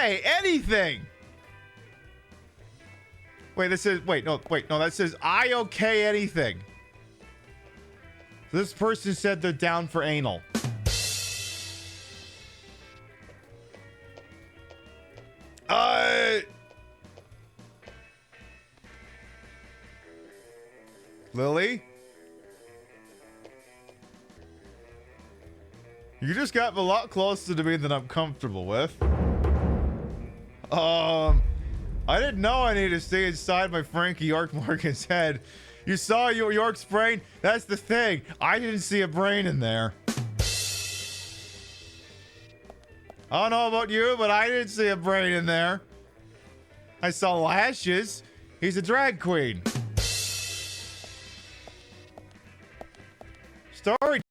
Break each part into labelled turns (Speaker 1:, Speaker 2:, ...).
Speaker 1: okay anything. Wait, this is no, that says I okay anything. This person said they're down for anal. Lily? You just got a lot closer to me than I'm comfortable with. I didn't know I needed to stay inside my Frankie York Morgan's head. You saw York's brain? That's the thing. I didn't see a brain in there. I don't know about you, but I didn't see a brain in there. I saw lashes. He's a drag queen. Story.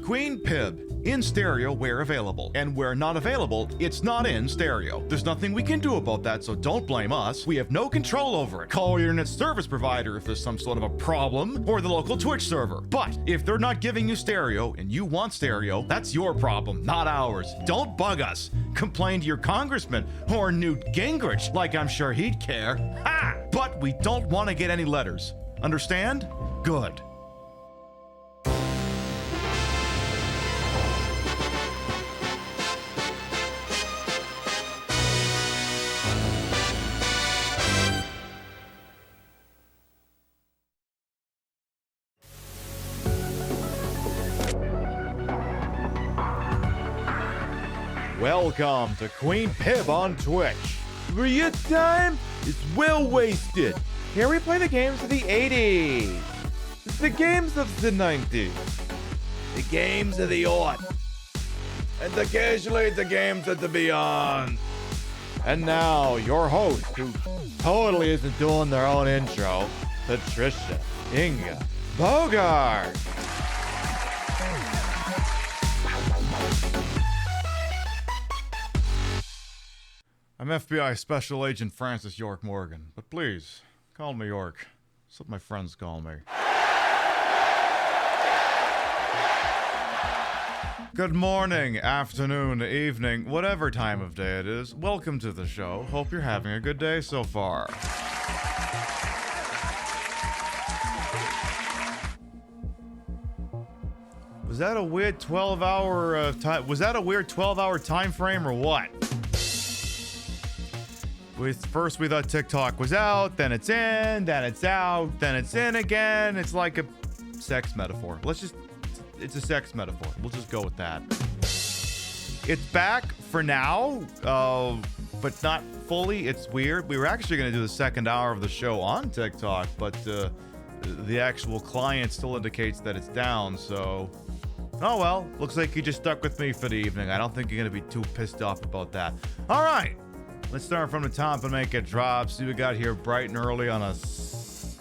Speaker 2: Queen Pib, in stereo where available. And where not available, it's not in stereo. There's nothing we can do about that, so don't blame us. We have no control over it. Call your internet service provider if there's some sort of a problem, or the local Twitch server. But if they're not giving you stereo and you want stereo, that's your problem, not ours. Don't bug us. Complain to your congressman or Newt Gingrich, like I'm sure he'd care. Ha! But we don't want to get any letters. Understand? Good.
Speaker 1: Welcome to Queen Pib on Twitch.
Speaker 3: For your time is well wasted. Here we play the games of the 80s, the games of the 90s, the games of the aught, and occasionally the games of the beyond.
Speaker 1: And now, your host, who totally isn't doing their own intro, Patricia Inga Bogart. I'm FBI Special Agent Francis York Morgan, but please, call me York. That's what my friends call me. Good morning, afternoon, evening, whatever time of day it is. Welcome to the show. Hope you're having a good day so far. Was that a weird 12-hour time? Was that a weird 12-hour time frame or what? First we thought TikTok was out, then it's in, then it's out, then it's in again. It's like a sex metaphor. It's a sex metaphor. We'll just go with that. It's back for now, but not fully. It's weird. We were actually going to do the second hour of the show on TikTok, but the actual client still indicates that it's down, so... Oh well, looks like you just stuck with me for the evening. I don't think you're going to be too pissed off about that. All right. Let's start from the top and make it drop. See what we got here bright and early on a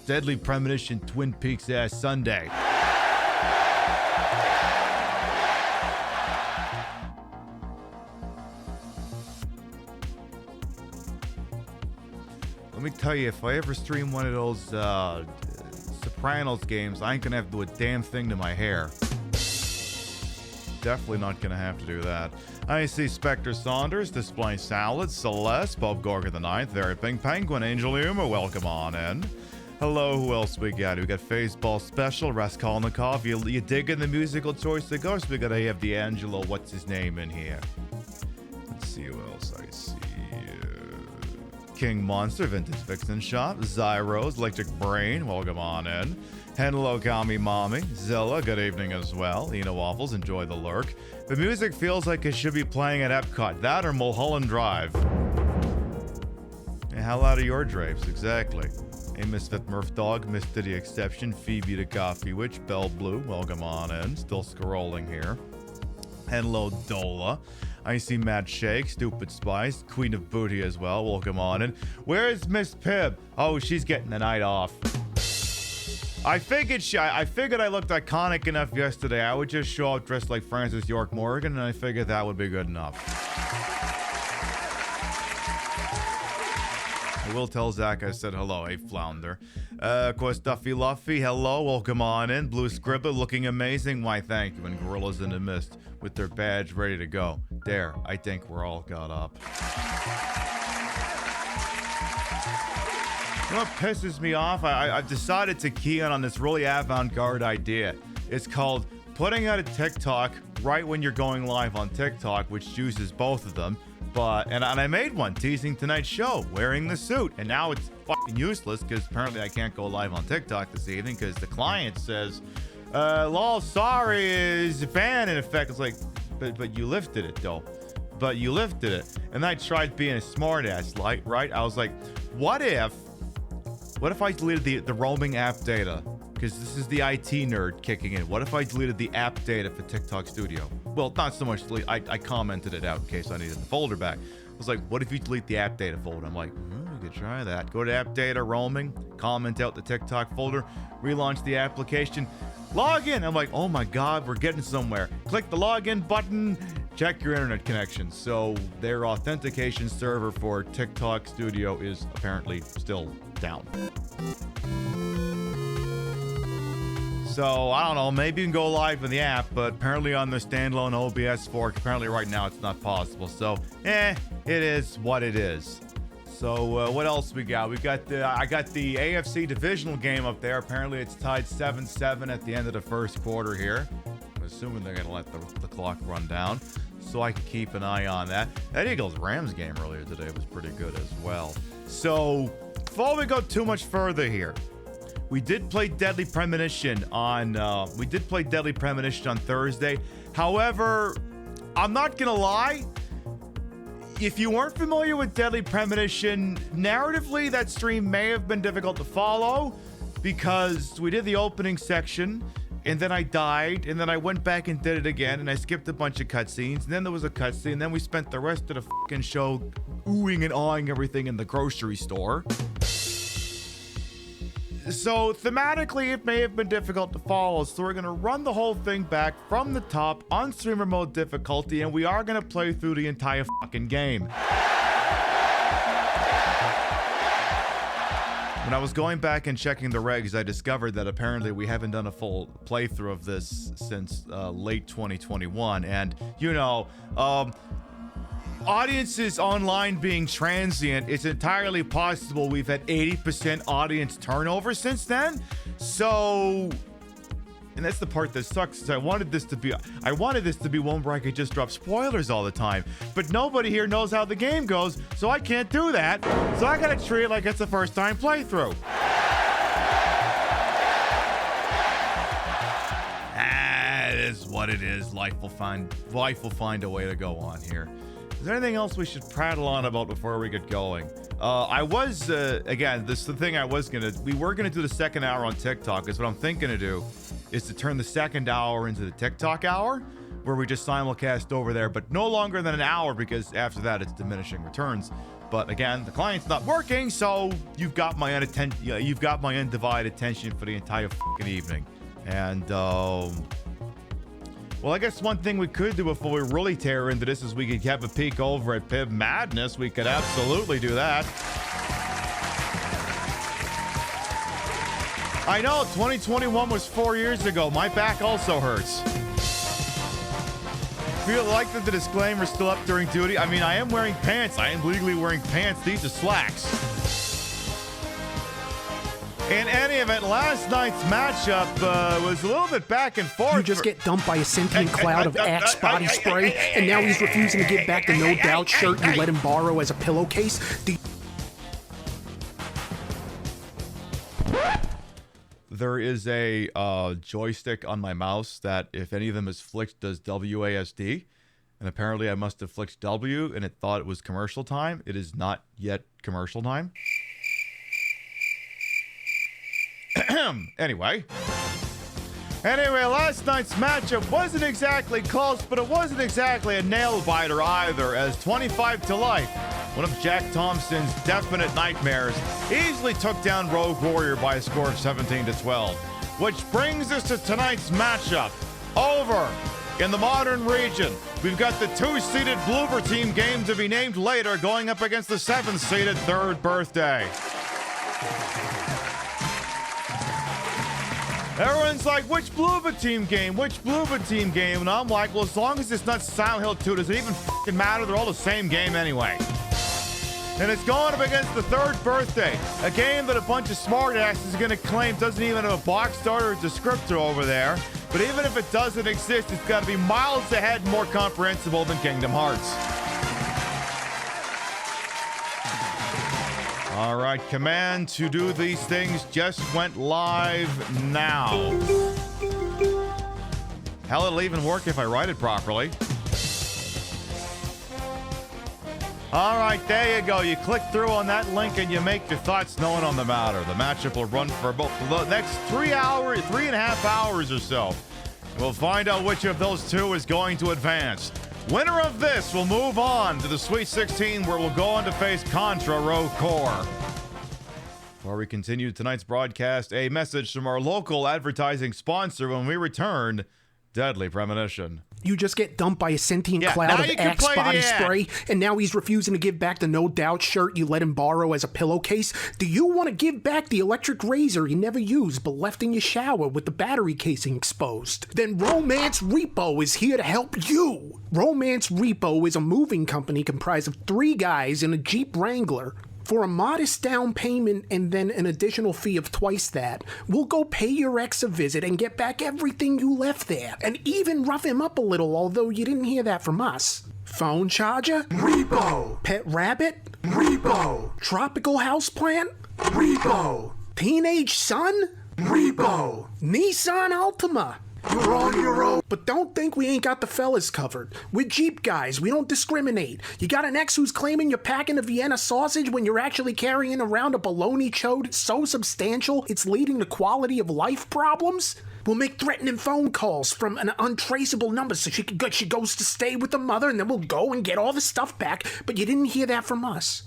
Speaker 1: deadly premonition Twin Peaks ass Sunday. Let me tell you, if I ever stream one of those Sopranos games, I ain't gonna have to do a damn thing to my hair. Definitely not gonna have to do that. I see Spectre Saunders, Display Salad, Celeste, Bob Gorgon the Ninth, Very Pink Penguin, Angel Humor, welcome on in. Hello, who else we got? We got Faceball Special, Raskolnikov. You digging the musical choice of course? We gotta have the Angelo, what's his name in here? Let's see who else I see. King Monster, Vintage Vixen Shop, Zyros, Electric Brain, welcome on in. Hello, Kami Mommy. Zilla, good evening as well. Ina Waffles, enjoy the lurk. The music feels like it should be playing at Epcot. That or Mulholland Drive. Hell out of your drapes, exactly. Hey, Misfit Murph Dog, Mr. The Exception, Phoebe the Coffee Witch, Belle Blue, welcome on in. Still scrolling here. Hello, Dola. I see Mad Shake, Stupid Spice, Queen of Booty as well, welcome on in. Where's Miss Pib? Oh, she's getting the night off. I figured I looked iconic enough yesterday. I would just show up dressed like Francis York Morgan, and I figured that would be good enough. I will tell Zach I said hello. Hey, Flounder. Of course, Duffy Luffy, hello. Welcome on in. Blue Scribbler looking amazing. Why, thank you. And Gorillas in the Mist with their badge ready to go. There, I think we're all got up. You know what pisses me off? I've decided to key in on this really avant-garde idea. It's called putting out a TikTok right when you're going live on TikTok, which uses both of them. And I made one teasing tonight's show, wearing the suit, and now it's fucking useless because apparently I can't go live on TikTok this evening because the client says, lol, sorry, is ban in effect. It's like, but you lifted it though. But you lifted it. And I tried being a smartass, right? I was like, what if I deleted the roaming app data? Because this is the IT nerd kicking in. What if I deleted the app data for TikTok Studio? Well, not so much delete. I commented it out in case I needed the folder back. I was like, what if you delete the app data folder? I'm like, we could try that. Go to app data, roaming, comment out the TikTok folder, relaunch the application, log in. I'm like, oh my God, we're getting somewhere. Click the login button, check your internet connection. So their authentication server for TikTok Studio is apparently still down. So, I don't know, maybe you can go live in the app, but apparently on the standalone OBS fork, apparently right now it's not possible. So, it is what it is. So, what else we got? I got the AFC divisional game up there. Apparently it's tied 7-7 at the end of the first quarter here. I'm assuming they're going to let the clock run down, so I can keep an eye on that. That Eagles-Rams game earlier today was pretty good as well. So, before we go too much further here, we did play Deadly Premonition on Thursday. However, I'm not gonna lie. If you weren't familiar with Deadly Premonition, narratively, that stream may have been difficult to follow because we did the opening section, and then I died, and then I went back and did it again, and I skipped a bunch of cutscenes, and then there was a cutscene, and then we spent the rest of the fucking show oohing and awing everything in the grocery store. So thematically, it may have been difficult to follow, so we're going to run the whole thing back from the top on streamer mode difficulty, and we are going to play through the entire fucking game. When I was going back and checking the regs, I discovered that apparently we haven't done a full playthrough of this since late 2021, and, you know, audiences online being transient, it's entirely possible we've had 80% audience turnover since then. So, and that's the part that sucks, is I wanted this to be one where I could just drop spoilers all the time, but nobody here knows how the game goes, so I can't do that. So I gotta treat it like it's a first time playthrough. It is what it is. Life will find a way to go on here. Is there anything else we should prattle on about before we get going? Again, this is the thing we were gonna do the second hour on TikTok, is what I'm thinking to do, is to turn the second hour into the TikTok hour, where we just simulcast over there, but no longer than an hour, because after that it's diminishing returns. But again, the client's not working, so you've got my undivided attention for the entire fucking evening. And, well, I guess one thing we could do before we really tear into this is we could have a peek over at Pib Madness. We could absolutely do that. I know, 2021 was 4 years ago. My back also hurts. Feel like that the disclaimer's still up during duty. I mean, I am wearing pants. I am legally wearing pants. These are slacks. In any event, last night's matchup was a little bit back and forth.
Speaker 4: You just get dumped by a sentient cloud of Axe body spray, and now he's refusing to give back the No Doubt shirt you let him borrow as a pillowcase.
Speaker 1: There is a joystick on my mouse that, if any of them is flicked, does WASD. And apparently I must have flicked W, and it thought it was commercial time. It is not yet commercial time. Anyway, last night's matchup wasn't exactly close, but it wasn't exactly a nail-biter either, as 25 to life, one of Jack Thompson's definite nightmares, easily took down Rogue Warrior by a score of 17 to 12. Which brings us to tonight's matchup. Over
Speaker 2: In the Modern region, we've got the 2-seeded Bloober team game to be named later going up against the 7-seeded Third Birthday. Everyone's like, which Bloober team game? Which Bloober team game? And I'm like, well, as long as it's not Silent Hill 2, does it even fucking matter? They're all the same game anyway. And it's going up against the Third Birthday, a game that a bunch of smartasses is going to claim doesn't even have a box starter or descriptor over there. But even if it doesn't exist, it's got to be miles ahead and more comprehensible than Kingdom Hearts. All right, command to do these things just went live now. Hell, it'll even work if I write it properly. All right, there you go. You click through on that link and you make your thoughts known on the matter. The matchup will run for about the next 3.5 hours or so. We'll find out which of those two is going to advance. Winner of this will move on to the Sweet 16, where we'll go on to face Contra Row Core. Before we continue tonight's broadcast, a message from our local advertising sponsor when we return. Deadly Premonition.
Speaker 4: You just get dumped by a sentient cloud of Axe body spray, and now he's refusing to give back the No Doubt shirt you let him borrow as a pillowcase. Do you want to give back the electric razor you never used but left in your shower with the battery casing exposed? Then Romance Repo is here to help you. Romance Repo is a moving company comprised of 3 guys in a Jeep Wrangler. For a modest down payment and then an additional fee of twice that, we'll go pay your ex a visit and get back everything you left there. And even rough him up a little, although you didn't hear that from us. Phone charger? Repo. Pet rabbit? Repo. Tropical houseplant? Repo. Teenage son? Repo. Nissan Altima? You're on your own. But don't think we ain't got the fellas covered. We're Jeep guys. We don't discriminate. You got an ex who's claiming you're packing a Vienna sausage when you're actually carrying around a bologna chode so substantial it's leading to quality of life problems? We'll make threatening phone calls from an untraceable number so she goes to stay with the mother, and then we'll go and get all the stuff back. But you didn't hear that from us.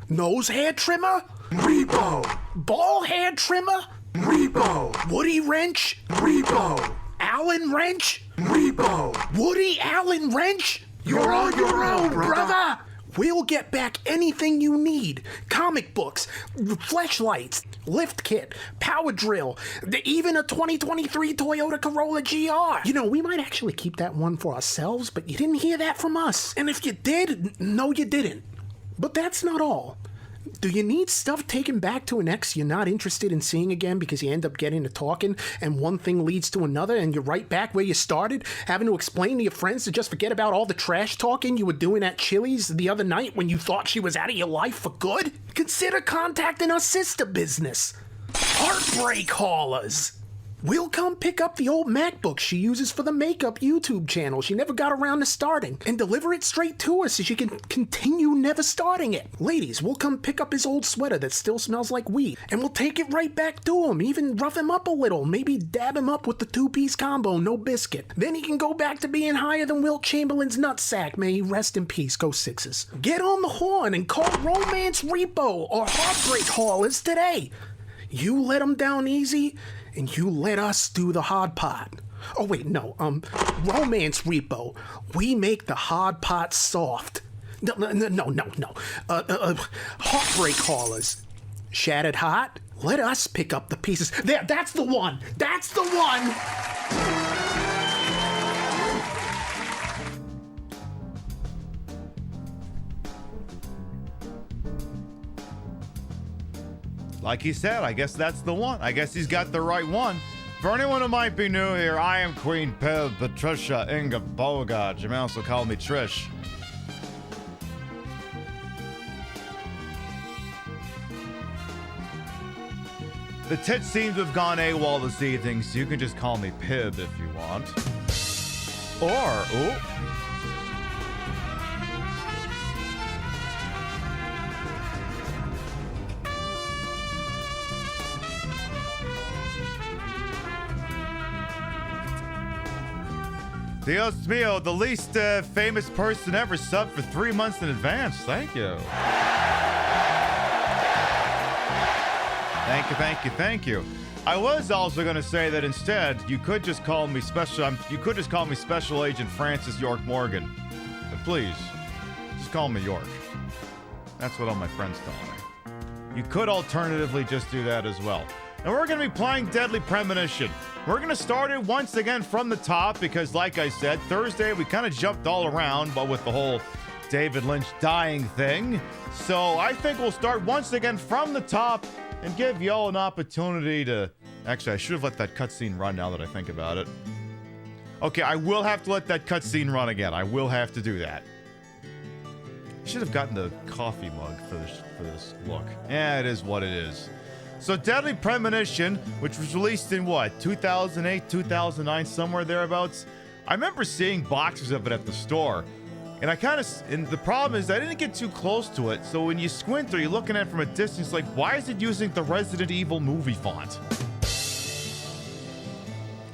Speaker 4: Nose hair trimmer? Repo. Ball hair trimmer? Repo. Woody wrench? Repo. Allen wrench? Repo. Woody Allen wrench? You're on your own, brother. We'll get back anything you need. Comic books, fleshlights, lift kit, power drill, even a 2023 Toyota Corolla GR. You know, we might actually keep that one for ourselves, but you didn't hear that from us. And if you did, no you didn't. But that's not all. Do you need stuff taken back to an ex you're not interested in seeing again because you end up getting to talking and one thing leads to another and you're right back where you started, having to explain to your friends to just forget about all the trash talking you were doing at Chili's the other night when you thought she was out of your life for good? Consider contacting our sister business, Heartbreak Haulers. We'll come pick up the old MacBook she uses for the makeup YouTube channel she never got around to starting and deliver it straight to her so she can continue never starting it. Ladies, we'll come pick up his old sweater that still smells like weed and we'll take it right back to him, even rough him up a little, maybe dab him up with the 2-piece combo, no biscuit. Then he can go back to being higher than Wilt Chamberlain's nutsack. May he rest in peace. Go Sixers. Get on the horn and call Romance Repo or Heartbreak Haulers today. You let them down easy, and you let us do the hard part. Oh, wait, no, Romance Repo. We make the hard part soft. No. Heartbreak Haulers. Shattered heart? Let us pick up the pieces. There, that's the one. That's the one.
Speaker 2: Like he said, I guess that's the one. I guess he's got the right one. For anyone who might be new here, I am Queen Pib, Patricia Inga Bogart. You may also call me Trish. The tits seem to have gone AWOL this evening, so you can just call me Pib if you want. Or, ooh. Dios mío, the least famous person ever subbed for 3 months in advance. Thank you. Thank you.
Speaker 1: I was also going to say that instead, you could just call me Special Agent Francis York Morgan. But please, just call me York. That's what all my friends call me. You could alternatively just do that as well. And we're going to be playing Deadly Premonition. We're going to start it once again from the top because, like I said, Thursday we kind of jumped all around, but with the whole David Lynch dying thing. So I think we'll start once again from the top and give y'all an opportunity to... Actually, I should have let that cutscene run now that I think about it. Okay, I will have to let that cutscene run again. I will have to do that. I should have gotten the coffee mug for this look. Yeah, it is what it is. So Deadly Premonition, which was released in what, 2008, 2009, somewhere thereabouts? I remember seeing boxes of it at the store. And and the problem is I didn't get too close to it, so when you squint or you're looking at it from a distance, like, why is it using the Resident Evil movie font?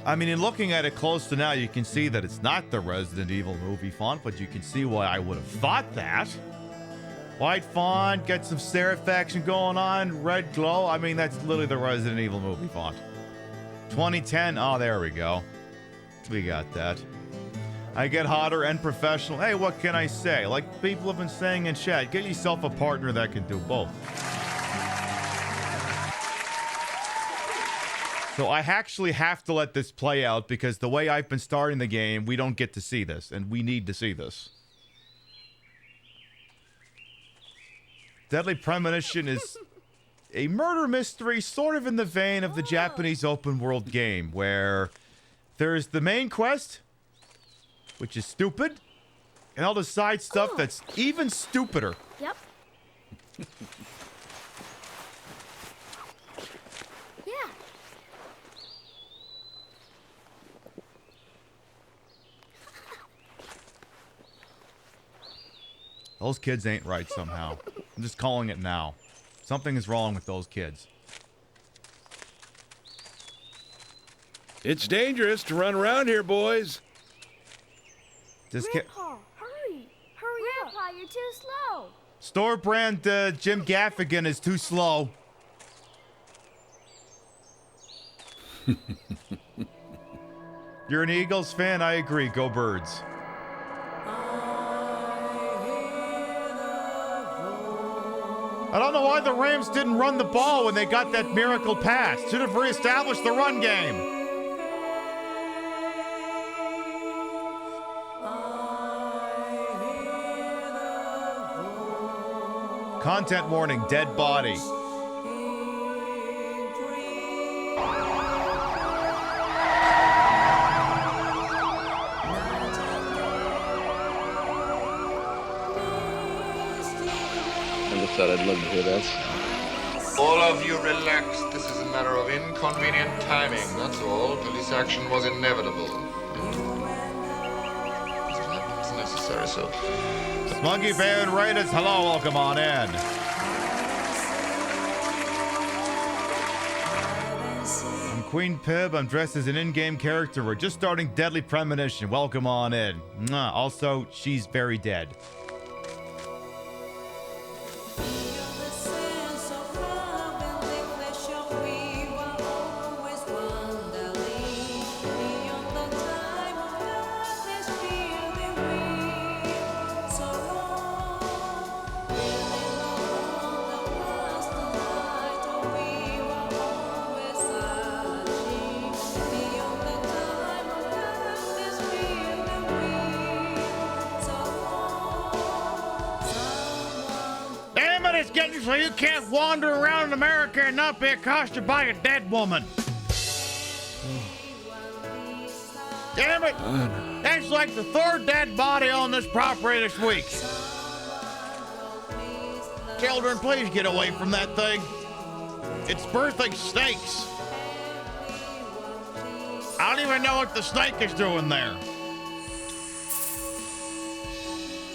Speaker 1: I mean, in looking at it close to now, you can see that it's not the Resident Evil movie font, but you can see why I would have thought that. White font, get some serif action going on, red glow. I mean, that's literally the Resident Evil movie font. 2010, oh, there we go. We got that. I get hotter and professional. Hey, what can I say? Like people have been saying in chat, get yourself a partner that can do both. So I actually have to let this play out because the way I've been starting the game, we don't get to see this, and we need to see this. Deadly Premonition is a murder mystery sort of in the vein of the Japanese open world game, where there's the main quest, which is stupid, and all the side stuff that's even stupider.
Speaker 5: Yep. Yeah.
Speaker 1: Those kids ain't right somehow. I'm just calling it now. Something is wrong with those kids.
Speaker 6: It's dangerous to run around here, boys.
Speaker 5: Grandpa, hurry! Hurry up! Grandpa, you're too slow!
Speaker 1: Store brand Jim Gaffigan is too slow. You're an Eagles fan? I agree. Go Birds. I don't know why the Rams didn't run the ball when they got that miracle pass. Should have reestablished the run game. Content warning, dead body.
Speaker 7: Thought I'd love to hear that.
Speaker 8: All of you relax. This is a matter of inconvenient timing, that's all. Police action was inevitable. It's necessary, so...
Speaker 1: Smuggy Bear and Raiders, hello, welcome on in. I'm Queen Pib, I'm dressed as an in-game character. We're just starting Deadly Premonition, welcome on in. Mwah. Also, she's very dead. So you can't wander around in America and not be accosted by a dead woman. Damn it! That's like the third dead body on this property this week. Children, please get away from that thing. It's birthing snakes. I don't even know what the snake is doing there.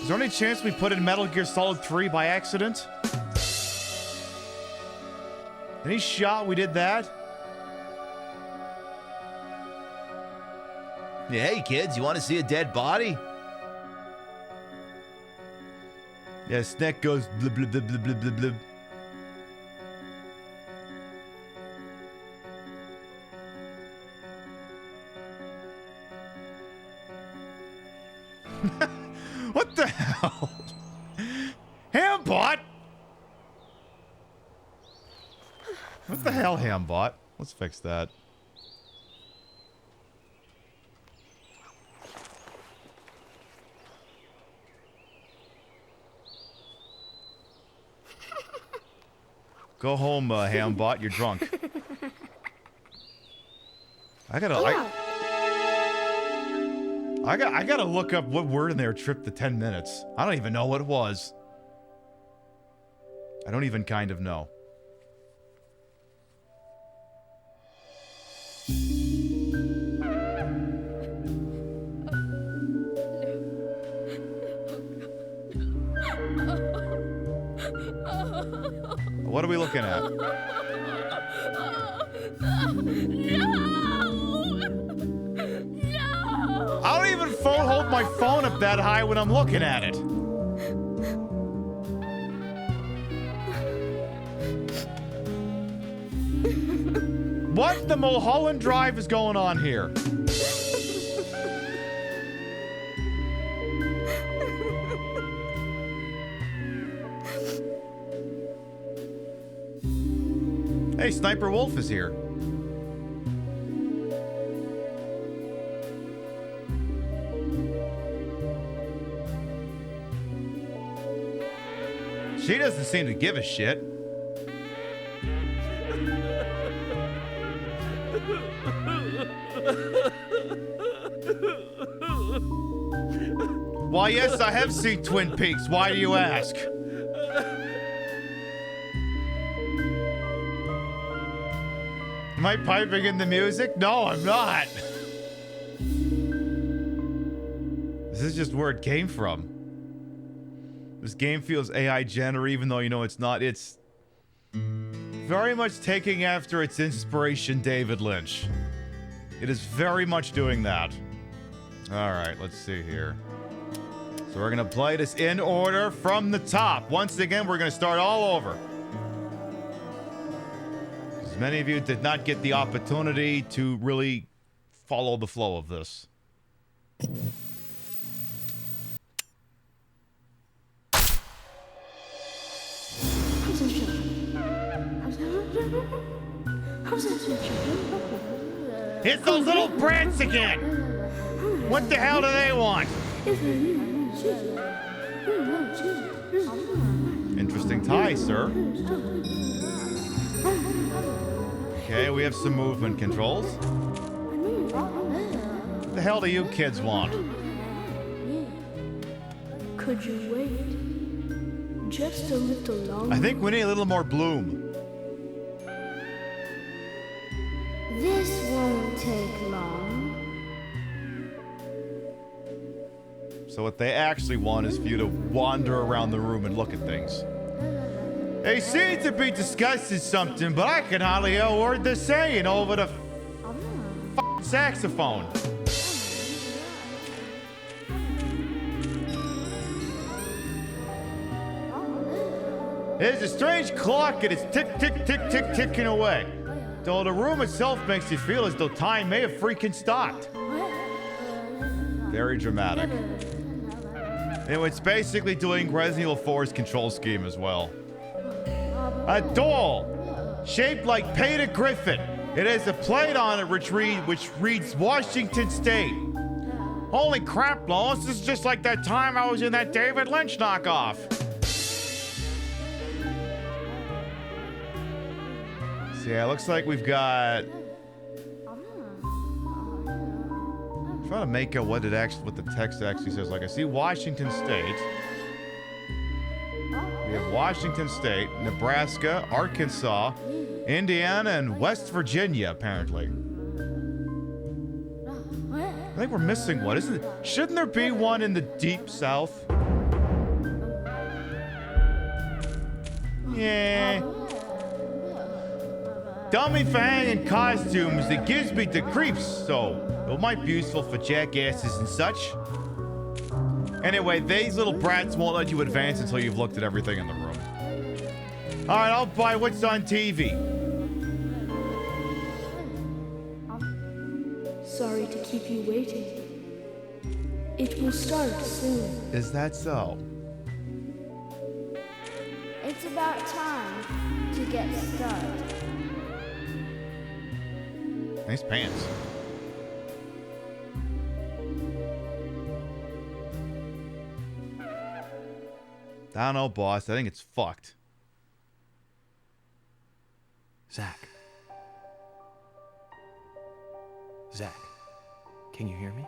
Speaker 1: Is there any chance we put in Metal Gear Solid 3 by accident? Any shot we did that? Yeah, hey kids, you want to see a dead body? Yeah, Snake goes blub blub blub blub blub blub. What the hell? Hambot! What the hell, Hambot? Let's fix that. Go home, Hambot. You're drunk. I gotta look up what word in there tripped the 10 minutes. I don't even know what it was. I don't even kind of know. What are we looking at? I don't even hold my phone up that high when I'm looking at it. What the Mulholland Drive is going on here? Hey, Sniper Wolf is here. She doesn't seem to give a shit. Why, yes, I have seen Twin Peaks. Why do you ask? Am I piping in the music? No, I'm not. This is just where it came from. This game feels AI generated, even though you know it's not. It's very much taking after its inspiration, David Lynch. It is very much doing that. All right, let's see here. So we're gonna play this in order from the top. Once again, we're gonna start all over. As many of you did not get the opportunity to really follow the flow of this. It's those little brats again! What the hell do they want? Interesting tie, sir. Okay, we have some movement controls. What the hell do you kids want?
Speaker 5: Could you wait just a little longer?
Speaker 1: I think we need a little more bloom.
Speaker 5: This won't take long.
Speaker 1: So what they actually want is for you to wander around the room and look at things. They seem to be discussing something, but I can hardly hear a word they're saying over the f***ing saxophone. There's a strange clock and it's tick, tick, tick, tick, ticking away. Though the room itself makes you feel as though time may have freaking stopped. Very dramatic. And it's basically doing Resident Evil 4's control scheme as well. A doll shaped like Peter Griffin. It has a plate on it which reads Washington State. Holy crap, Lois, this is just like that time I was in that David Lynch knockoff. So yeah, it looks like we've got... I'm trying to make out what the text actually says. Like, I see Washington State. We have Washington State, Nebraska, Arkansas, Indiana, and West Virginia, apparently. I think we're missing one, isn't it? Shouldn't there be one in the deep south? Yeah. Dummy for hanging costumes, it gives me the creeps, so it might be useful for jackasses and such. Anyway, these little brats won't let you advance until you've looked at everything in the room. Alright, I'll buy what's on TV.
Speaker 5: Sorry to keep you waiting. It will start soon.
Speaker 1: Is that so?
Speaker 5: It's about time to get started.
Speaker 1: Nice pants. I don't know, boss. I think it's fucked.
Speaker 9: Zach. Zach, can you hear me?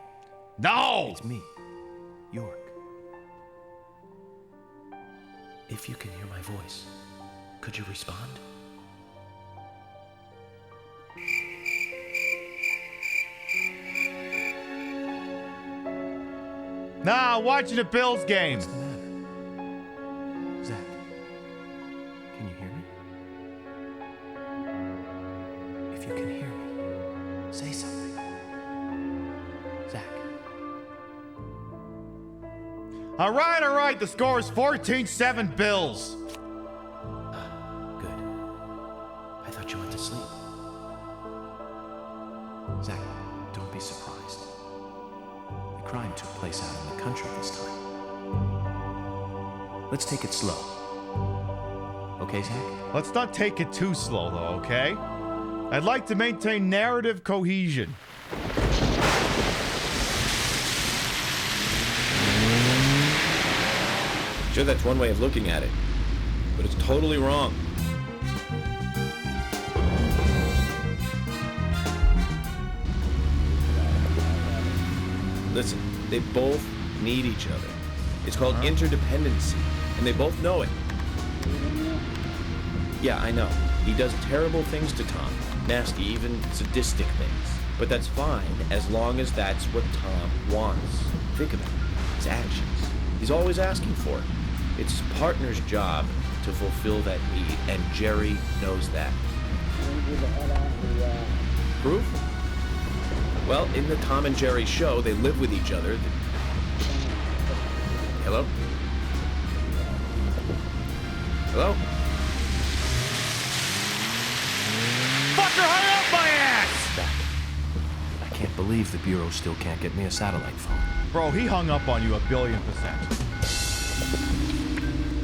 Speaker 1: No!
Speaker 9: It's me, York. If you can hear my voice, could you respond?
Speaker 1: Nah, watching the Bills game.
Speaker 9: What's the matter? Zach, can you hear me? If you can hear me, say something. Zach.
Speaker 1: All right. The score is 14-7 Bills.
Speaker 9: Good. I thought you went to sleep. Zach, don't be surprised. The crime took place out in the country this time. Let's take it slow. Okay, Zach?
Speaker 1: Let's not take it too slow, though, okay? I'd like to maintain narrative cohesion.
Speaker 6: Sure, that's one way of looking at it, but it's totally wrong. Listen, they both need each other. It's called interdependency, and they both know it. Yeah, I know. He does terrible things to Tom. Nasty, even sadistic things. But that's fine, as long as that's what Tom wants. Think about it. His actions. He's always asking for it. It's his partner's job to fulfill that need, and Jerry knows that. Proof? Well, in the Tom and Jerry show, they live with each other. Hello? Hello?
Speaker 1: Fucker, hurry up my ass!
Speaker 9: Zach, I can't believe the Bureau still can't get me a satellite phone.
Speaker 1: Bro, he hung up on you 1,000,000,000%.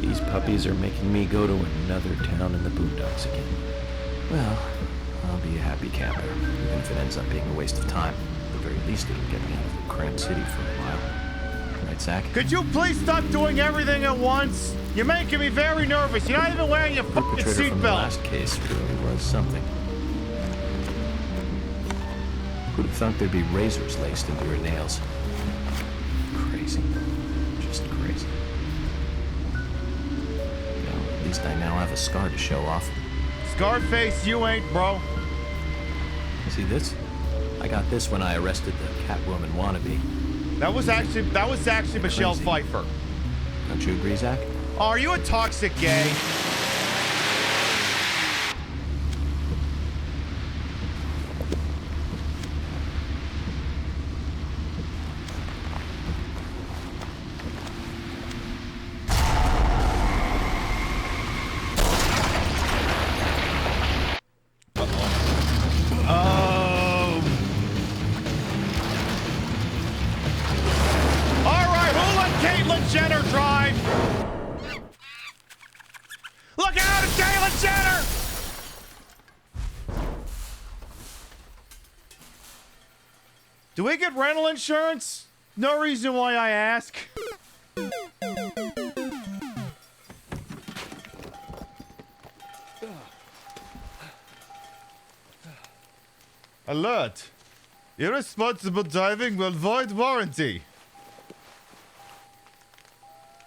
Speaker 9: These puppies are making me go to another town in the boondocks again. Well, I'll be a happy camper, even if it ends up being a waste of time. At the very least, it'll get me out of the cramped city for a while. Right, Zach?
Speaker 1: Could you please stop doing everything at once? You're making me very nervous. You're not even wearing your fucking
Speaker 9: Perpetrator from the
Speaker 1: seatbelt.
Speaker 9: last case really was something. Who'd have thought there'd be razors laced into your nails? Crazy. Just crazy. Well, at least I now have a scar to show off.
Speaker 1: Scarface, you ain't, bro.
Speaker 9: See this? I got this when I arrested the Catwoman wannabe.
Speaker 1: That was actually Michelle
Speaker 9: Crazy.
Speaker 1: Pfeiffer.
Speaker 9: Don't you agree, Zach?
Speaker 1: Oh, are you a toxic gay? Jenner drive! Look out, it's Caitlyn Jenner! Do we get rental insurance? No reason why I ask. Alert! Irresponsible driving will void warranty.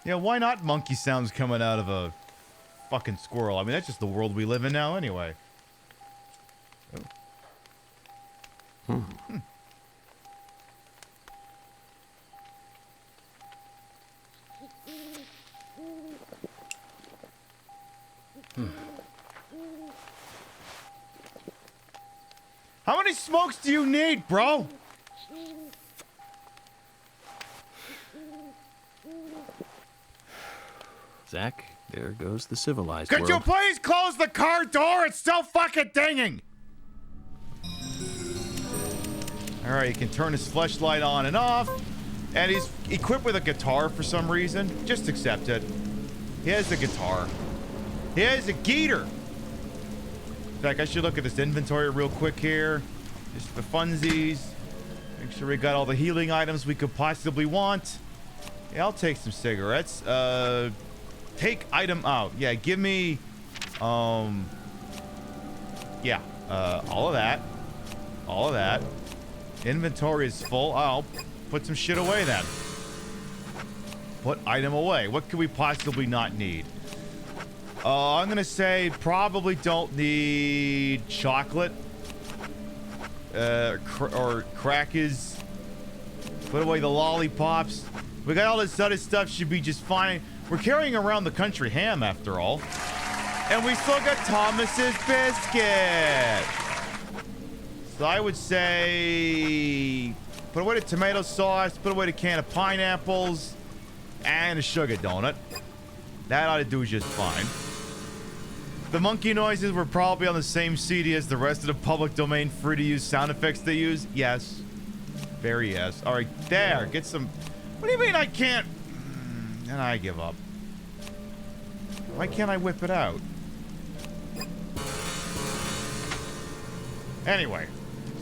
Speaker 1: Yeah, why not monkey sounds coming out of a fucking squirrel? I mean, that's just the world we live in now anyway. Oh. How many smokes do you need, bro?
Speaker 9: Zach, there goes the civilized
Speaker 1: Could
Speaker 9: world.
Speaker 1: you please close the car door? It's still fucking dinging. All right, you can turn his flashlight on and off. And he's equipped with a guitar for some reason. Just accept it. He has a guitar. He has a guitar. In fact, I should look at this inventory real quick here. Just for funsies. Make sure we got all the healing items we could possibly want. Yeah, I'll take some cigarettes. Take item out. Yeah, give me, yeah, all of that. All of that. Inventory is full. I'll put some shit away then. Put item away. What could we possibly not need? I'm gonna say probably don't need chocolate. Or crackers. Put away the lollipops. We got all this other stuff, should be just fine. We're carrying around the country ham after all. And we still got Thomas's biscuit. So I would say put away the tomato sauce, put away the can of pineapples, and a sugar donut. That ought to do just fine. The monkey noises were probably on the same CD as the rest of the public domain free to use sound effects they use. Yes. Very yes. All right, there. Get some. What do you mean I can't? And I give up. Why can't I whip it out? Anyway,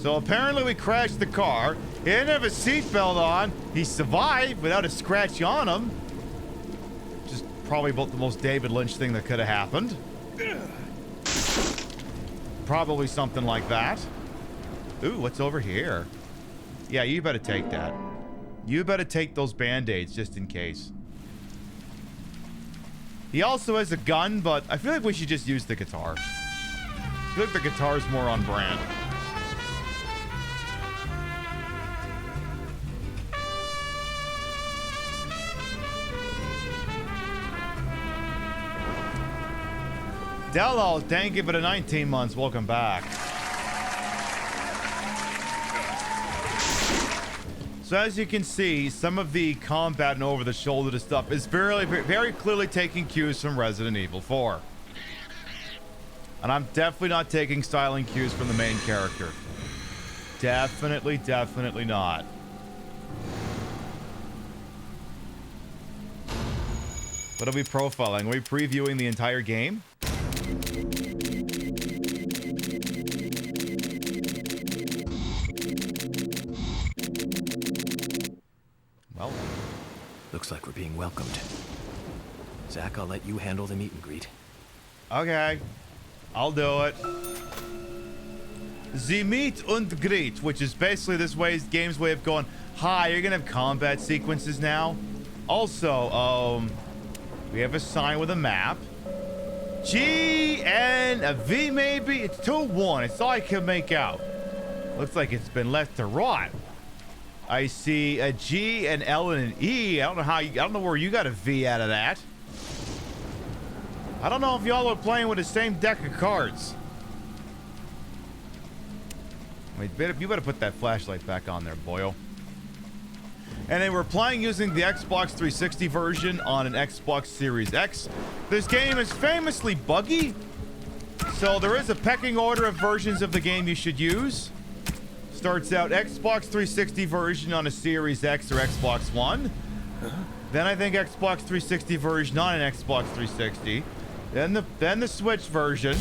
Speaker 1: so apparently we crashed the car. He didn't have a seatbelt on. He survived without a scratch on him. Just probably about the most David Lynch thing that could have happened. Probably something like that. Ooh, what's over here? Yeah, you better take that. You better take those band-aids just in case. He also has a gun, but I feel like we should just use the guitar. I feel like the guitar's more on brand. Dello, thank you for the 19 months. Welcome back. So as you can see, some of the combat and over-the-shoulder stuff is very clearly taking cues from Resident Evil 4. And I'm definitely not taking styling cues from the main character. Definitely not. What are we profiling? Are we previewing the entire game? Well,
Speaker 9: looks like we're being welcomed. Zach, I'll let you handle the meet and greet.
Speaker 1: Okay, I'll do it. The meet and greet, which is basically this game's way of going, hi, you're gonna have combat sequences now. Also, we have a sign with a map. G and a V maybe? It's 2-1. It's all I can make out. Looks like it's been left to rot. I see a G, an L, and an E. I don't know where you got a V out of that. I don't know if y'all are playing with the same deck of cards. Wait, you better put that flashlight back on there, boyo. And then we're playing using the Xbox 360 version on an Xbox Series X. This game is famously buggy, so there is a pecking order of versions of the game you should use. Starts out Xbox 360 version on a Series X or Xbox One. Then I think Xbox 360 version on an Xbox 360. Then the Switch version.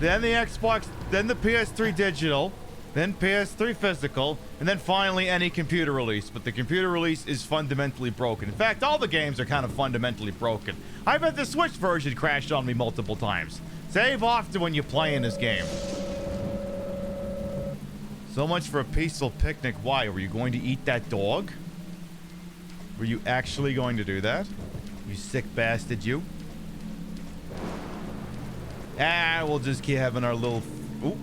Speaker 1: Then the Xbox. Then the PS3 digital. Then PS3 physical, and then finally any computer release. But the computer release is fundamentally broken. In fact, all the games are kind of fundamentally broken. I bet the Switch version crashed on me multiple times. Save often when you play in this game. So much for a peaceful picnic. Why? Were you going to eat that dog? Were you actually going to do that? You sick bastard, you. Ah, we'll just keep having our little... Ooh.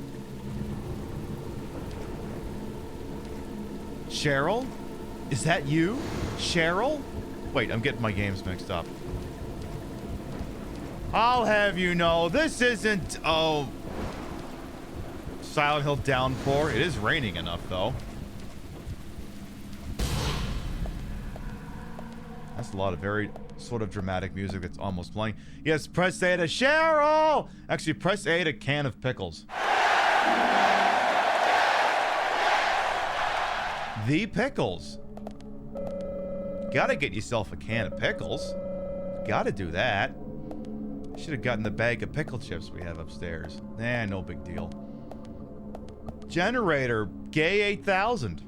Speaker 1: Cheryl? Is that you? Cheryl? Wait, I'm getting my games mixed up. I'll have you know, this isn't... Oh... Silent Hill Downpour. It is raining enough, though. That's a lot of very sort of dramatic music that's almost playing. Yes, press A to Cheryl! Actually, press A to can of pickles. The pickles. Gotta get yourself a can of pickles. Gotta do that. Should have gotten the bag of pickle chips we have upstairs. Nah, no big deal. Generator, gay 8000.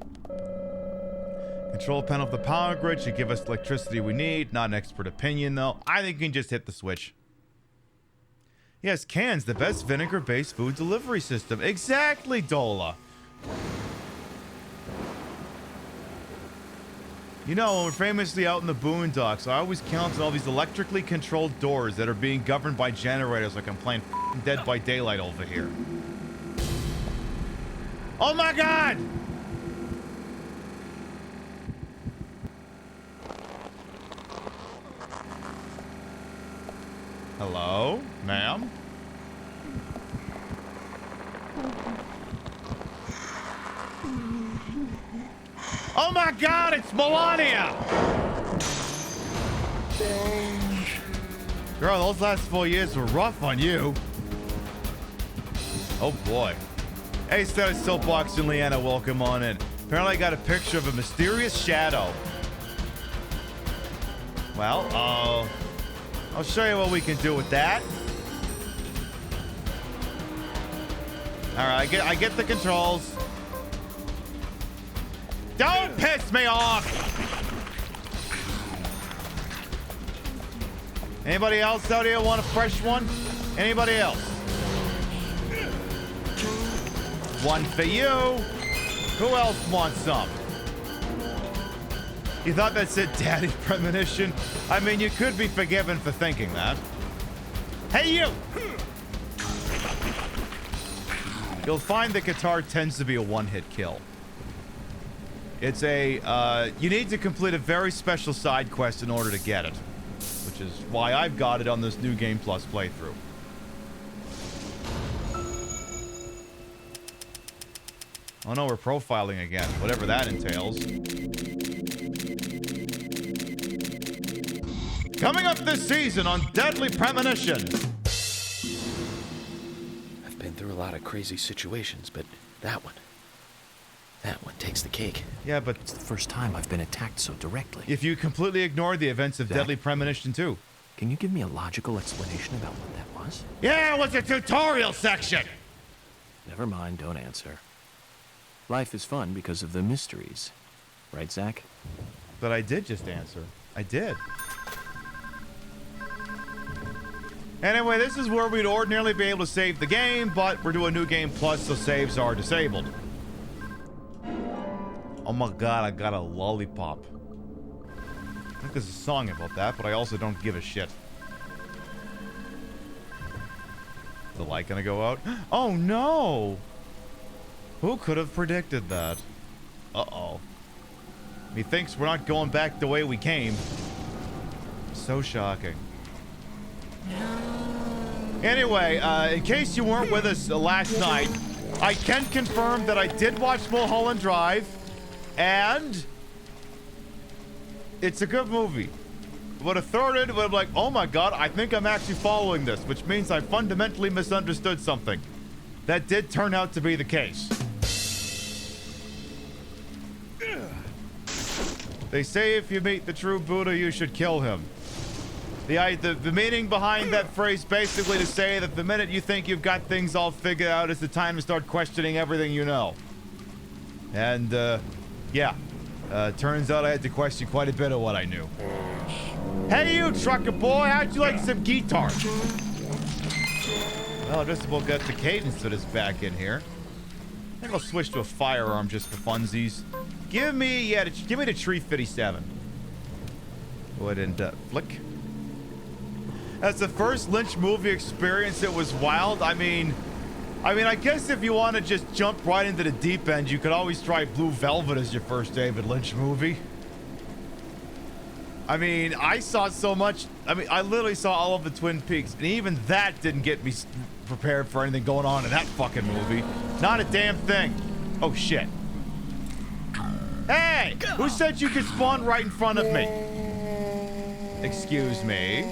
Speaker 1: Control panel of the power grid should give us the electricity we need. Not an expert opinion, though. I think you can just hit the switch. Yes, Cans, the best vinegar-based food delivery system. Exactly, Dola. You know, when we're famously out in the boondocks, I always count on all these electrically controlled doors that are being governed by generators like I'm playing Dead by Daylight over here. Oh my God! Hello, ma'am? Oh my God, it's Melania! Girl, those last 4 years were rough on you. Oh boy. Hey, Status Soapbox and Leanna, welcome on in. Apparently I got a picture of a mysterious shadow. Well, I'll show you what we can do with that. Alright, I get the controls. Don't piss me off! Anybody else out here want a fresh one? Anybody else? One for you. Who else wants some? You thought that said Daddy Premonition? I mean, you could be forgiven for thinking that. Hey, you! You'll find the guitar tends to be a one-hit kill. It's a, you need to complete a very special side quest in order to get it. Which is why I've got it on this New Game Plus playthrough. Oh no, we're profiling again. Whatever that entails. Coming up this season on Deadly Premonition.
Speaker 6: I've been through a lot of crazy situations, but that one takes the cake.
Speaker 1: Yeah, but
Speaker 9: it's the first time I've been attacked so directly.
Speaker 1: If you completely ignore the events of Deadly Premonition 2.
Speaker 9: Can you give me a logical explanation about what that was?
Speaker 1: Yeah, it was a tutorial section!
Speaker 9: Never mind, don't answer. Life is fun because of the mysteries. Right, Zach?
Speaker 1: But I did just answer. I did. Anyway, this is where we'd ordinarily be able to save the game, but we're doing New Game Plus, so saves are disabled. Oh my God, I got a lollipop. I think there's a song about that, but I also don't give a shit. Is the light gonna go out? Oh no! Who could have predicted that? Uh-oh. He thinks we're not going back the way we came. So shocking. Anyway, in case you weren't with us last night, I can confirm that I did watch Mulholland Drive, and it's a good movie. But a third into it, I'm like, oh my God, I think I'm actually following this, which means I fundamentally misunderstood something. That did turn out to be the case. They say if you meet the true Buddha, you should kill him. The meaning behind that phrase basically to say that the minute you think you've got things all figured out is the time to start questioning everything you know. And, yeah. Turns out I had to question quite a bit of what I knew. Hey you, trucker boy, how'd you like some guitar? Well, I just about got the cadence for this back in here. I think I'll switch to a firearm just for funsies. Give me the Tree 57. Go ahead and flick. As the first Lynch movie experience, it was wild. I mean, I guess if you want to just jump right into the deep end, you could always try Blue Velvet as your first David Lynch movie. I mean, I saw so much. I mean, I literally saw all of the Twin Peaks, and even that didn't get me prepared for anything going on in that fucking movie. Not a damn thing. Oh, shit. Hey! Who said you could spawn right in front of me? Excuse me.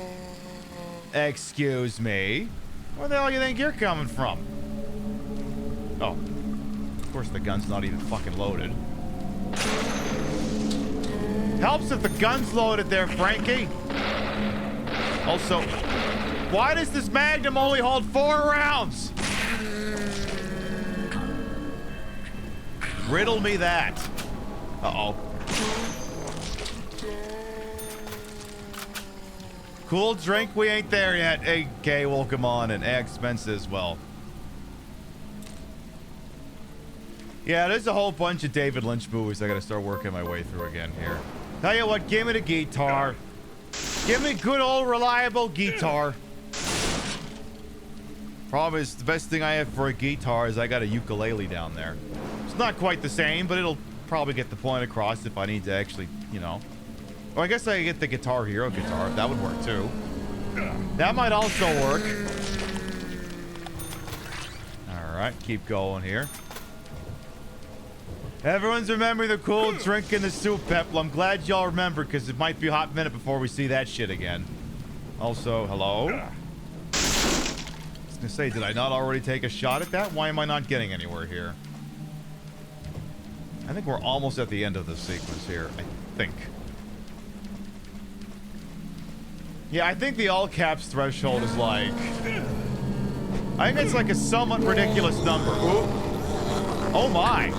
Speaker 1: Excuse me. Where the hell do you think you're coming from? Oh. Of course the gun's not even fucking loaded. Helps if the gun's loaded there, Frankie. Also, why does this Magnum only hold 4 rounds? Riddle me that. Uh-oh. Cool drink? We ain't there yet. Okay, well, come on. And expenses, well. Yeah, there's a whole bunch of David Lynch movies I gotta start working my way through again here. Tell you what, give me the guitar. Give me good old reliable guitar. Problem is, the best thing I have for a guitar is I got a ukulele down there. It's not quite the same, but it'll probably get the point across if I need to actually, you know. Or I guess I could get the Guitar Hero guitar. That would work too. That might also work. Alright, keep going here. Everyone's remembering the cool drink in the soup, Pep. Well, I'm glad y'all remember, because it might be a hot minute before we see that shit again. Also, hello? I was gonna say, did I not already take a shot at that? Why am I not getting anywhere here? I think we're almost at the end of the sequence here. I think. Yeah, I think the all caps threshold is like... I think it's like a somewhat ridiculous number. Ooh. Oh my.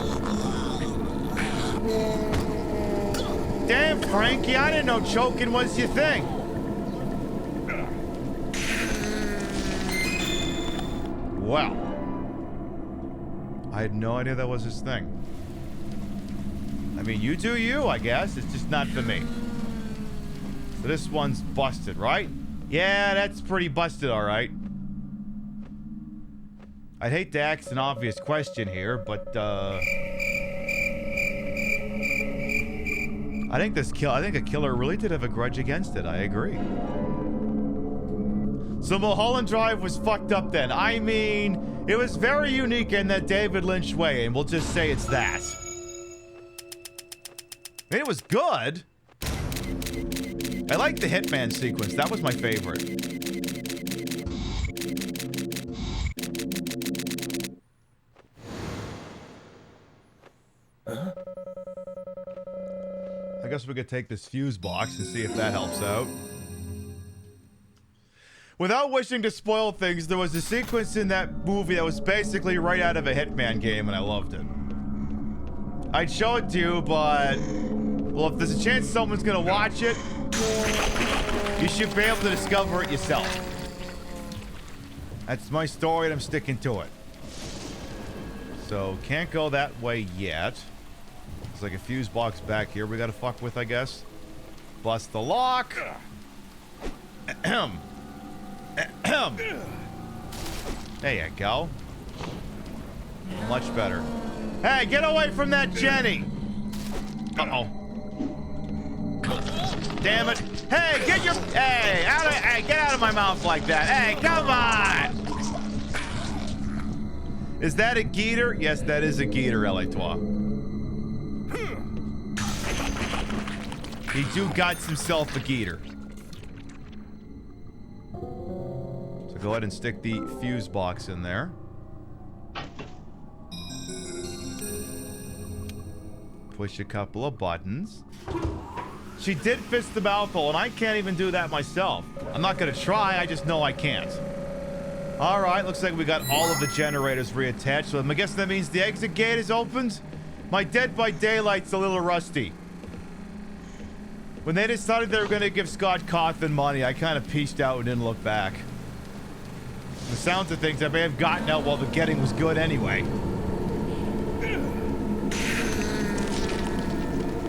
Speaker 1: Damn, Frankie, I didn't know choking was your thing. Well. I had no idea that was his thing. I mean, you do you, I guess. It's just not for me. So this one's busted, right? Yeah, that's pretty busted, all right. I'd hate to ask an obvious question here, but, I think a killer really did have a grudge against it. I agree. So Mulholland Drive was fucked up then. I mean, it was very unique in that David Lynch way, and we'll just say it's that. I mean, it was good. I liked the Hitman sequence. That was my favorite. I guess we could take this fuse box and see if that helps out. Without wishing to spoil things, there was a sequence in that movie that was basically right out of a Hitman game, and I loved it. I'd show it to you, but... well, if there's a chance someone's gonna watch it, you should be able to discover it yourself. That's my story, and I'm sticking to it. So, can't go that way yet. There's like a fuse box back here we gotta fuck with, I guess. Bust the lock. Ahem. Ahem. There you go. Much better. Hey, get away from that Jenny! Uh-oh. Damn it. Hey, get your... hey, get out of my mouth like that. Hey, come on! Is that a Geeter? Yes, that is a Geeter, L.A. He do got himself a Geeter. So go ahead and stick the fuse box in there. Push a couple of buttons. She did fist the mouth hole, and I can't even do that myself. I'm not gonna try, I just know I can't. Alright, looks like we got all of the generators reattached, so I guess that means the exit gate is opened? My Dead by Daylight's a little rusty. When they decided they were gonna give Scott Cawthon money, I kind of pieced out and didn't look back. The sounds of things I may have gotten out while the getting was good anyway.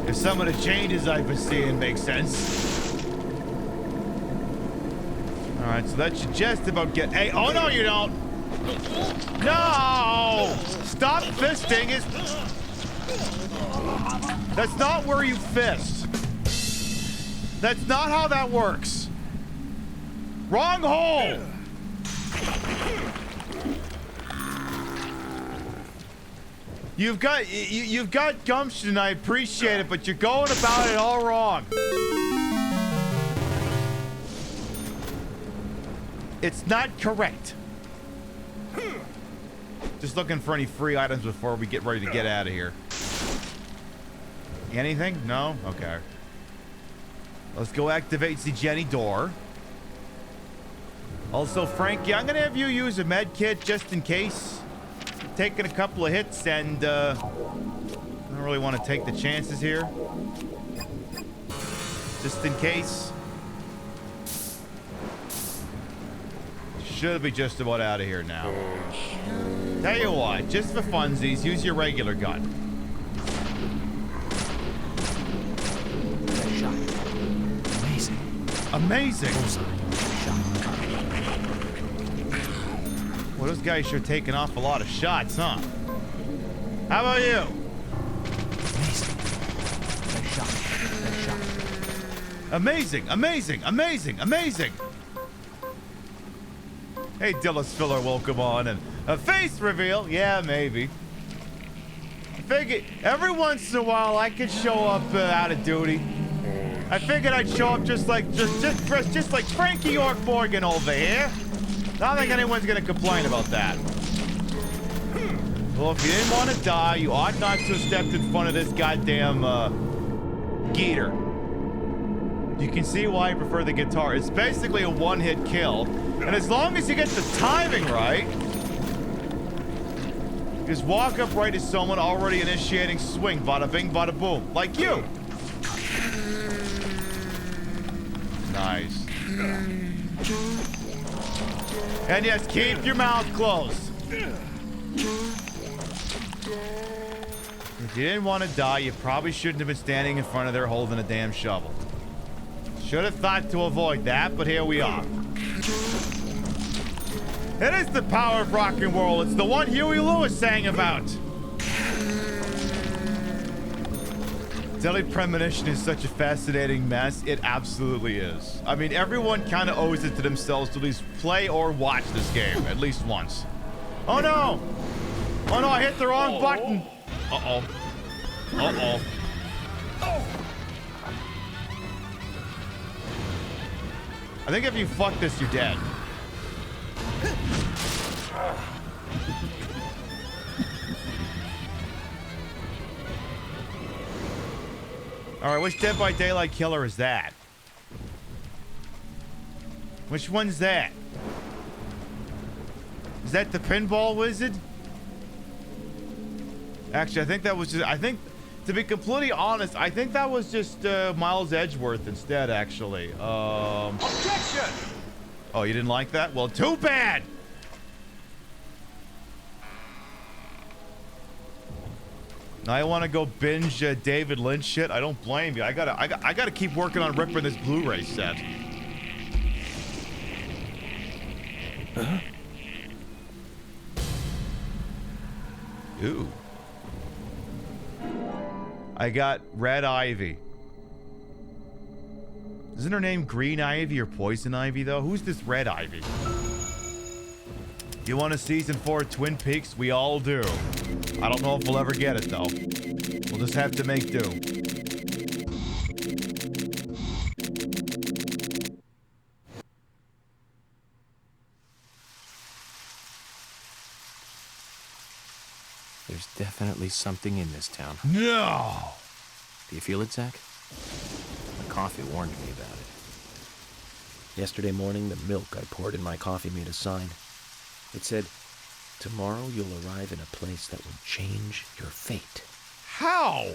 Speaker 1: If some of the changes I've been seeing make sense. Alright, so that should just about get... hey, oh no you don't! No! Stop fisting! That's not where you fist. That's not how that works. Wrong hole! You've got gumption, and I appreciate it, but you're going about it all wrong. It's not correct. Just looking for any free items before we get ready to get out of here. Anything? No? Okay. Let's go activate the Jenny door. Also, Frankie, I'm gonna have you use a med kit just in case. Taking a couple of hits, and I don't really want to take the chances here. Just in case. Should be just about out of here now. Tell you what, just for funsies, use your regular gun.
Speaker 9: Amazing.
Speaker 1: Amazing. Well, those guys sure taking off a lot of shots, huh? How about you? Amazing, amazing, amazing, amazing. Hey, Dillis Filler, welcome on. And a face reveal? Yeah, maybe. I figured every once in a while I could show up out of duty. I figured I'd show up just like Frankie York Morgan over here. I don't think anyone's gonna complain about that. Well, if you didn't want to die, you ought not to have stepped in front of this goddamn Geeter. You can see why I prefer the guitar. It's basically a one-hit kill. And as long as you get the timing right, just walk up right to someone already initiating swing. Bada bing, bada boom. Like you. Nice. And yes, keep your mouth closed. If you didn't want to die, you probably shouldn't have been standing in front of there holding a damn shovel. Should have thought to avoid that, but here we are. It is the power of rock and roll. It's the one Huey Lewis sang about. Silly Premonition is such a fascinating mess. It absolutely is. I mean, everyone kind of owes it to themselves to at least play or watch this game at least once. Oh no! Oh no, I hit the wrong button. Uh-oh. Uh-oh. I think if you fuck this, you're dead. Alright, which Dead by Daylight killer is that? Which one's that? Is that the pinball wizard? Actually, I think that was just... I think, to be completely honest, I think that was just Miles Edgeworth instead, actually. Objection! Oh, you didn't like that? Well, too bad! Now I want to go binge David Lynch shit. I don't blame you. I gotta keep working on ripping this Blu-ray set. Huh? Ooh. I got Red Ivy. Isn't her name Green Ivy or Poison Ivy, though? Who's this Red Ivy? You want a season 4 of Twin Peaks? We all do. I don't know if we'll ever get it, though. We'll just have to make do.
Speaker 9: There's definitely something in this town.
Speaker 1: No!
Speaker 9: Do you feel it, Zach? The coffee warned me about it.
Speaker 6: Yesterday morning, the milk I poured in my coffee made a sign. It said, "Tomorrow you'll arrive in a place that will change your fate."
Speaker 1: How?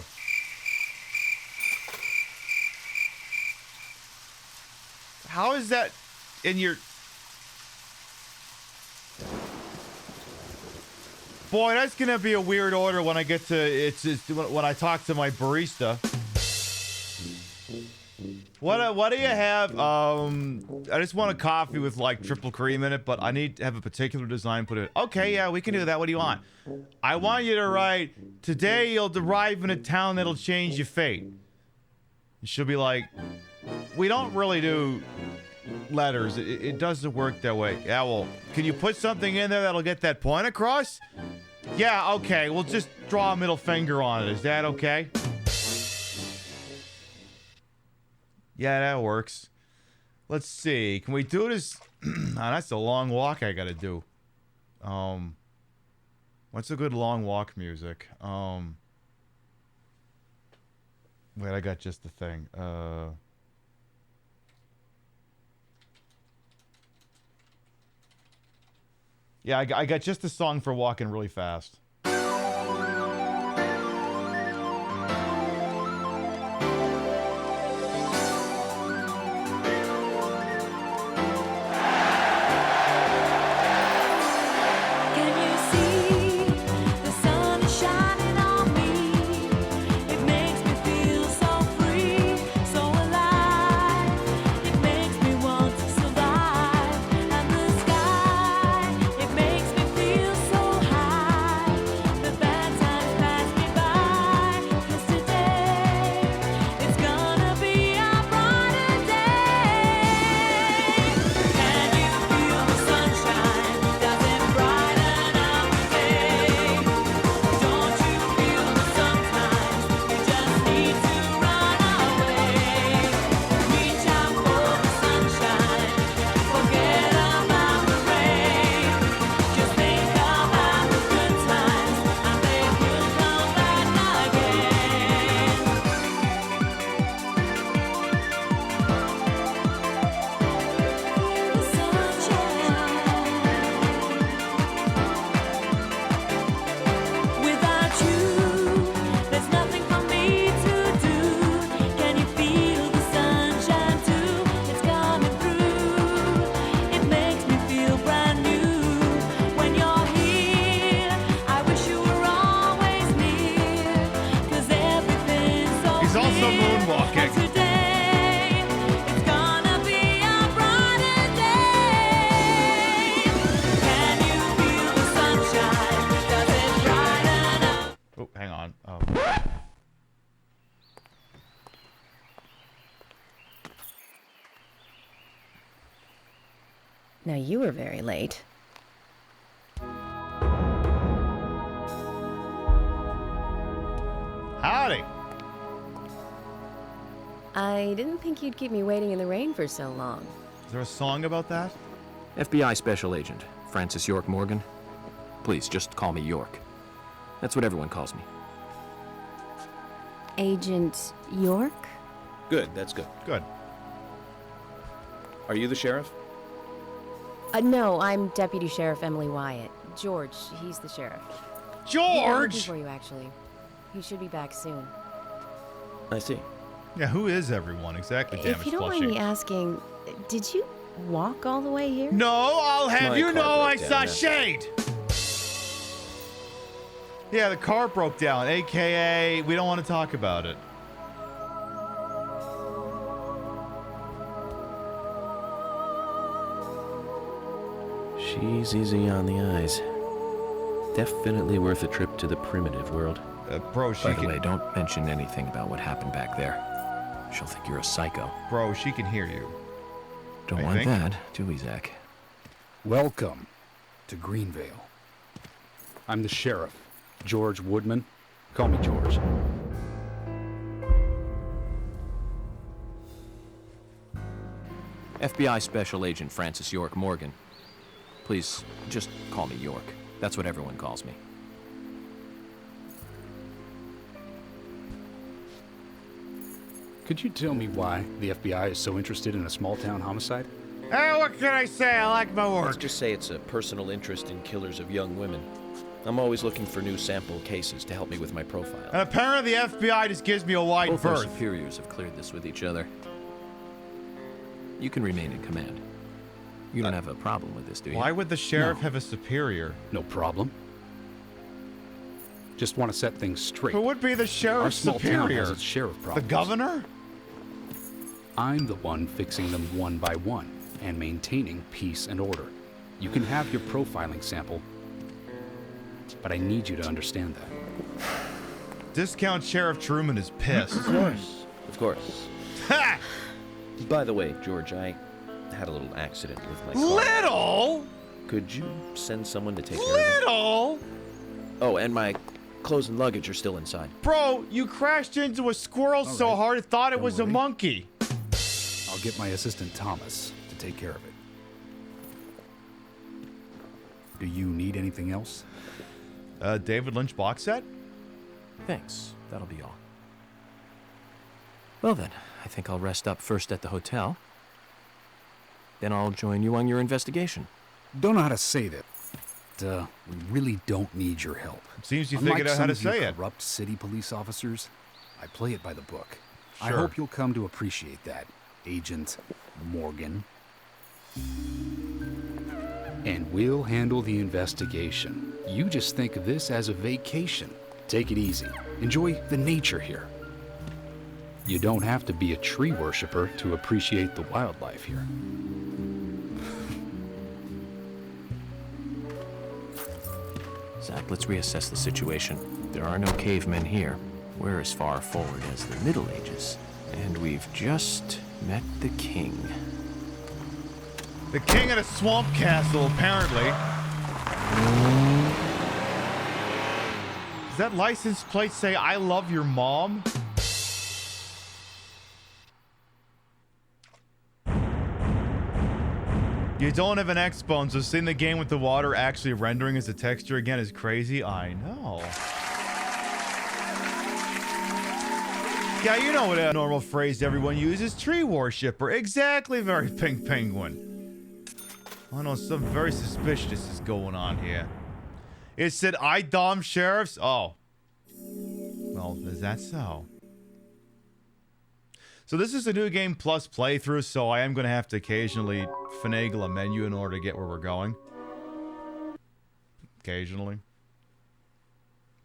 Speaker 1: How is that in your... Boy, that's gonna be a weird order when I get to when I talk to my barista. What do you have? I just want a coffee with like triple cream in it, but I need to have a particular design put in. Okay, yeah, we can do that. What do you want? I want you to write, "Today you'll arrive in a town that'll change your fate." And she'll be like, "We don't really do letters. It doesn't work that way." Yeah, well, can you put something in there that'll get that point across? Yeah, okay. We'll just draw a middle finger on it. Is that okay? Yeah, that works. Let's see. Can we do this? That's a long walk I gotta do. What's a good long walk music? Wait, I got just the thing. Yeah, I got just the song for walking really fast.
Speaker 10: Now you were very late.
Speaker 1: Howdy.
Speaker 10: I didn't think you'd keep me waiting in the rain for so long.
Speaker 1: Is there a song about that?
Speaker 9: FBI Special Agent, Francis York Morgan. Please, just call me York. That's what everyone calls me.
Speaker 10: Agent York?
Speaker 6: Good, that's good.
Speaker 1: Good.
Speaker 6: Are you the sheriff?
Speaker 10: No, I'm Deputy Sheriff Emily Wyatt. George, he's the sheriff.
Speaker 1: George!
Speaker 10: Yeah, I'm looking for you, actually. He should be back soon.
Speaker 6: I see.
Speaker 1: Yeah, who is everyone exactly, Damage
Speaker 10: If you don't mind me asking, did you walk all the way here?
Speaker 1: No, I'll have you know I saw
Speaker 6: down,
Speaker 1: shade! Yeah, the car broke down, a.k.a. we don't want to talk about it.
Speaker 9: She's easy on the eyes. Definitely worth a trip to the primitive world.
Speaker 1: Bro,
Speaker 9: By the way, don't mention anything about what happened back there. She'll think you're a psycho.
Speaker 1: Bro, she can hear you.
Speaker 9: Don't want that, do we, Zach?
Speaker 11: Welcome to Greenvale. I'm the sheriff, George Woodman. Call me George.
Speaker 9: FBI Special Agent Francis York Morgan. Please, just call me York. That's what everyone calls me.
Speaker 11: Could you tell me why the FBI is so interested in a small-town homicide?
Speaker 1: Hey, what can I say? I like my work.
Speaker 6: Let's just say it's a personal interest in killers of young women. I'm always looking for new sample cases to help me with my profile.
Speaker 1: And apparently the FBI just gives me a wide
Speaker 9: Both our
Speaker 1: berth.
Speaker 9: superiors have cleared this with each other. You can remain in command. You don't have a problem with this, do you?
Speaker 1: Why would the sheriff have a superior?
Speaker 11: No problem. Just want to set things straight.
Speaker 1: Who would be the
Speaker 11: Our
Speaker 1: sheriff's
Speaker 11: small town
Speaker 1: superior?
Speaker 11: has its share of
Speaker 1: The
Speaker 11: problems.
Speaker 1: governor?
Speaker 11: I'm the one fixing them one by one and maintaining peace and order. You can have your profiling sample, but I need you to understand that.
Speaker 1: Discount Sheriff Truman is pissed.
Speaker 6: Of course. Of course.
Speaker 1: Ha!
Speaker 6: By the way, George, I had a little accident with my car.
Speaker 1: Little?
Speaker 6: Could you send someone to take care of it?
Speaker 1: Little?
Speaker 6: Oh, and my clothes and luggage are still inside.
Speaker 1: Bro, you crashed into a squirrel so hard it thought it was a monkey.
Speaker 11: I'll get my assistant Thomas to take care of it. Do you need anything else?
Speaker 1: David Lynch box set?
Speaker 9: Thanks. That'll be all. Well then, I think I'll rest up first at the hotel. Then I'll join you on your investigation.
Speaker 11: Don't know how to say that. we really don't need your help.
Speaker 1: It seems you figured out how to say it.
Speaker 11: Corrupt city police officers, I play it by the book.
Speaker 1: Sure.
Speaker 11: I hope you'll come to appreciate that, Agent Morgan. And we'll handle the investigation. You just think of this as a vacation. Take it easy. Enjoy the nature here. You don't have to be a tree worshiper to appreciate the wildlife here.
Speaker 9: Zach, let's reassess the situation. There are no cavemen here. We're as far forward as the Middle Ages. And we've just met the king.
Speaker 1: The king at a swamp castle, apparently. Does that license plate say, "I love your mom"? You don't have an X-Bone, so seeing the game with the water actually rendering as a texture again is crazy. I know. Yeah, you know what a normal phrase everyone uses. Tree worshiper. Exactly, very pink penguin. I know something very suspicious is going on here. It said, "I dom sheriffs." Oh. Well, is that so? So this is a new game plus playthrough, so I am going to have to occasionally finagle a menu in order to get where we're going. Occasionally.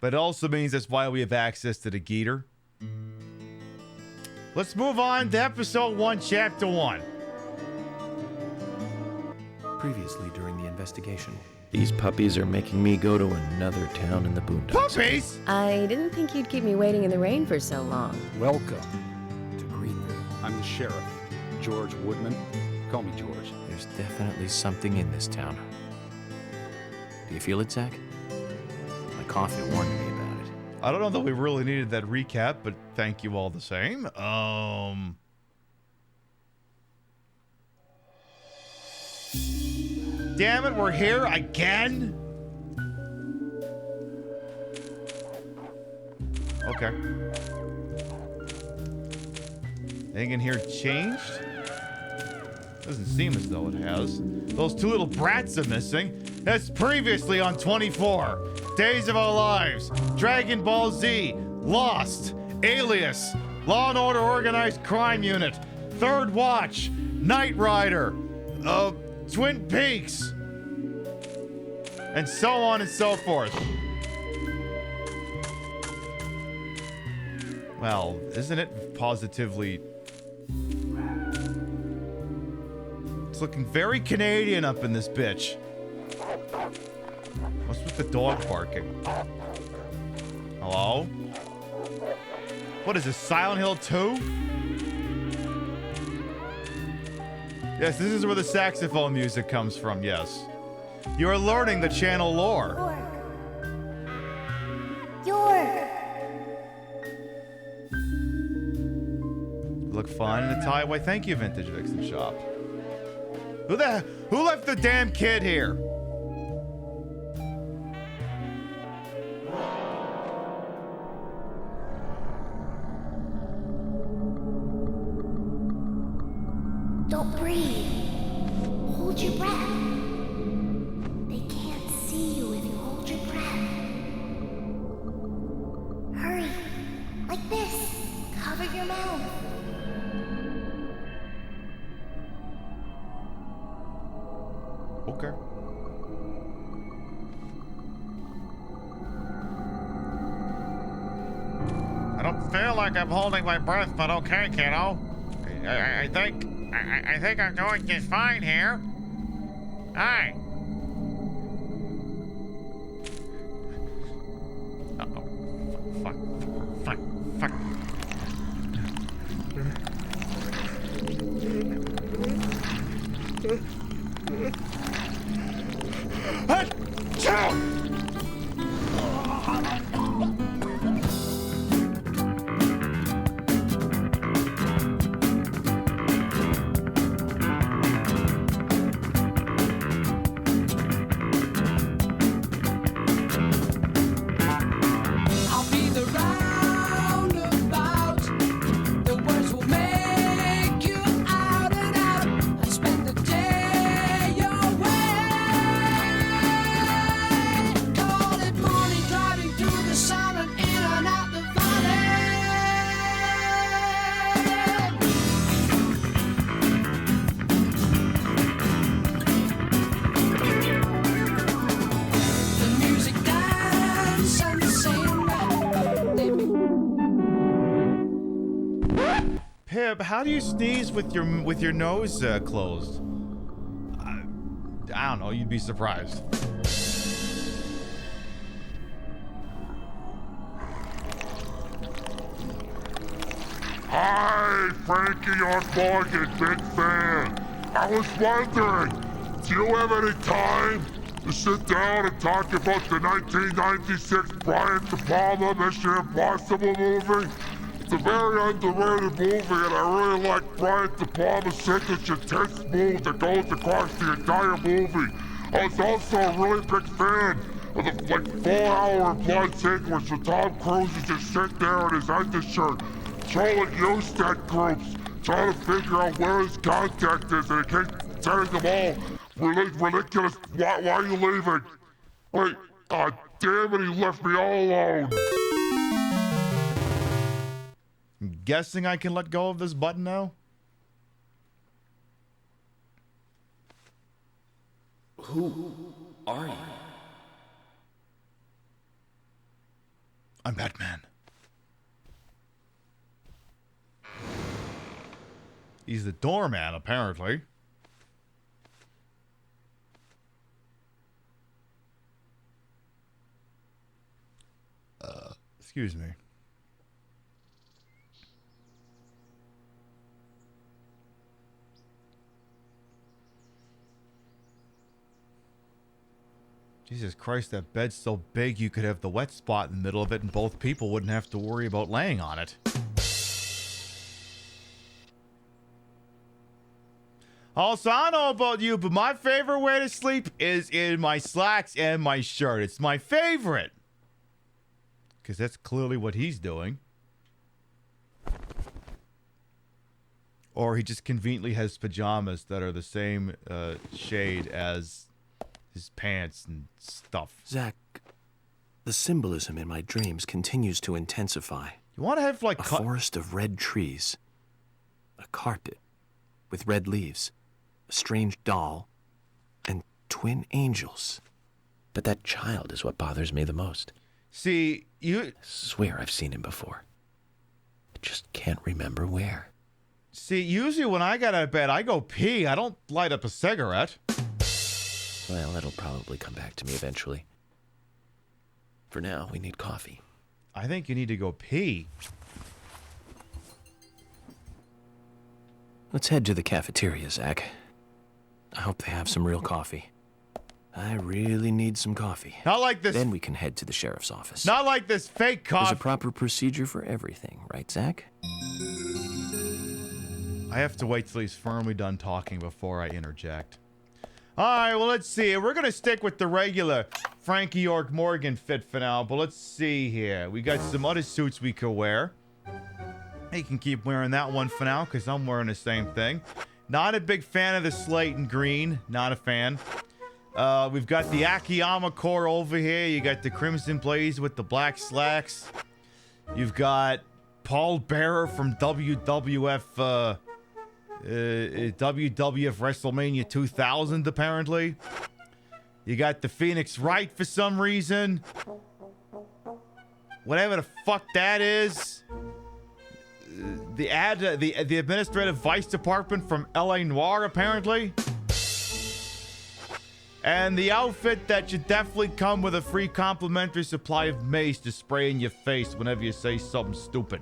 Speaker 1: But it also means that's why we have access to the Geeter. Let's move on to episode 1, chapter 1.
Speaker 9: Previously during the investigation.
Speaker 6: These puppies are making me go to another town in the boondocks.
Speaker 1: Puppies?
Speaker 10: I didn't think you'd keep me waiting in the rain for so long.
Speaker 11: Welcome to Greenville. I'm the sheriff, George Woodman. Call me George.
Speaker 9: There's definitely something in this town. Do you feel it, Zach? My coffee warned me about it.
Speaker 1: I don't know that we really needed that recap, but thank you all the same. Damn it, we're here again? Okay. Anything in here changed? Doesn't seem as though it has. Those two little brats are missing. That's previously on 24. Days of Our Lives, Dragon Ball Z, Lost, Alias, Law & Order Organized Crime Unit, Third Watch, Knight Rider, Twin Peaks, and so on and so forth. Well, isn't it positively... It's looking very Canadian up in this bitch. What's with the dog barking? Hello? What is this, Silent Hill 2? Yes, this is where the saxophone music comes from, yes. You are learning the channel lore.
Speaker 5: York!
Speaker 1: Look fine in a tie. Why, thank you, Vintage Vixen Shop. Who left the damn kid here?
Speaker 5: Don't breathe. Hold your breath. They can't see you if you hold your breath. Hurry. Like this. Cover your mouth.
Speaker 1: Okay. I don't feel like I'm holding my breath, but okay, kiddo. I think I'm doing just fine here. Hi. Uh-oh. Fuck.
Speaker 12: I'll be the roundabout. The words will make you out and out. I spend the day away.
Speaker 1: Pib, how do you sneeze with your nose closed? I don't know. You'd be surprised.
Speaker 13: Hi, Frankie York Morgan, big fan. I was wondering, do you have any time to sit down and talk about the 1996 Brian De Palma Mission Impossible movie? It's a very underrated movie, and I really like Brian De Palma's signature tense move that goes across the entire movie. I was also a really big fan of the 4-hour blood sequence where Tom Cruise is just sitting there in his undershirt, trolling Usted groups, trying to figure out where his contact is, and he keeps telling them all ridiculous. Why are you leaving? Wait, damn it, he left me all alone.
Speaker 1: I'm guessing I can let go of this button now?
Speaker 6: Who are you?
Speaker 1: I'm Batman. He's the doorman, apparently. Excuse me. Jesus Christ, that bed's so big you could have the wet spot in the middle of it and both people wouldn't have to worry about laying on it. Also, I don't know about you, but my favorite way to sleep is in my slacks and my shirt. It's my favorite. Because that's clearly what he's doing. Or he just conveniently has pajamas that are the same shade as his pants and stuff.
Speaker 9: Zach, the symbolism in my dreams continues to intensify.
Speaker 1: You want to have like
Speaker 9: a forest of red trees, a carpet with red leaves, a strange doll, and twin angels. But that child is what bothers me the most.
Speaker 1: See,
Speaker 9: I swear I've seen him before. I just can't remember where.
Speaker 1: See, usually when I get out of bed, I go pee. I don't light up a cigarette.
Speaker 9: Well, it'll probably come back to me eventually. For now, we need coffee.
Speaker 1: I think you need to go pee.
Speaker 9: Let's head to the cafeteria, Zach. I hope they have some real coffee. I really need some coffee.
Speaker 1: Not like this.
Speaker 9: Then we can head to the sheriff's office.
Speaker 1: Not like this fake coffee.
Speaker 9: There's a proper procedure for everything, right, Zach?
Speaker 1: I have to wait till he's firmly done talking before I interject. All right, well, let's see. We're going to stick with the regular Frankie York Morgan fit for now, but let's see here. We got some other suits we could wear. You can keep wearing that one for now because I'm wearing the same thing. Not a big fan of the slate and green. Not a fan. We've got the Akiyama core over here. You got the Crimson Blaze with the black slacks. You've got Paul Bearer from WWF WrestleMania 2000, apparently. You got the Phoenix Wright for some reason. Whatever the fuck that is. The administrative vice department from LA Noire, apparently. And the outfit that should definitely come with a free complimentary supply of mace to spray in your face whenever you say something stupid.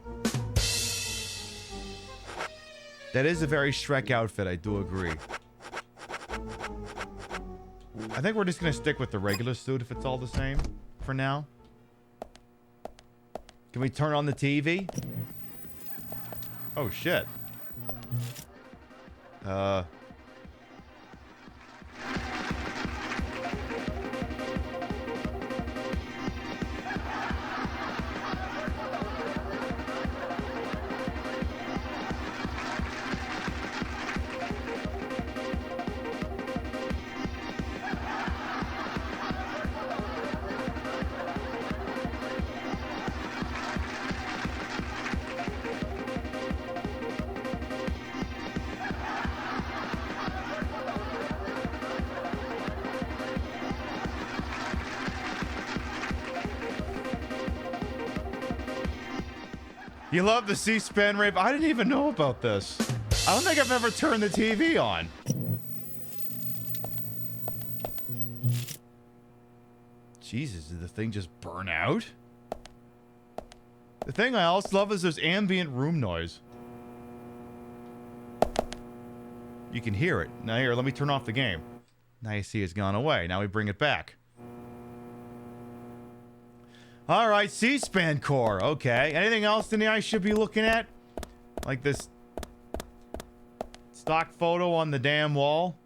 Speaker 1: That is a very Shrek outfit, I do agree. I think we're just going to stick with the regular suit if it's all the same for now. Can we turn on the TV? Oh, shit. You love the C-SPAN rape? I didn't even know about this. I don't think I've ever turned the TV on. Jesus, did the thing just burn out? The thing I also love is there's ambient room noise. You can hear it. Now here, let me turn off the game. Now you see it's gone away. Now we bring it back. All right, C-SPAN core. Okay. Anything else in here I should be looking at? Like this stock photo on the damn wall?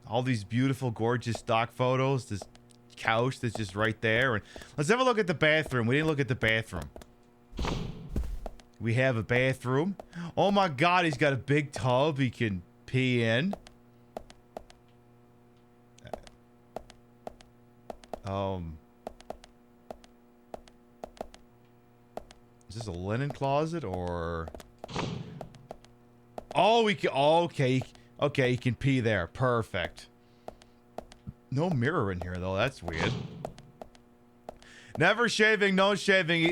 Speaker 1: All these beautiful, gorgeous stock photos. This couch that's just right there. And let's have a look at the bathroom. We didn't look at the bathroom. We have a bathroom. Oh my God, he's got a big tub he can pee in. Is this a linen closet or? Oh, we can. Okay, okay, he can pee there. Perfect. No mirror in here though. That's weird. Never shaving, no shaving.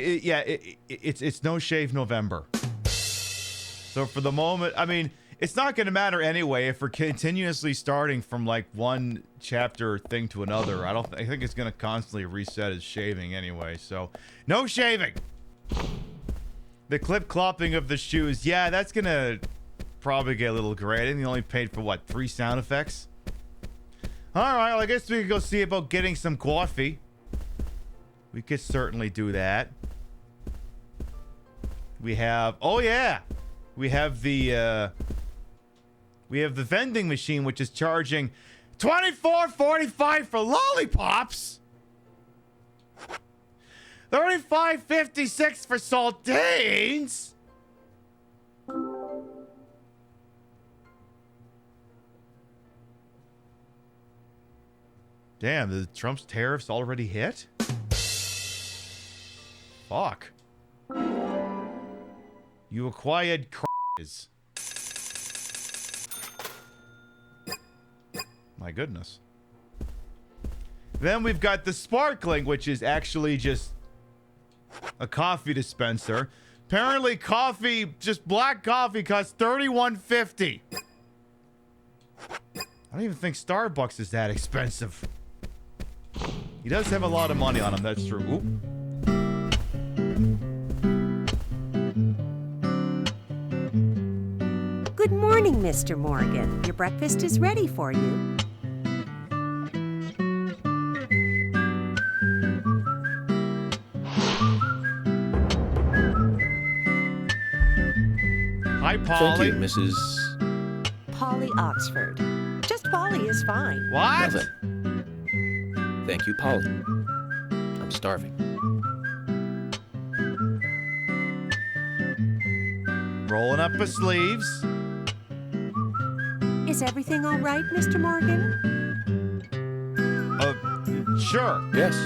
Speaker 1: It's no shave November. So for the moment, I mean, it's not going to matter anyway if we're continuously starting from like one chapter thing to another. I think it's going to constantly reset as shaving anyway. So no shaving. The clip clopping of the shoes. Yeah, that's going to probably get a little gray. I think they only paid for what, 3 sound effects? All right, well, I guess we could go see about getting some coffee. We could certainly do that. We have, oh yeah, we have the vending machine, which is charging $24.45 for lollipops, $35.56 for saltines. Damn, the Trump's tariffs already hit? Fuck. You acquired crackers. My goodness. Then we've got the sparkling, which is actually just a coffee dispenser. Apparently coffee, just black coffee, costs $31.50. I don't even think Starbucks is that expensive. He does have a lot of money on him, that's true. Oop.
Speaker 14: Good morning, Mr. Morgan. Your breakfast is ready for you.
Speaker 1: Hi, Polly.
Speaker 6: Thank you, Mrs.
Speaker 14: Polly Oxford. Just Polly is fine.
Speaker 1: What?
Speaker 6: Nothing. Thank you, Polly. I'm starving.
Speaker 1: Rolling up his sleeves.
Speaker 14: Is everything all right, Mr. Morgan?
Speaker 1: Sure.
Speaker 6: Yes,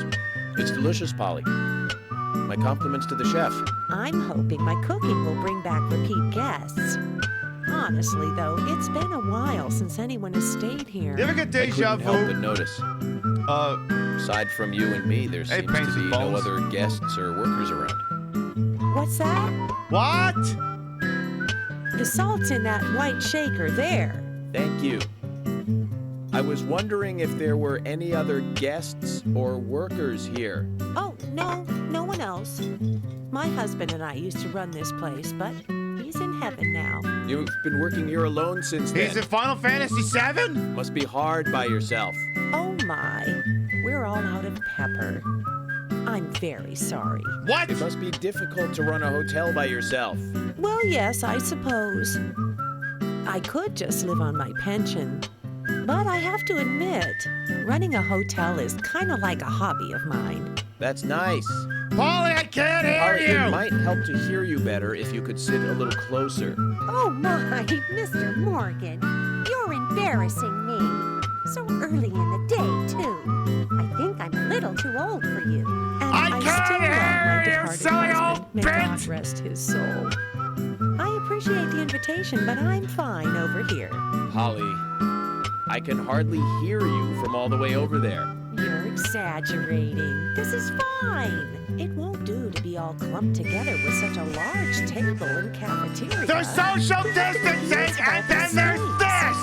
Speaker 6: it's delicious, Polly. My compliments to the chef.
Speaker 14: I'm hoping my cooking will bring back repeat guests. Honestly, though, it's been a while since anyone has stayed here.
Speaker 1: You ever get deja vu?
Speaker 6: I couldn't help but notice. Aside from you and me, there seems to be no other guests or workers around.
Speaker 14: What's that?
Speaker 1: What?
Speaker 14: The salt's in that white shaker there.
Speaker 6: Thank you. I was wondering if there were any other guests or workers here.
Speaker 14: Oh, no one else. My husband and I used to run this place, but he's in heaven now.
Speaker 6: You've been working here alone since then.
Speaker 1: He's in Final Fantasy VII?
Speaker 6: Must be hard by yourself.
Speaker 14: Oh my, we're all out of pepper. I'm very sorry.
Speaker 1: What?
Speaker 6: It must be difficult to run a hotel by yourself.
Speaker 14: Well, yes, I suppose. I could just live on my pension. But I have to admit, running a hotel is kind of like a hobby of mine.
Speaker 6: That's nice.
Speaker 1: Polly, I can't hear
Speaker 6: Polly,
Speaker 1: you!
Speaker 6: It might help to hear you better if you could sit a little closer.
Speaker 5: Oh my, Mr. Morgan, you're embarrassing me. So early in the day, too. I think I'm a little too old for you.
Speaker 14: And
Speaker 1: I can't
Speaker 14: still
Speaker 1: hear
Speaker 14: love
Speaker 1: you,
Speaker 14: my departed
Speaker 1: silly
Speaker 14: husband.
Speaker 1: old
Speaker 14: May God
Speaker 1: bitch.
Speaker 14: rest his soul. I appreciate the invitation, but I'm fine over here.
Speaker 6: Polly, I can hardly hear you from all the way over there.
Speaker 14: You're exaggerating. This is fine. It won't do to be all clumped together with such a large table and cafeteria.
Speaker 1: There's social distancing, and then there's this!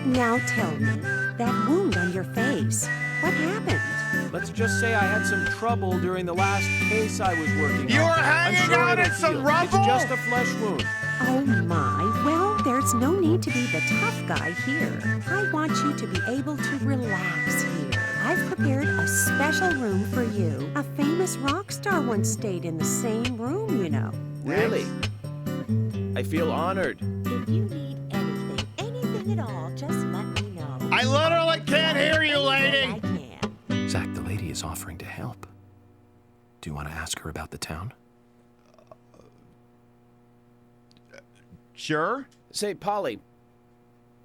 Speaker 5: Now tell me, that wound on your face, what happened?
Speaker 9: Let's just say I had some trouble during the last case I was working on.
Speaker 1: You were hanging out in some rubble?
Speaker 9: It's just a flesh wound.
Speaker 5: Oh my, well, there's no need to be the tough guy here. I want you to be able to relax here. I've prepared a special room for you. A famous rock star once stayed in the same room, you know.
Speaker 6: Really? I feel honored.
Speaker 5: If you need anything at all, just let me know.
Speaker 1: I literally can't hear you, lady!
Speaker 5: I can.
Speaker 9: Zach, the lady is offering to help. Do you want to ask her about the town?
Speaker 1: Sure.
Speaker 6: Say, Polly,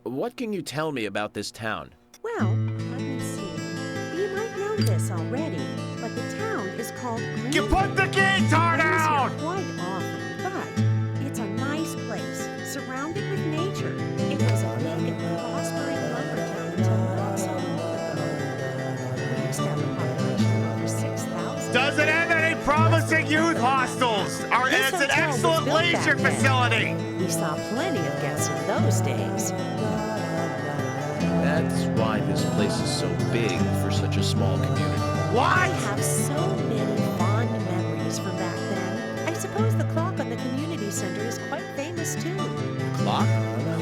Speaker 6: what can you tell me about this town?
Speaker 5: Well, let me see. You might know this already, but the town is called Green.
Speaker 1: You put the guitar down!
Speaker 5: Quite often, but it's a nice place, surrounded with nature. It was a big and prospering lumber town until not so long ago. We used to have a population of over 6,000.
Speaker 1: Doesn't have any promising youth hostels, and it's an excellent leisure facility.
Speaker 14: We saw plenty of guests in those days.
Speaker 6: That's why this place is so big for such a small community.
Speaker 14: I have so many fond memories from back then. I suppose the clock on the community center is quite famous too.
Speaker 6: Clock?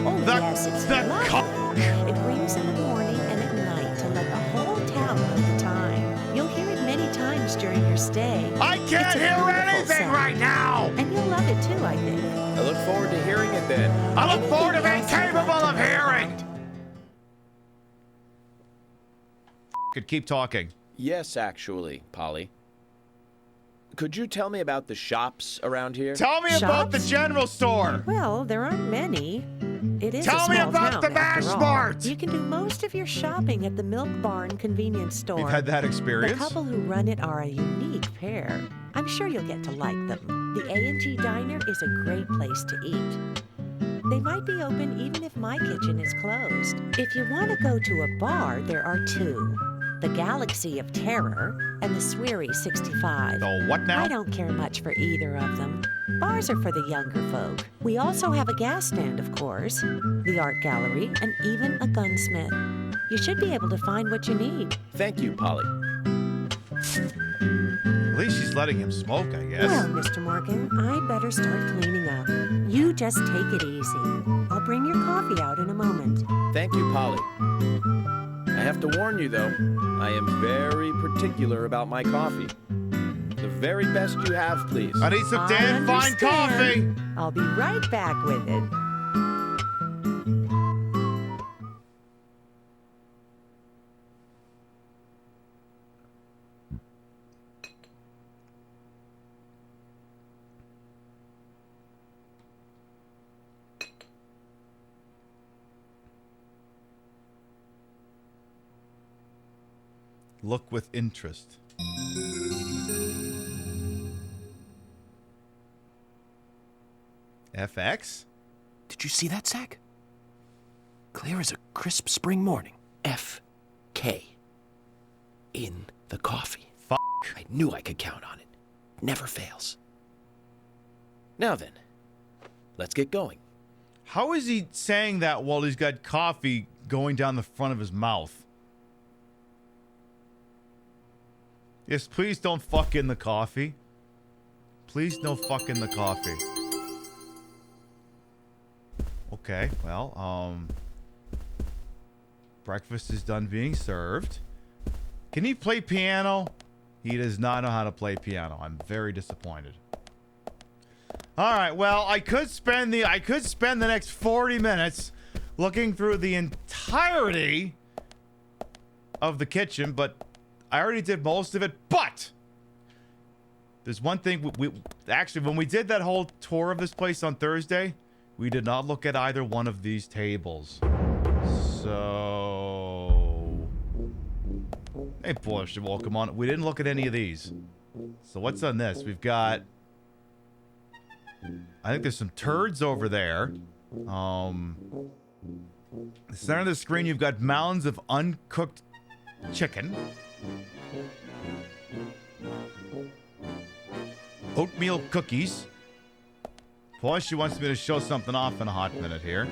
Speaker 14: Oh yes, it's
Speaker 1: the
Speaker 14: lovely. It rings in the morning and at night to let the whole town know the time. You'll hear it many times during your stay.
Speaker 1: I can't hear anything right now!
Speaker 14: And you'll love it too, I think.
Speaker 6: I look forward to hearing it then.
Speaker 1: I look forward to being capable of hearing! Could keep talking.
Speaker 6: Yes, actually, Polly. Could you tell me about the shops around here?
Speaker 1: Tell me about the general store!
Speaker 14: Well, there aren't many. It is
Speaker 1: Tell
Speaker 14: a
Speaker 1: me
Speaker 14: small
Speaker 1: about
Speaker 14: town,
Speaker 1: the Bash
Speaker 14: after all.
Speaker 1: Mart!
Speaker 14: You can do most of your shopping at the Milk Barn convenience store.
Speaker 1: You've had that experience?
Speaker 14: The couple who run it are a unique pair. I'm sure you'll get to like them. The A&G Diner is a great place to eat. They might be open even if my kitchen is closed. If you want to go to a bar, there are two. The Galaxy of Terror and the Sweary 65.
Speaker 1: The what now?
Speaker 14: I don't care much for either of them. Bars are for the younger folk. We also have a gas stand, of course, the art gallery, and even a gunsmith. You should be able to find what you need.
Speaker 6: Thank you, Polly.
Speaker 1: At least she's letting him smoke, I guess.
Speaker 5: Well, Mr. Morgan, I'd better start cleaning up. You just take it easy. I'll bring your coffee out in a moment.
Speaker 6: Thank you, Polly. I have to warn you, though, I am very particular about my coffee. The very best you have, please.
Speaker 1: I need some damn fine coffee!
Speaker 14: I'll be right back with it.
Speaker 1: Look with interest. FX?
Speaker 9: Did you see that, Zach? Clear as a crisp spring morning. F.K. in the coffee.
Speaker 1: F***.
Speaker 9: I knew I could count on it. Never fails.
Speaker 6: Now then, let's get going.
Speaker 1: How is he saying that while he's got coffee going down the front of his mouth? Yes, please don't fuck in the coffee. Please no fuck in the coffee. Okay, well, breakfast is done being served. Can he play piano? He does not know how to play piano. I'm very disappointed. All right, well, I could spend the next 40 minutes looking through the entirety of the kitchen, but I already did most of it. But there's one thing we actually, when we did that whole tour of this place on Thursday, we did not look at either one of these tables. So, hey, bullshit, welcome on. We didn't look at any of these. So what's on this? We've got, I think there's some turds over there. The center of the screen, you've got mounds of uncooked chicken. oatmeal cookies. Plus, she wants me to show something off in a hot minute here.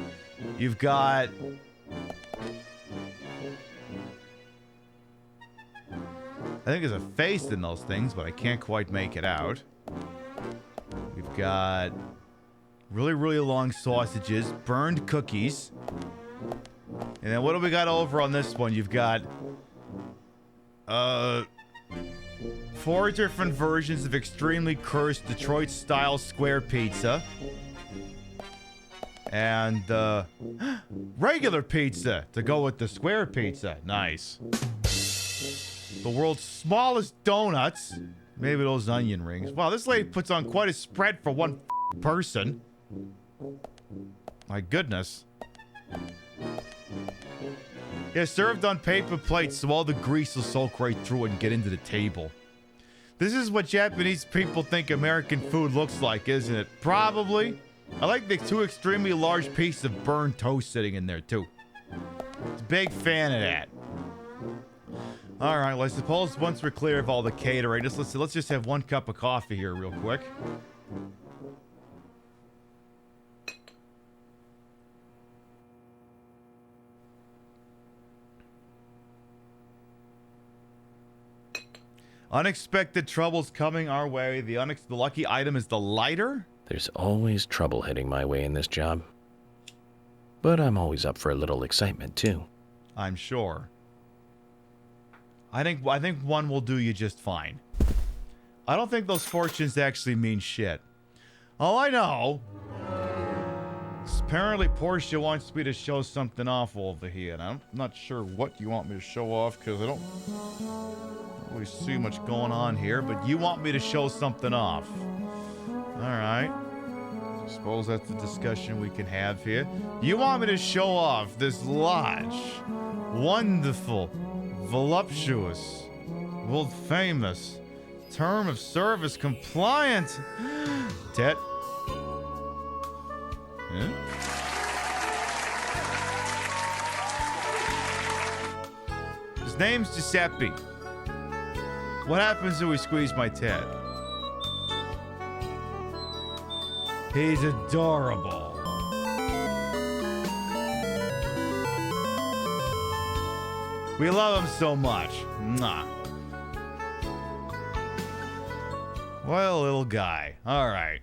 Speaker 1: You've got... I think there's a face in those things, but I can't quite make it out. We've got really, really long sausages, burned cookies. And then what do we got over on this one? You've got 4 different versions of extremely cursed Detroit-style square pizza. And regular pizza to go with the square pizza. Nice. The world's smallest donuts. Maybe those onion rings. Wow, this lady puts on quite a spread for one person. My goodness. Yeah, served on paper plates so all the grease will soak right through it and get into the table. This is what Japanese people think American food looks like, isn't it? Probably. I like the 2 extremely large pieces of burned toast sitting in there, too. Big fan of that. All right, well, I suppose once we're clear of all the catering, let's just have 1 cup of coffee here real quick. Unexpected troubles coming our way. The lucky item is the lighter.
Speaker 9: There's always trouble heading my way in this job. But I'm always up for a little excitement, too.
Speaker 1: I'm sure. I think 1 will do you just fine. I don't think those fortunes actually mean shit. All I know is apparently Portia wants me to show something off over here, and I'm not sure what you want me to show off because I don't really see much going on here, but you want me to show something off. All right. I suppose that's the discussion we can have here. You want me to show off this large, wonderful, voluptuous, world famous, term of service compliant. Tet. Yeah? His name's Giuseppe. What happens when we squeeze my tet? He's adorable. We love him so much. Mwah. What a little guy. All right.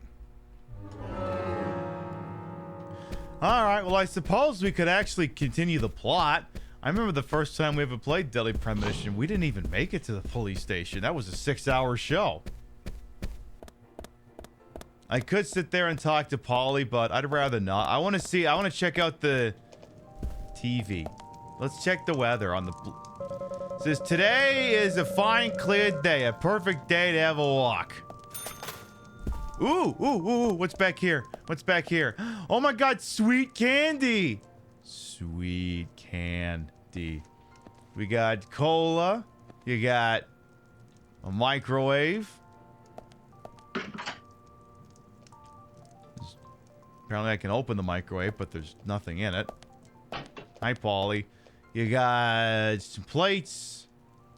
Speaker 1: All right, well, I suppose we could actually continue the plot. I remember the first time we ever played Deadly Premonition, we didn't even make it to the police station. That was a 6-hour show. I could sit there and talk to Polly, but I'd rather not. I want to check out the TV. Let's check the weather on the... It says, today is a fine, clear day. A perfect day to have a walk. Ooh, what's back here? What's back here? Oh my god, sweet candy. Sweet candy. We got cola. You got a microwave. Apparently I can open the microwave, but there's nothing in it. Hi, Polly. You got some plates.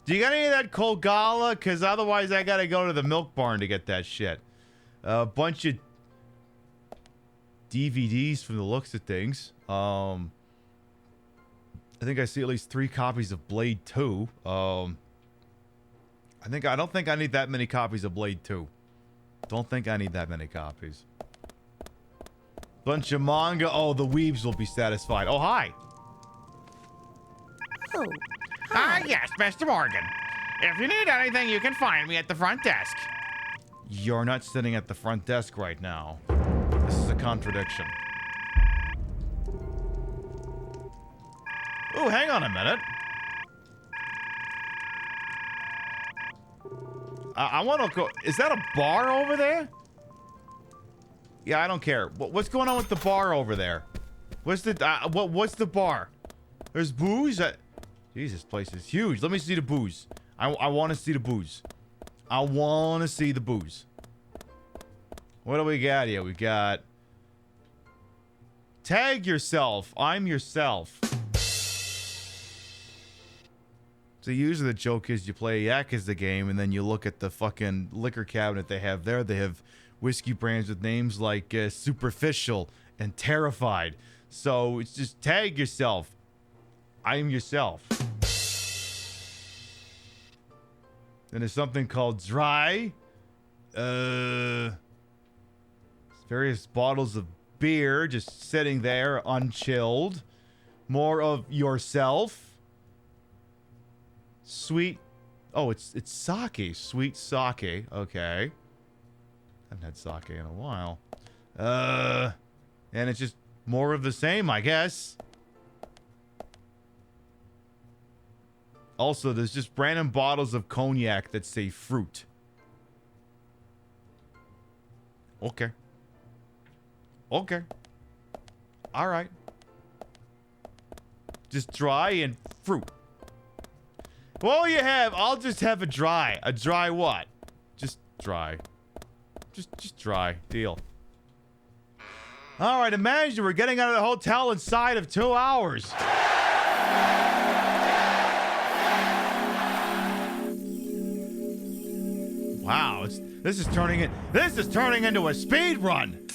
Speaker 1: Do you got any of that cold gala? Because otherwise I gotta go to the milk barn to get that shit. A bunch of DVDs from the looks of things. I think I see at least 3 copies of Blade 2. I don't think I need that many copies of Blade 2. Don't think I need that many copies. Bunch of manga. Oh, the weebs will be satisfied. Oh, hi.
Speaker 14: Oh.
Speaker 15: Ah, yes, Mr. Morgan. If you need anything, you can find me at the front desk.
Speaker 1: You're not sitting at the front desk right now. This is a contradiction. Ooh, hang on a minute. I want to go... Is that a bar over there? Yeah, I don't care. What's going on with the bar over there? What's the bar? There's booze? Jesus, this place is huge. Let me see the booze. I want to see the booze. I want to see the booze. What do we got here? We got... Tag yourself. I'm yourself. Is So usually the joke is you play Yakuza game and then you look at the fucking liquor cabinet they have there. They have whiskey brands with names like Superficial and Terrified. So it's just tag yourself. I am yourself. Then there's something called Dry. Various bottles of beer just sitting there unchilled. More of yourself. Sweet. Oh, it's sake. Sweet sake. Okay. Haven't had sake in a while. And it's just more of the same, I guess. Also, there's just random bottles of cognac that say fruit. Okay. Okay. All right. Just dry and fruit. What will you have? I'll just have a dry. A dry what? Just dry. Just dry. Deal. All right, imagine we're getting out of the hotel inside of 2 hours. Wow, this is turning into a speed run.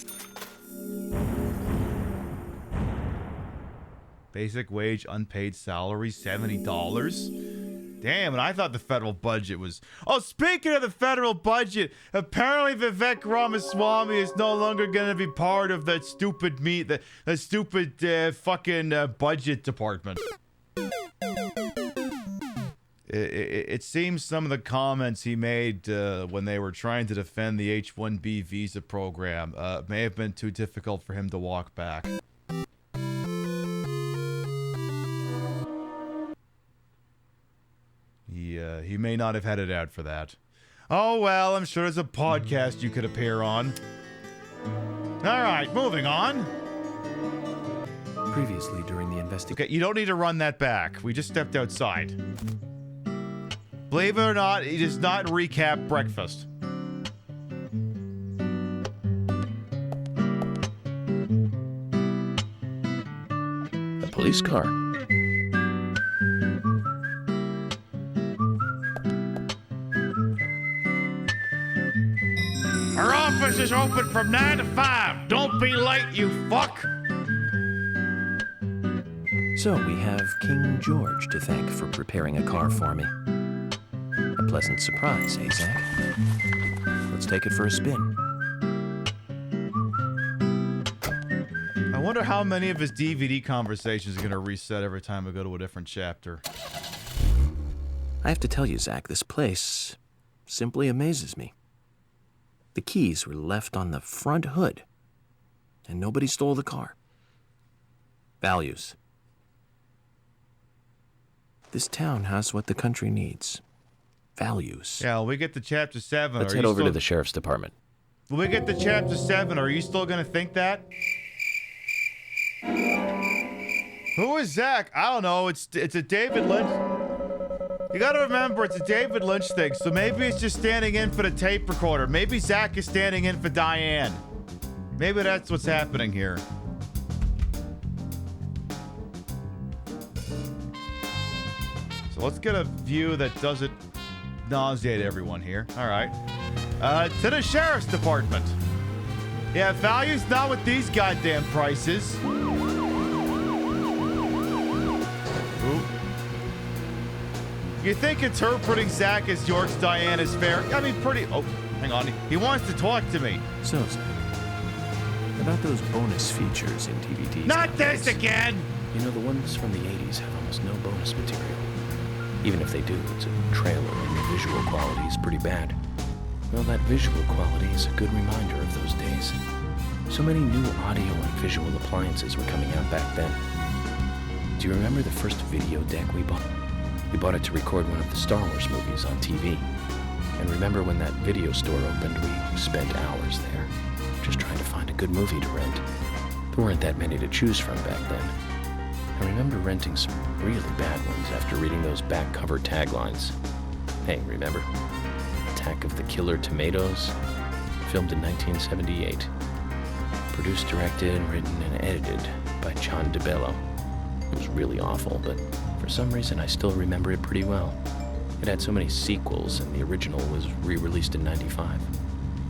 Speaker 1: Basic wage, unpaid salary, $70. Damn, and I thought the federal budget was... Oh, speaking of the federal budget, apparently Vivek Ramaswamy is no longer going to be part of that stupid the stupid fucking budget department. It seems some of the comments he made when they were trying to defend the H-1B visa program may have been too difficult for him to walk back. He may not have had it out for that. Oh well, I'm sure there's a podcast you could appear on. Alright, moving on.
Speaker 9: Previously during the investigation...
Speaker 1: Okay, you don't need to run that back. We just stepped outside. Believe it or not, he does not recap breakfast.
Speaker 9: A police car.
Speaker 15: Our office is open from 9 to 5. Don't be late, you fuck.
Speaker 9: So we have King George to thank for preparing a car for me. A pleasant surprise, eh, Zach? Let's take it for a spin.
Speaker 1: I wonder how many of his DVD conversations are going to reset every time we go to a different chapter.
Speaker 9: I have to tell you, Zach, this place simply amazes me. The keys were left on the front hood, and nobody stole the car. Values. This town has what the country needs. Values.
Speaker 1: Yeah, when we get to chapter 7.
Speaker 9: Let's head over to the sheriff's department.
Speaker 1: When we get to chapter 7, are you still going to think that? Who is Zach? I don't know. It's a David Lynch. You got to remember, it's a David Lynch thing, so maybe it's just standing in for the tape recorder. Maybe Zach is standing in for Diane. Maybe that's what's happening here. So let's get a view that doesn't nauseate everyone here. All right. To the sheriff's department. Yeah, value's not with these goddamn prices. Ooh. You think interpreting Zach as York's Diane is fair? I mean, pretty... Oh, hang on. He wants to talk to me.
Speaker 9: So, about those bonus features in DVDs.
Speaker 15: Not this again!
Speaker 9: You know, the ones from the 80s have almost no bonus material. Even if they do, it's a trailer and the visual quality is pretty bad. Well, that visual quality is a good reminder of those days. So many new audio and visual appliances were coming out back then. Do you remember the first video deck we bought? We bought it to record one of the Star Wars movies on TV. And remember when that video store opened, we spent hours there, just trying to find a good movie to rent. There weren't that many to choose from back then. I remember renting some really bad ones after reading those back cover taglines. Hey, remember? Attack of the Killer Tomatoes? Filmed in 1978. Produced, directed, written, and edited by John DeBello. It was really awful, but For some reason, I still remember it pretty well. It had so many sequels, and the original was re-released in '95.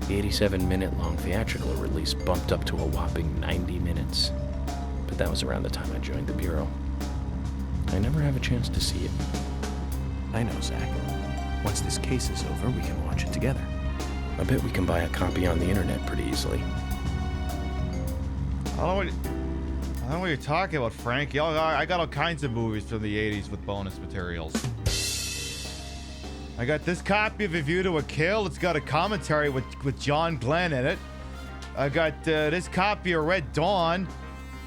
Speaker 9: The 87-minute-long theatrical release bumped up to a whopping 90 minutes. But that was around the time I joined the Bureau. I never have a chance to see it.
Speaker 6: I know, Zach. Once this case is over, we can watch it together.
Speaker 9: I bet we can buy a copy on the internet pretty easily.
Speaker 1: I don't know what you're talking about, Frank. I got all kinds of movies from the 80s with bonus materials. I got this copy of A View to a Kill. It's got a commentary with John Glenn in it. I got this copy of Red Dawn.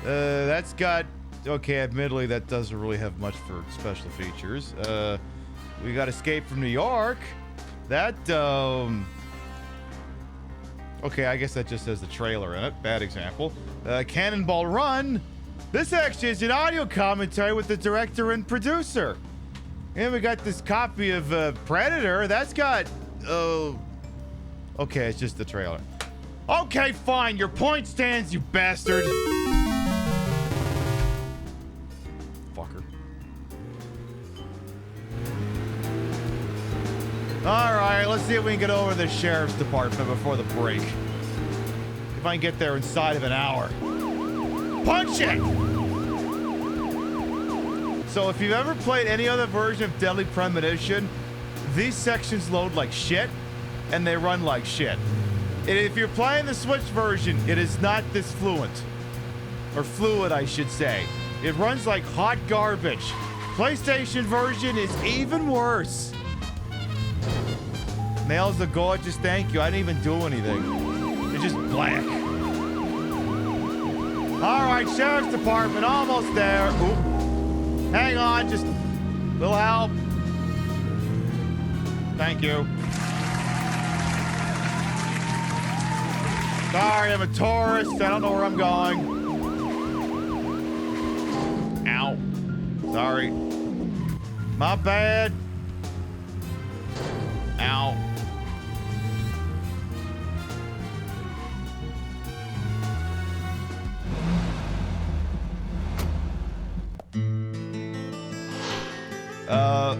Speaker 1: That's got... Okay, admittedly, that doesn't really have much for special features. We got Escape from New York. That, okay, I guess that just has the trailer in it. Bad example. Cannonball Run. This actually is an audio commentary with the director and producer. And we got this copy of Predator. That's got, okay, it's just the trailer. Okay, fine. Your point stands, you bastard. Fucker. All right, let's see if we can get over to the sheriff's department before the break. If I can get there inside of an hour. Punch it! So if you've ever played any other version of Deadly Premonition, these sections load like shit, and they run like shit. And if you're playing the Switch version, it is not this fluent. Or fluid, I should say. It runs like hot garbage. PlayStation version is even worse. Nails are gorgeous, thank you. I didn't even do anything. It's just black. Alright, Sheriff's Department, almost there. Oop. Hang on, just a little help. Thank you. Sorry, I'm a tourist. I don't know where I'm going. Ow. Sorry. My bad. Ow.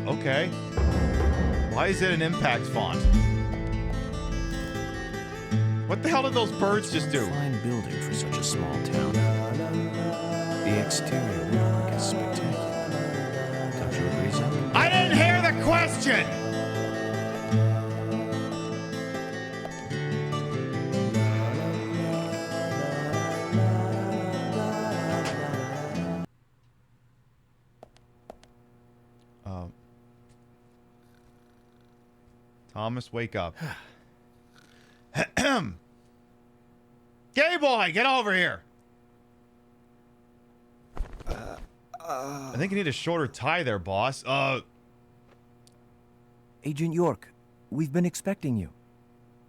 Speaker 1: Okay. Why is it an impact font? What the hell did those birds just do?
Speaker 6: Fine building for such a small town. The exterior woodwork is spectacular. Don't you agree, Zach?
Speaker 1: I didn't hear the question! Thomas, wake up. Gay boy, get over here. I think you need a shorter tie there, boss.
Speaker 16: Agent York, we've been expecting you.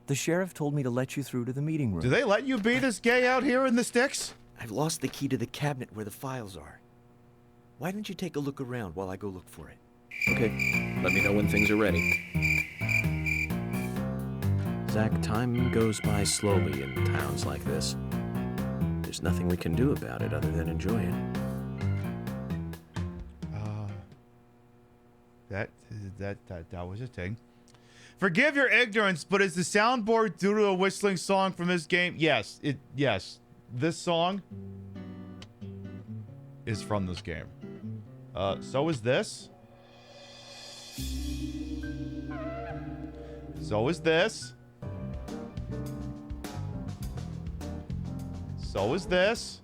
Speaker 16: The sheriff told me to let you through to the meeting room.
Speaker 1: Do they let you be this gay out here in the sticks?
Speaker 6: I've lost the key to the cabinet where the files are. Why don't you take a look around while I go look for it?
Speaker 9: Okay, let me know when things are ready.
Speaker 6: Zach, time goes by slowly in towns like this. There's nothing we can do about it other than enjoy it.
Speaker 1: That was a thing. Forgive your ignorance, but is the soundboard due to a whistling song from this game? Yes, yes. This song is from this game. So is this. So is this. So is this.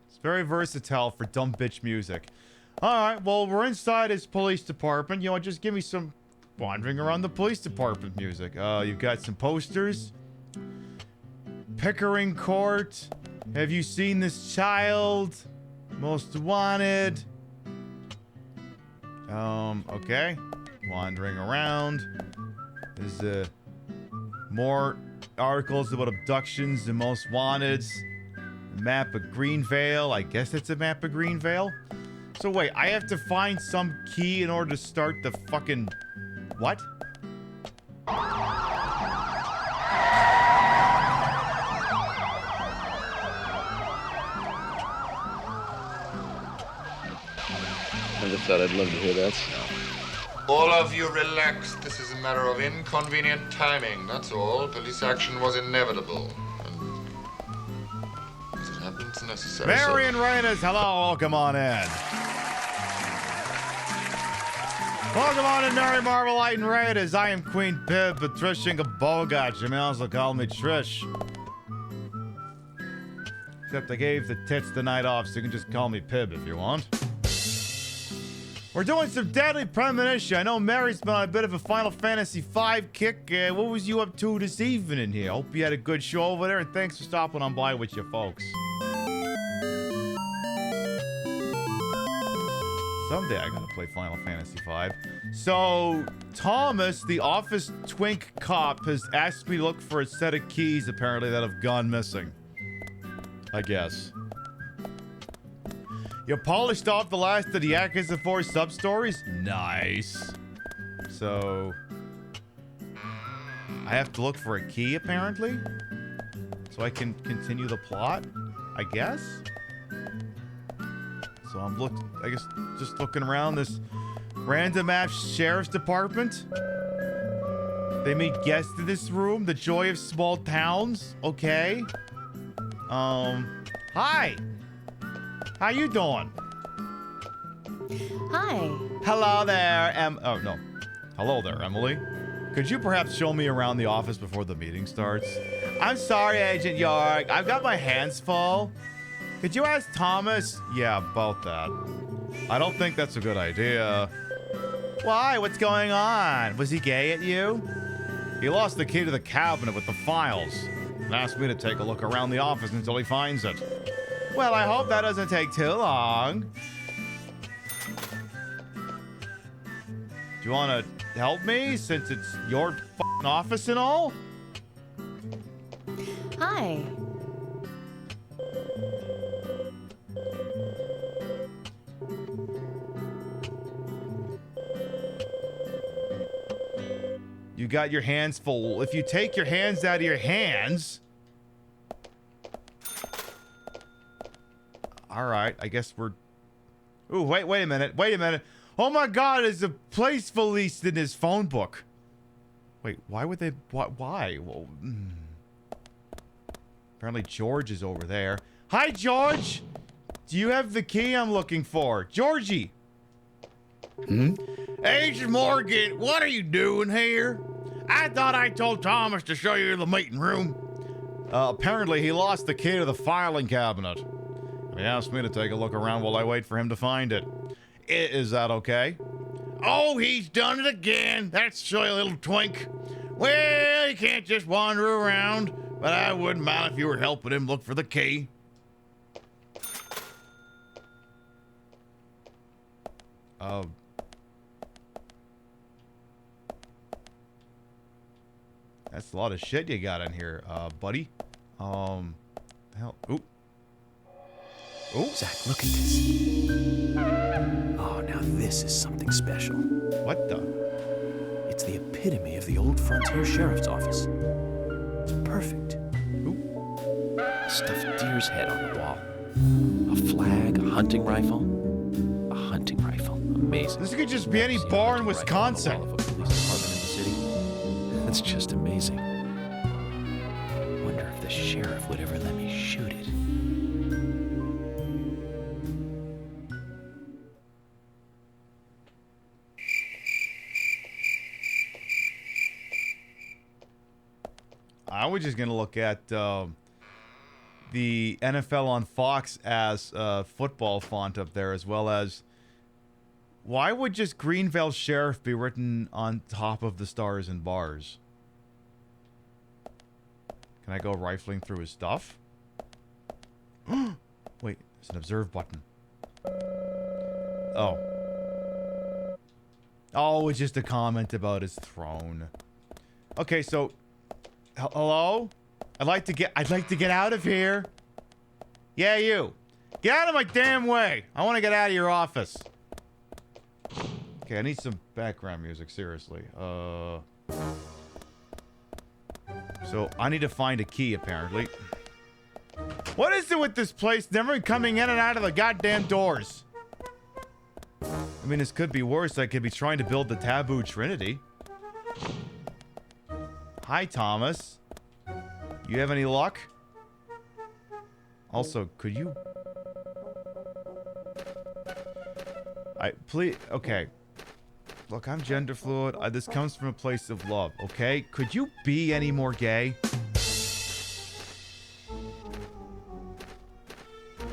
Speaker 1: It's very versatile for dumb bitch music. Alright, well, we're inside his police department. You know, just give me some wandering around the police department music. You've got some posters. Pickering Court. Have you seen this child? Most wanted. Okay. Wandering around. There's more articles about abductions and most wanteds. Map of Greenvale. I guess it's a map of Greenvale. So wait, I have to find some key in order to start the fucking... What?
Speaker 7: I just thought I'd love to hear that.
Speaker 8: All of you relax. This is a matter of inconvenient timing, that's all. Police action was inevitable. And as it happens, necessary.
Speaker 1: Marion Reynolds, hello, welcome on in. Welcome on in, Mary Marvelite and Raiders. I am Queen Pib, Patricia Bogart. You may also call me Trish. Except I gave the tits the night off, so you can just call me Pib if you want. We're doing some deadly premonition. I know Mary's been on a bit of a Final Fantasy V kick. What was you up to this evening here? Hope you had a good show over there, and thanks for stopping on by with your folks. Someday I gotta play Final Fantasy V. So, Thomas, the office twink cop, has asked me to look for a set of keys, apparently, that have gone missing. I guess. You polished off the last of the Yakuza 4 sub-stories? Nice. So, I have to look for a key, apparently? So I can continue the plot? I guess? So I'm just looking around this random ass sheriff's department. They made guests in this room. The joy of small towns. Okay. Hi. How you doing?
Speaker 10: Hi.
Speaker 1: Hello there, oh no. Hello there, Emily. Could you perhaps show me around the office before the meeting starts? I'm sorry, Agent York. I've got my hands full. Could you ask Thomas? Yeah, about that. I don't think that's a good idea. Why? What's going on? Was he gay at you? He lost the key to the cabinet with the files and asked me to take a look around the office until he finds it. Well, I hope that doesn't take too long. Do you want to help me since it's your f***ing office and all?
Speaker 10: Hi.
Speaker 1: You got your hands full. If you take your hands out of your hands... Alright, I guess we're... Ooh, wait a minute. Oh my god, there's a place released in his phone book. Wait, why would they... Why? Well, Apparently George is over there. Hi, George! Do you have the key I'm looking for? Georgie! Agent Morgan, what are you doing here? I thought I told Thomas to show you the meeting room. Apparently he lost the key to the filing cabinet. He asked me to take a look around while I wait for him to find it. Is that okay? Oh, he's done it again. That silly little twink. Well, he can't just wander around, but I wouldn't mind if you were helping him look for the key. That's a lot of shit you got in here, buddy. Hell, ooh. Oh,
Speaker 9: Zach, look at this. Oh, now this is something special.
Speaker 1: What the?
Speaker 9: It's the epitome of the old Frontier Sheriff's Office. It's perfect.
Speaker 1: Ooh.
Speaker 6: A stuffed deer's head on the wall. A flag, a hunting rifle. A hunting rifle. Amazing.
Speaker 1: This could just be any bar in Wisconsin.
Speaker 6: Of a police department in the city. That's just amazing. Wonder if the sheriff would ever let me shoot it.
Speaker 1: I was just gonna look at the NFL on Fox as football font up there, as well as why would just Greenville Sheriff be written on top of the stars and bars? Can I go rifling through his stuff? Wait, there's an observe button. Oh. Oh, it's just a comment about his throne. Okay, so hello? I'd like to get out of here. Yeah, you. Get out of my damn way. I want to get out of your office. Okay, I need some background music, seriously. So I need to find a key, apparently. What is it with this place? Never coming in and out of the goddamn doors. mean, this could be worse. I could be trying to build the taboo trinity. Hi, Thomas. You have any luck? Also, could you... Please... Okay. Look, I'm gender fluid. This comes from a place of love, okay? Could you be any more gay?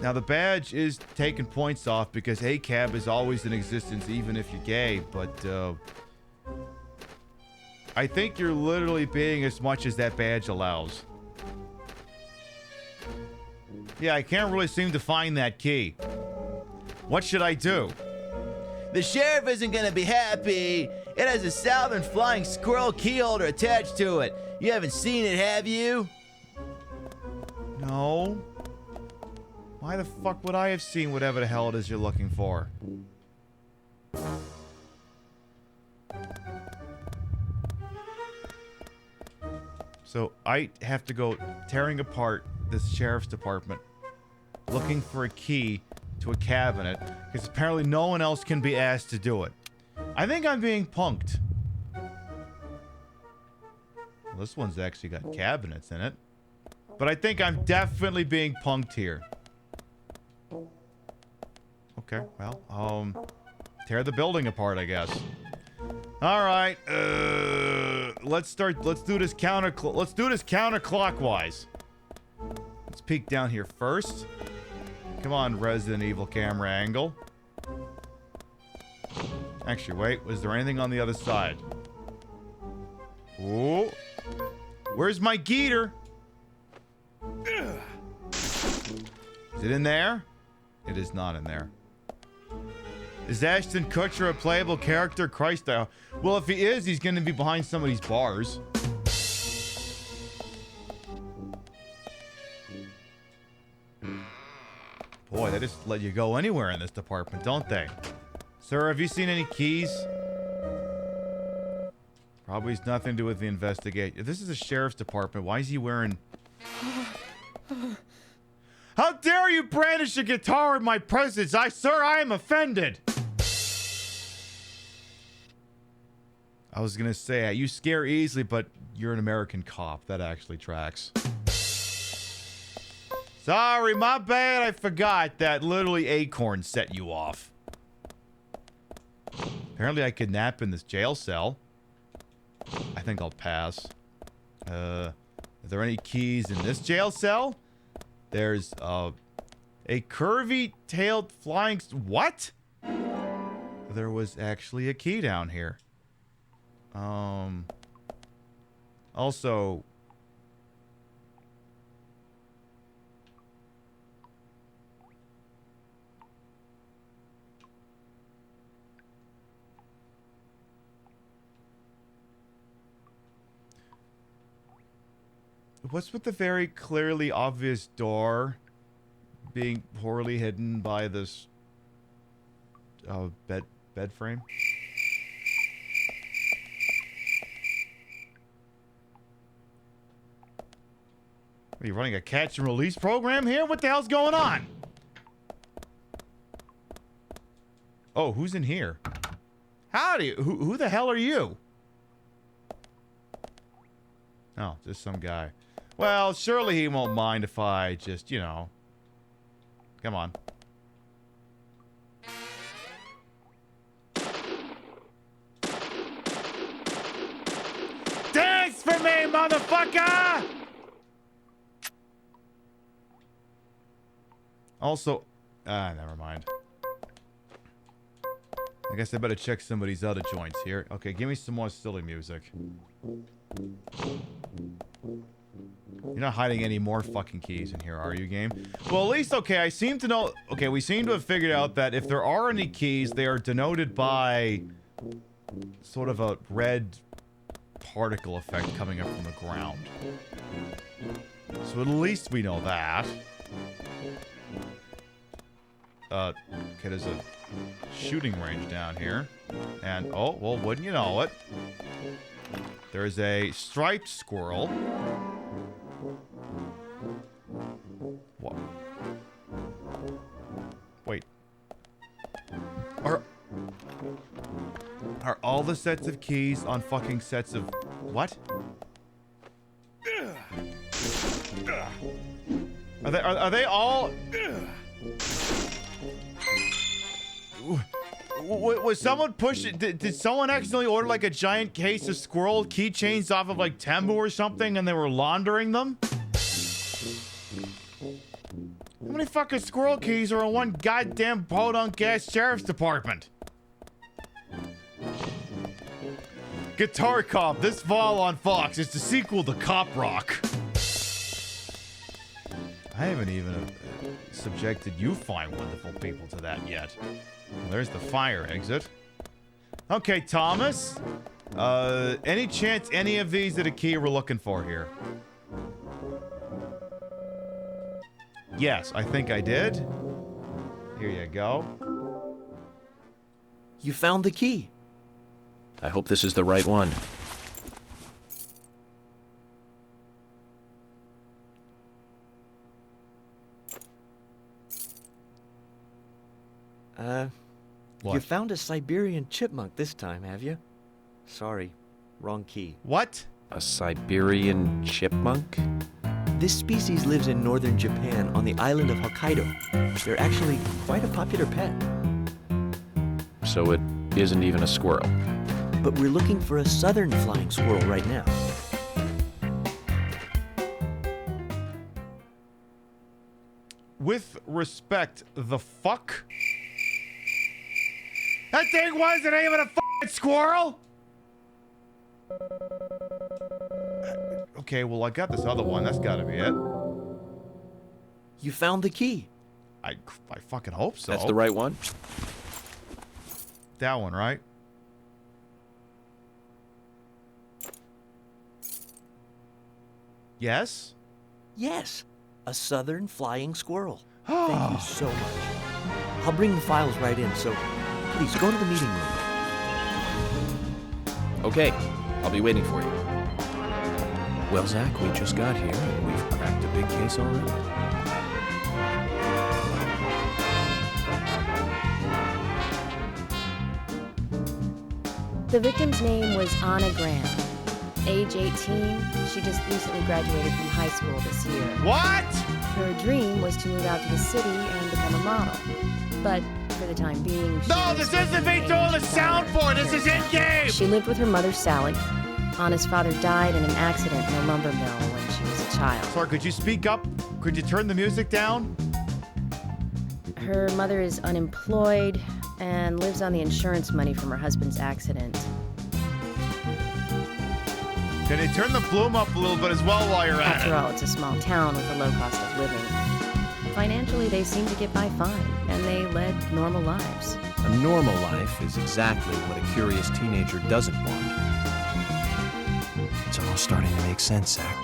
Speaker 1: Now, the badge is taking points off because ACAB is always in existence even if you're gay, but, I think you're literally being as much as that badge allows. Yeah, I can't really seem to find that key. What should I do?
Speaker 17: The sheriff isn't gonna be happy. It has a Salvin flying squirrel key holder attached to it. You haven't seen it, have you?
Speaker 1: No. Why the fuck would I have seen whatever the hell it is you're looking for? So I have to go tearing apart this sheriff's department, looking for a key to a cabinet, because apparently no one else can be asked to do it. I think I'm being punked. Well, this one's actually got cabinets in it. But I think I'm definitely being punked here. Okay, well, tear the building apart, I guess. All right, let's do this counterclockwise. Let's peek down here first. Come on, Resident Evil camera angle. Actually, wait, was there anything on the other side? Ooh. Where's my Geeter? Is it in there? It is not in there. Is Ashton Kutcher a playable character? Christ, well, if he is, he's going to be behind some of these bars. Boy, they just let you go anywhere in this department, don't they? Sir, have you seen any keys? Probably has nothing to do with the investigation. This is a sheriff's department. Why is he wearing... How dare you brandish a guitar in my presence? Sir, I am offended. I was gonna say, you scare easily, but you're an American cop. That actually tracks. Sorry, my bad. I forgot that literally Acorn set you off. Apparently I could nap in this jail cell. I think I'll pass. Are there any keys in this jail cell? There's, a curvy-tailed flying... What? There was actually a key down here. Also... What's with the very clearly obvious door being poorly hidden by this bed frame? Are you running a catch and release program here? What the hell's going on? Oh, who's in here? Howdy, who the hell are you? Oh, just some guy. Well, surely he won't mind if I just, you know... Come on. Dance for me, motherfucker! Also... never mind. I guess I better check somebody's other joints here. Okay, give me some more silly music. You're not hiding any more fucking keys in here, are you, game? Well, at least, okay, I seem to know... Okay, we seem to have figured out that if there are any keys, they are denoted by sort of a red particle effect coming up from the ground. So at least we know that. Okay, there's a shooting range down here. And, oh, well, wouldn't you know it? There's a striped squirrel. What? Wait. all the sets of keys on fucking sets of... What? Are they all... Was someone pushing... Did someone accidentally order like a giant case of squirrel keychains off of like Temu or something and they were laundering them? How many fucking squirrel keys are in one goddamn podunk-ass sheriff's department? Guitar Cop, this fall on Fox. It's the sequel to Cop Rock. I haven't even subjected you fine, wonderful people to that yet. Well, there's the fire exit. Okay, Thomas. Any chance any of these are the key we're looking for here? Yes, I think I did. Here you go.
Speaker 9: You found the key. I hope this is the right one. What?
Speaker 16: You found a Siberian chipmunk this time, have you? Sorry, wrong key.
Speaker 1: What?
Speaker 9: A Siberian chipmunk?
Speaker 16: This species lives in northern Japan on the island of Hokkaido. They're actually quite a popular pet.
Speaker 9: So it isn't even a squirrel.
Speaker 16: But we're looking for a southern flying squirrel right now.
Speaker 1: With respect, the fuck? That thing wasn't even a fucking squirrel? Okay, well, I got this other one. That's gotta be it.
Speaker 16: You found the key.
Speaker 1: I fucking hope so.
Speaker 9: That's the right one?
Speaker 1: That one, right? Yes?
Speaker 16: Yes, a southern flying squirrel. Thank you so much. I'll bring the files right in, so please go to the meeting room.
Speaker 9: Okay, I'll be waiting for you. Well, Zach, we just got here and we've cracked a big case already.
Speaker 10: The victim's name was Anna Graham. Age 18, she just recently graduated from high school this year.
Speaker 1: What?
Speaker 10: Her dream was to move out to the city and become a model. But for the time being,
Speaker 1: No, this isn't me doing the sound for it. This is in-game.
Speaker 10: She lived with her mother, Sally. Anna's father died in an accident in a lumber mill when she was a child.
Speaker 1: Sorry, could you speak up? Could you turn the music down?
Speaker 10: Her mother is unemployed and lives on the insurance money from her husband's accident.
Speaker 1: Can you turn the volume up a little bit as well while you're at it?
Speaker 10: After all, it's a small town with a low cost of living. Financially, they seem to get by fine, and they led normal lives.
Speaker 9: A normal life is exactly what a curious teenager doesn't want. It's all starting to make sense, Zach.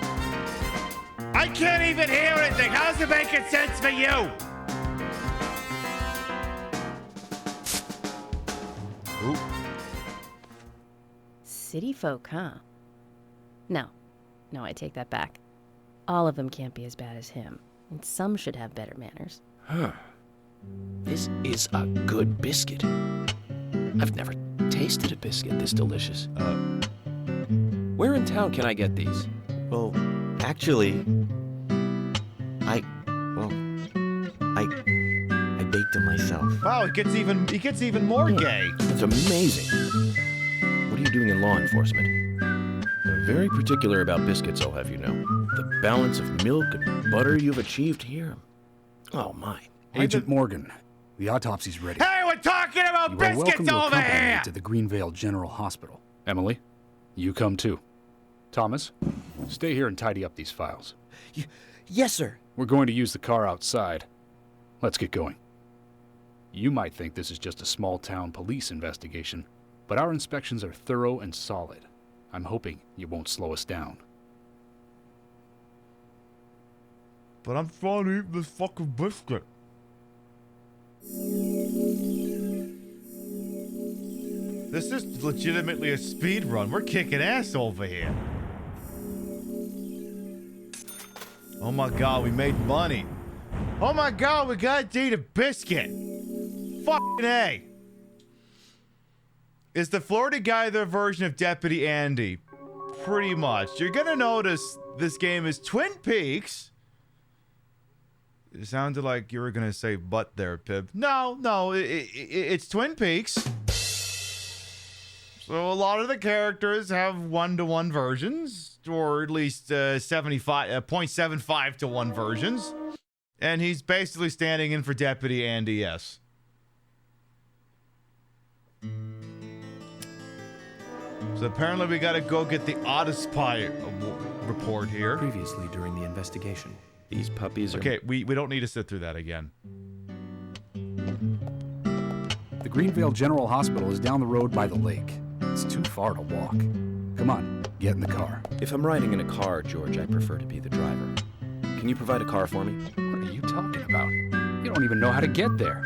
Speaker 1: I can't even hear anything. How's it making sense for you? Oop.
Speaker 10: City folk, huh? No, I take that back. All of them can't be as bad as him, and some should have better manners.
Speaker 9: Huh. This is a good biscuit. I've never tasted a biscuit this delicious. Where in town can I get these?
Speaker 16: Well, actually, I baked them myself.
Speaker 1: Wow, it gets even more gay.
Speaker 9: That's amazing. What are you doing in law enforcement? They're very particular about biscuits, I'll have you know. The balance of milk and butter you've achieved here. Oh, my.
Speaker 11: Agent Morgan, the autopsy's ready.
Speaker 1: Hey, we're talking about
Speaker 11: You are
Speaker 1: biscuits
Speaker 11: welcome to
Speaker 1: over
Speaker 11: accompany
Speaker 1: here!
Speaker 11: me to the Greenvale General Hospital. Emily, you come too. Thomas, stay here and tidy up these files.
Speaker 16: Yes, sir.
Speaker 11: We're going to use the car outside. Let's get going. You might think this is just a small-town police investigation, but our inspections are thorough and solid. I'm hoping you won't slow us down.
Speaker 1: But I'm trying to eat this fucking biscuit. This is legitimately a speed run. We're kicking ass over here. Oh my god, we made money. Oh my god, we got to eat a biscuit. Fucking A. Is the Florida guy their version of Deputy Andy? Pretty much. You're gonna notice this game is Twin Peaks. It sounded like you were gonna say "but" there, Pib. No, it's Twin Peaks. So a lot of the characters have 1-to-1 versions, or at least 0.75 to 1 versions, and he's basically standing in for Deputy Andy S. So apparently we gotta go get the Otis Pie report here.
Speaker 9: Previously during the investigation.
Speaker 6: These puppies are...
Speaker 1: Okay, we don't need to sit through that again.
Speaker 11: The Greenvale General Hospital is down the road by the lake. It's too far to walk. Come on, get in the car.
Speaker 6: If I'm riding in a car, George, I prefer to be the driver. Can you provide a car for me?
Speaker 11: What are you talking about? You don't even know how to get there.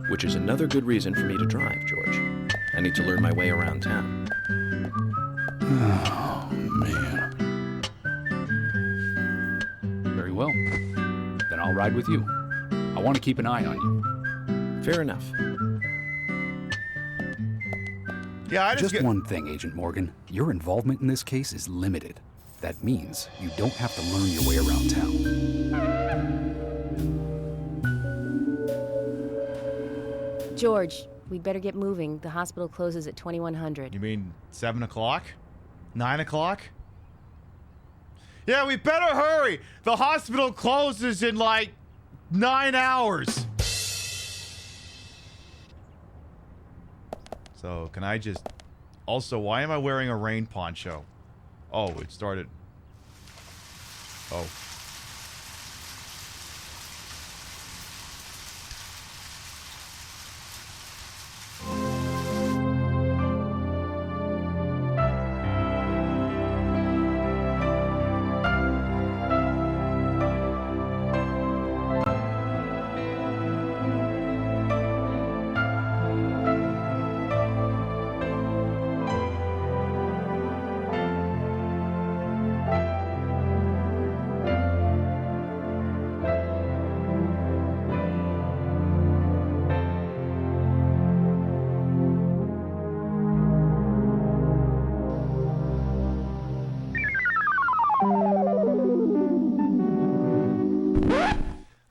Speaker 6: Which is another good reason for me to drive, George. I need to learn my way around town.
Speaker 11: Oh, man. Very well. Then I'll ride with you. I want to keep an eye on you.
Speaker 6: Fair enough.
Speaker 1: Yeah,
Speaker 11: Just one thing, Agent Morgan. Your involvement in this case is limited. That means you don't have to learn your way around town.
Speaker 10: George, we'd better get moving. The hospital closes at 2100.
Speaker 1: You mean 7 o'clock? 9 o'clock? Yeah, we better hurry! The hospital closes in like 9 hours! So, can I just... Also, why am I wearing a rain poncho? Oh, it started... Oh.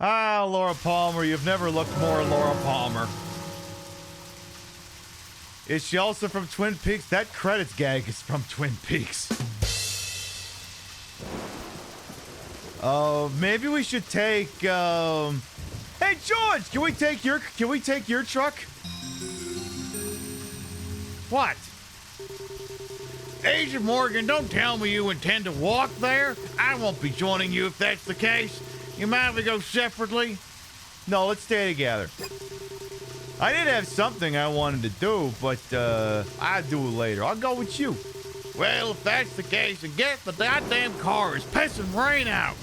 Speaker 1: Ah, Laura Palmer, you've never looked more Laura Palmer. Is she also from Twin Peaks? That credits gag is from Twin Peaks. Maybe we should take, Hey, George, can we take your truck? What?
Speaker 15: Agent Morgan, don't tell me you intend to walk there. I won't be joining you if that's the case. You mind if we go separately?
Speaker 1: No, let's stay together. I did have something I wanted to do, but I'll do it later. I'll go with you.
Speaker 15: Well, if that's the case, then get the goddamn car. It's pissing rain out.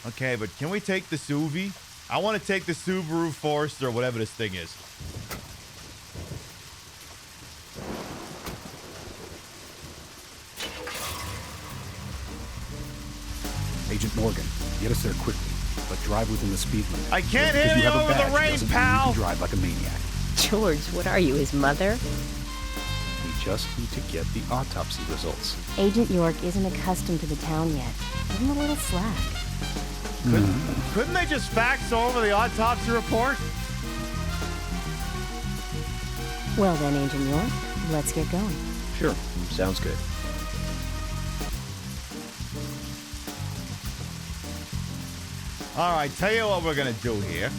Speaker 1: Okay, but can we take the Suvi? I want to take the Subaru Forester, or whatever this thing is.
Speaker 11: Agent Morgan, get us there quickly, but drive within the speed limit.
Speaker 1: I can't hear you over the rain, pal!
Speaker 11: You can drive like a maniac.
Speaker 10: George, what are you, his mother?
Speaker 11: We just need to get the autopsy results.
Speaker 10: Agent York isn't accustomed to the town yet. Give him a little slack.
Speaker 1: Couldn't they just fax over the autopsy report?
Speaker 10: Well then, Agent York, let's get going.
Speaker 6: Sure, sounds good.
Speaker 1: All right, tell you what we're gonna do here.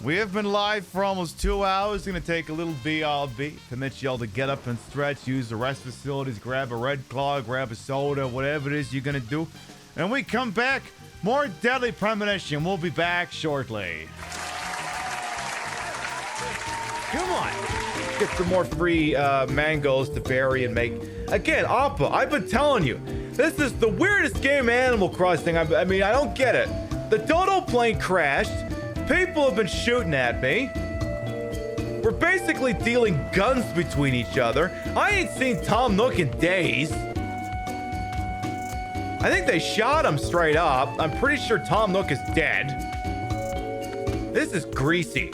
Speaker 1: We have been live for almost 2 hours. Gonna take a little BRB. Permit y'all to get up and stretch, use the rest facilities, grab a Red Claw, grab a soda, whatever it is you're gonna do. And we come back, more Deadly Premonition. We'll be back shortly. Come on. Get some more free mangoes to bury and make. Again, Appa, I've been telling you, this is the weirdest game of Animal Crossing. I mean, I don't get it. The dodo plane crashed. People have been shooting at me. We're basically dealing guns between each other. I ain't seen Tom Nook in days. I think they shot him straight up. I'm pretty sure Tom Nook is dead. This is greasy.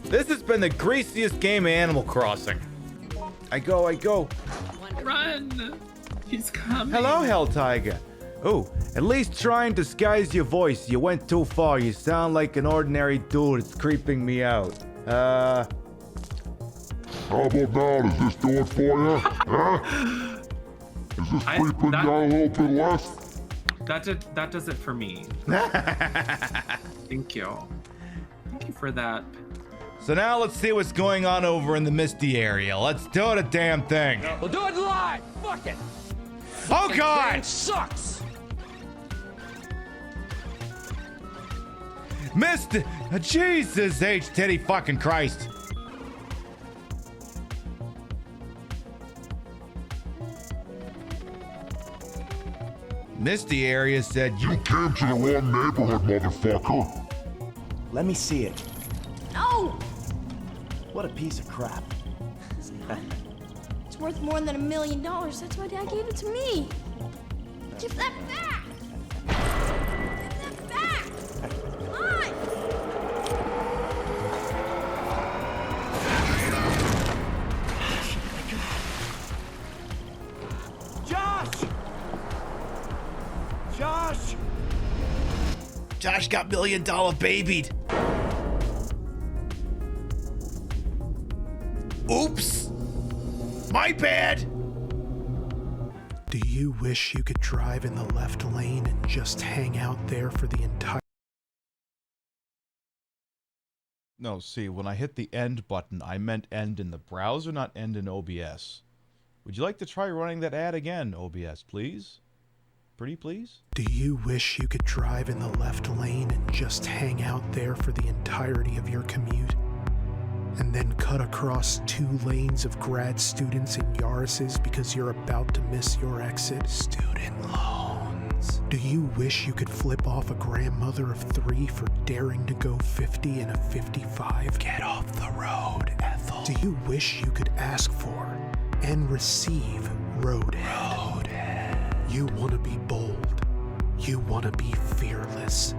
Speaker 1: This has been the greasiest game of Animal Crossing. I go.
Speaker 18: Run! He's coming.
Speaker 1: Hello, Hell Tiger. Oh, at least try and disguise your voice. You went too far. You sound like an ordinary dude. It's creeping me out.
Speaker 13: How about now? Does this do it for you? Huh? Is this creeping you out a little bit less?
Speaker 18: That does it for me. Thank you. Thank you for that.
Speaker 1: So now let's see what's going on over in the Misty area. Let's do the damn thing.
Speaker 12: We'll do it live. Fuck it.
Speaker 1: Oh, God!
Speaker 12: It sucks.
Speaker 1: Missed. Jesus H. Titty fucking Christ. Misty area said
Speaker 13: you came to the wrong neighborhood, motherfucker.
Speaker 19: Let me see it.
Speaker 20: No!
Speaker 19: What a piece of crap.
Speaker 20: It's worth more than $1 million. That's why Dad gave it to me. Give that back! Give that back! Come on!
Speaker 1: Josh got $1 million babied. Oops. My bad.
Speaker 4: Do you wish you could drive in the left lane and just hang out there for the entire...
Speaker 1: No, see, when I hit the end button, I meant end in the browser, not end in OBS. Would you like to try running that ad again, OBS, please? Pretty please?
Speaker 4: Do you wish you could drive in the left lane and just hang out there for the entirety of your commute? And then cut across 2 lanes of grad students in Yaris's because you're about to miss your exit? Student loans. Do you wish you could flip off a grandmother of 3 for daring to go 50 in a 55? Get off the road, Ethel. Do you wish you could ask for and receive roadhead? You want to be bold. You want to be fearless.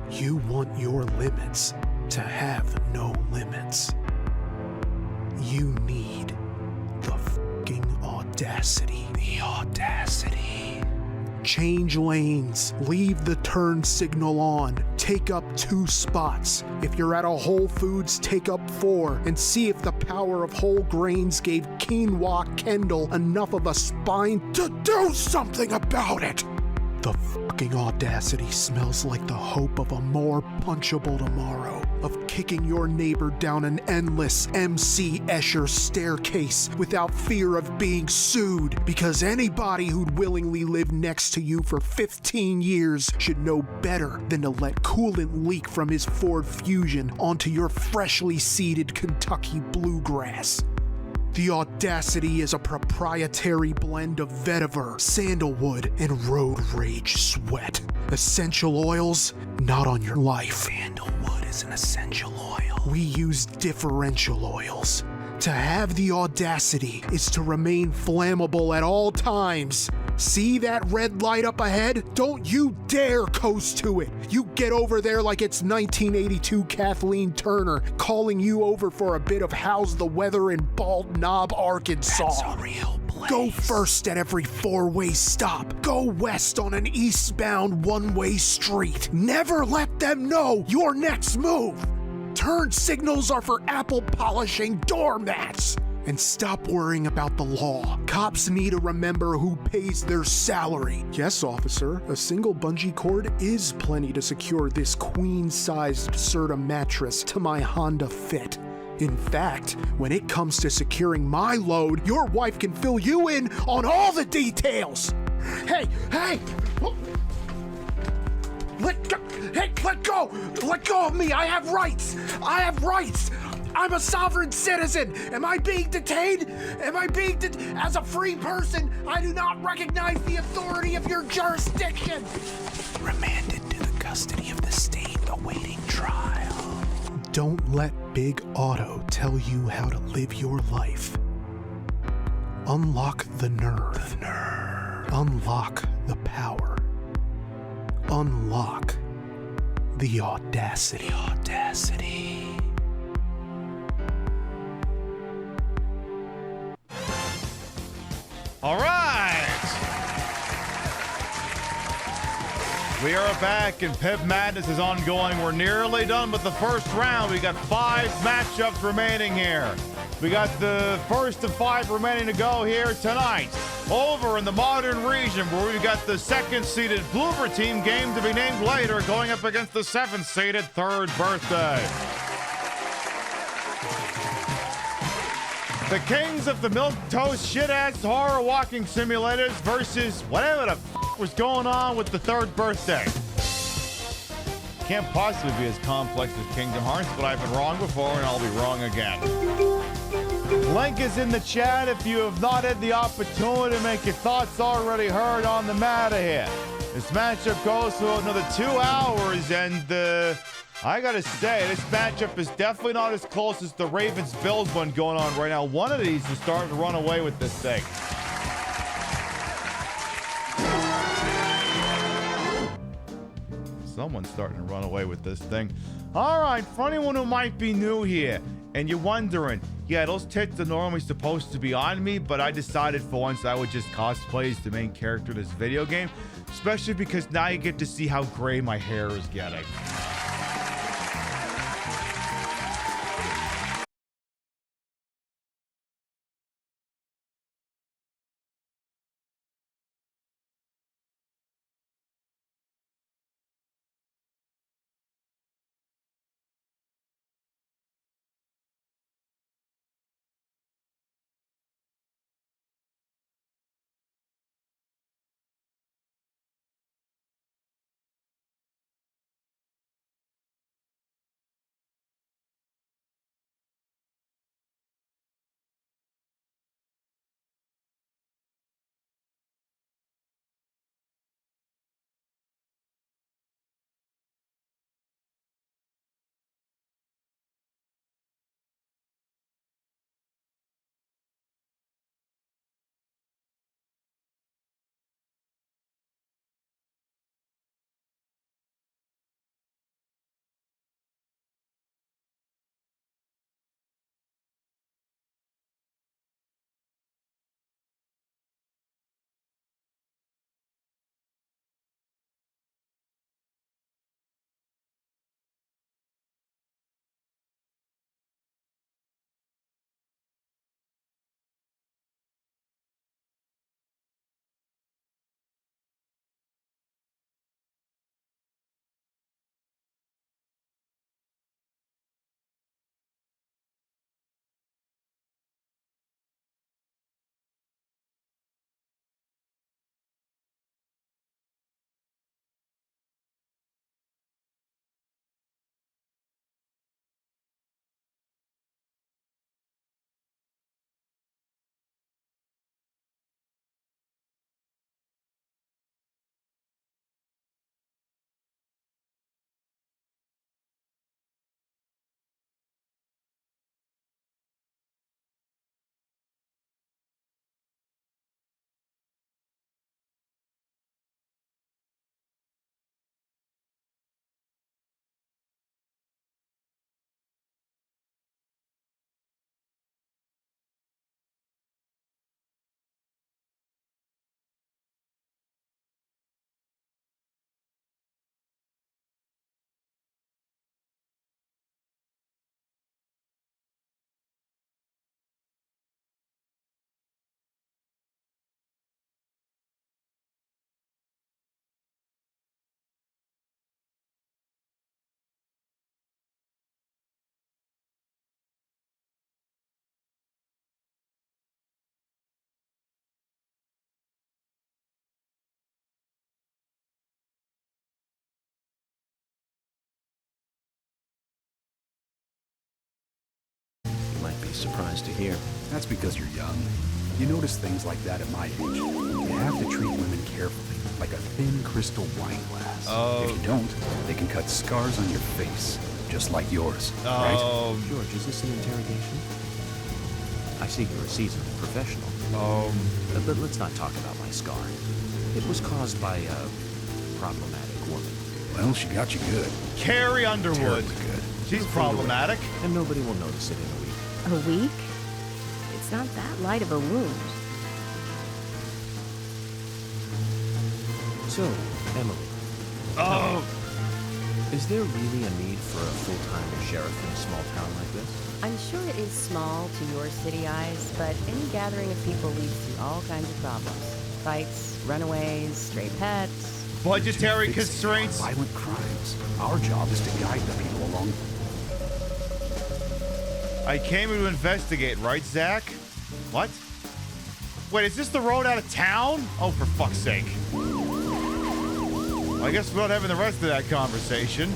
Speaker 4: You want your limits to have no limits. You need the fucking audacity. The audacity. Change lanes. Leave the turn signal on. Take up 2 spots. If you're at a Whole Foods, take up 4 and see if the power of whole grains gave Quinoa Kendall enough of a spine to do something about it. The fucking audacity smells like the hope of a more punchable tomorrow, of kicking your neighbor down an endless MC Escher staircase without fear of being sued, because anybody who'd willingly live next to you for 15 years should know better than to let coolant leak from his Ford Fusion onto your freshly seeded Kentucky bluegrass. The audacity is a proprietary blend of vetiver, sandalwood, and road rage sweat. Essential oils, not on your life. Sandalwood is an essential oil. We use differential oils. To have the audacity is to remain flammable at all times. See that red light up ahead? Don't you dare coast to it. You get over there like it's 1982 Kathleen Turner calling you over for a bit of How's the Weather in Bald Knob, Arkansas. That's a real place. Go first at every 4-way stop. Go west on an eastbound 1-way street. Never let them know your next move. Turn signals are for apple polishing doormats. And stop worrying about the law. Cops need to remember who pays their salary. Yes, officer, a single bungee cord is plenty to secure this queen-sized Serta mattress to my Honda Fit. In fact, when it comes to securing my load, your wife can fill you in on all the details. Hey! Let go of me! I have rights! I'm a sovereign citizen! Am I being detained? As a free person, I do not recognize the authority of your jurisdiction! Remanded to the custody of the state awaiting trial. Don't let Big Auto tell you how to live your life. Unlock the nerve. Unlock the power. Unlock The audacity. The audacity.
Speaker 1: All right. We are back, and Pip Madness is ongoing. We're nearly done with the first round. We got 5 matchups remaining here. We got the first of 5 remaining to go here tonight. Over in the Modern region, where we got the 2nd-seeded Bloober team, game to be named later, going up against the 7th-seeded Third Birthday. The kings of the milquetoast shit-ass horror walking simulators versus whatever the f*** was going on with the Third Birthday. Can't possibly be as complex as Kingdom Hearts, but I've been wrong before and I'll be wrong again. Link is in the chat if you have not had the opportunity to make your thoughts already heard on the matter here. This matchup goes for another 2 hours, and I gotta say, this matchup is definitely not as close as the Ravens-Bills one going on right now. One of these is starting to run away with this thing. Someone's starting to run away with this thing. All right, for anyone who might be new here, and you're wondering, yeah, those tits are normally supposed to be on me, but I decided for once I would just cosplay as the main character of this video game, especially because now you get to see how gray my hair is getting.
Speaker 9: Surprised to hear.
Speaker 11: That's because you're young. You notice things like that at my age. You have to treat women carefully, like a thin crystal wine glass.
Speaker 1: Oh.
Speaker 11: If you don't, they can cut scars on your face, just like yours, right?
Speaker 9: George, is this an interrogation? I see you're a seasoned professional. But let's not talk about my scar. It was caused by a problematic woman.
Speaker 11: Well, she got you good.
Speaker 1: Carrie Underwood.
Speaker 11: Good.
Speaker 1: She's problematic.
Speaker 9: And nobody will notice it in a week.
Speaker 10: A week? It's not that light of a wound.
Speaker 9: So, Emily.
Speaker 1: Oh!
Speaker 9: Is there really a need for a full-time sheriff in a small town like this?
Speaker 10: I'm sure it is small to your city eyes, but any gathering of people leads to all kinds of problems. Fights, runaways, stray pets.
Speaker 1: Budgetary constraints.
Speaker 11: Violent crimes. Our job is to guide the people along.
Speaker 1: I came to investigate, right, Zach? What? Wait, is this the road out of town? Oh, for fuck's sake. I guess we're not having the rest of that conversation.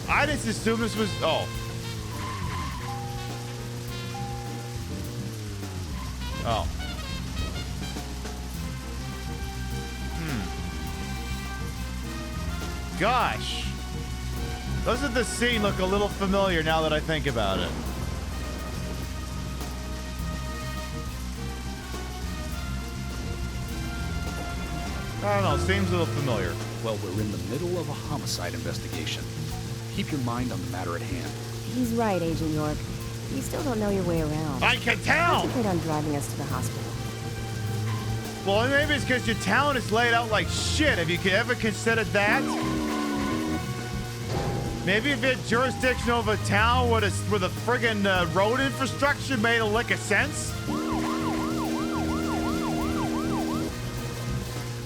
Speaker 1: I just assumed this was... Oh. Oh. Gosh. Doesn't the scene look a little familiar now that I think about it? I don't know, seems a little familiar.
Speaker 11: Well, we're in the middle of a homicide investigation. Keep your mind on the matter at hand.
Speaker 10: He's right, Agent York. You still don't know your way around.
Speaker 1: I can tell!
Speaker 10: Concentrate on driving us to the hospital.
Speaker 1: Well, maybe it's because your town is laid out like shit. Have you ever considered that? Maybe if you had jurisdiction over a town with a friggin' road infrastructure made a lick of sense?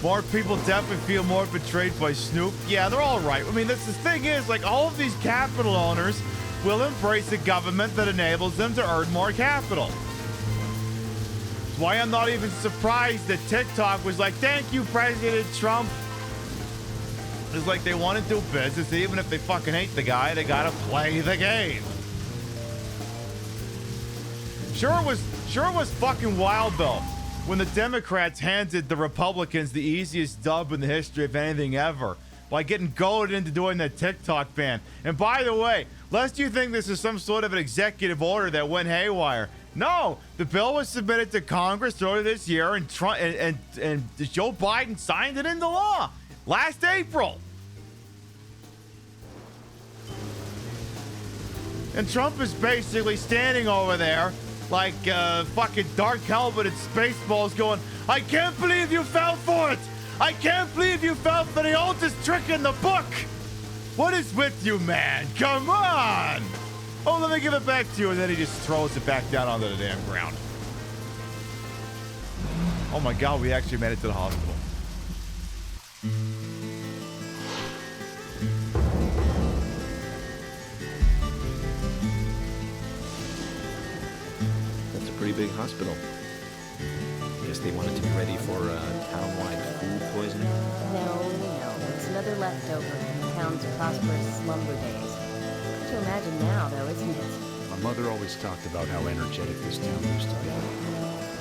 Speaker 1: More people definitely feel more betrayed by Snoop. Yeah, they're all right. I mean, the thing is, like, all of these capital owners will embrace a government that enables them to earn more capital. That's why I'm not even surprised that TikTok was like, thank you, President Trump. It's like they want to do business, even if they fucking hate the guy, they gotta play the game. Sure it was fucking wild, though, when the Democrats handed the Republicans the easiest dub in the history of anything ever by getting goaded into doing that TikTok ban. And by the way, lest you think this is some sort of an executive order that went haywire, no, the bill was submitted to Congress earlier this year, and Trump and Joe Biden signed it into law last April. And Trump is basically standing over there like fucking Dark Helmet at Spaceballs going, I can't believe you fell for it! I can't believe you fell for the oldest trick in the book! What is with you, man? Come on! Oh, let me give it back to you, and then he just throws it back down onto the damn ground. Oh my god, we actually made it to the hospital.
Speaker 9: Pretty big hospital. Guess they wanted to be ready for town-wide food poisoning.
Speaker 10: No. It's another leftover from the town's prosperous slumber days. Hard to imagine now, though, isn't it?
Speaker 11: My mother always talked about how energetic this town used to be.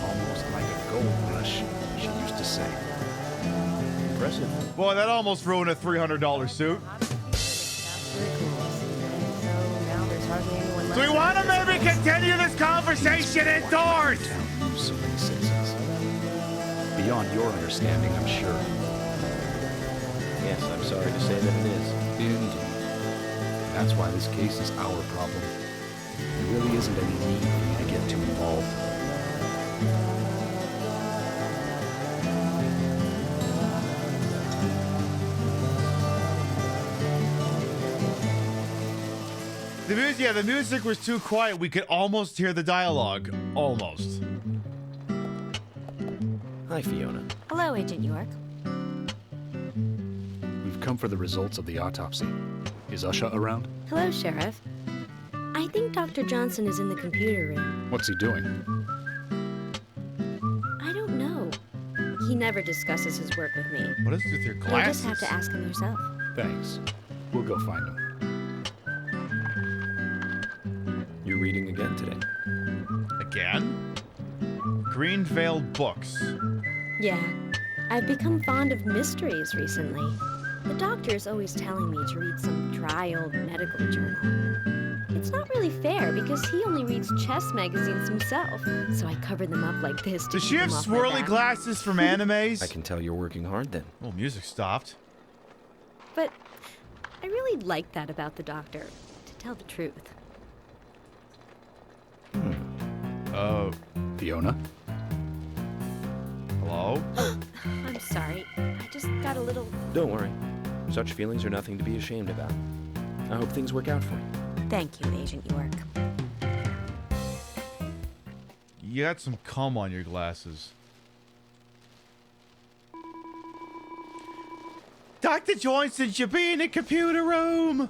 Speaker 11: Almost like a gold rush, she used to say.
Speaker 9: Impressive.
Speaker 1: Boy, that almost ruined a $300 suit. Do we want to maybe continue this conversation indoors?
Speaker 11: So many senses. Beyond your understanding, I'm sure.
Speaker 9: Yes, I'm sorry to say that it is.
Speaker 11: Indeed. That's why this case is our problem. There really isn't any need for me to get too involved.
Speaker 1: The music was too quiet. We could almost hear the dialogue. Almost.
Speaker 9: Hi, Fiona.
Speaker 5: Hello, Agent York.
Speaker 11: We've come for the results of the autopsy. Is Usha around?
Speaker 5: Hello, Sheriff. I think Dr. Johnson is in the computer room.
Speaker 11: What's he doing?
Speaker 5: I don't know. He never discusses his work with me.
Speaker 1: What is with your
Speaker 5: You'll
Speaker 1: glasses?
Speaker 5: just have to ask him yourself.
Speaker 11: Thanks. We'll go find him.
Speaker 9: You're reading again today.
Speaker 1: Again? Green-veiled books.
Speaker 5: Yeah. I've become fond of mysteries recently. The doctor's always telling me to read some dry old medical journal. It's not really fair because he only reads chess magazines himself, so I cover them up like this to
Speaker 1: Does
Speaker 5: keep
Speaker 1: she have
Speaker 5: them off my
Speaker 1: swirly
Speaker 5: back.
Speaker 1: glasses from animes?
Speaker 9: I can tell you're working hard then.
Speaker 1: Oh, music stopped.
Speaker 5: But
Speaker 10: I really like that about the doctor, to tell the truth.
Speaker 11: Fiona?
Speaker 1: Hello?
Speaker 10: I'm sorry. I just got a little...
Speaker 6: Don't worry. Such feelings are nothing to be ashamed about. I hope things work out for you.
Speaker 14: Thank you, Agent York.
Speaker 1: You got some cum on your glasses. Dr. Johnson should be in the computer room.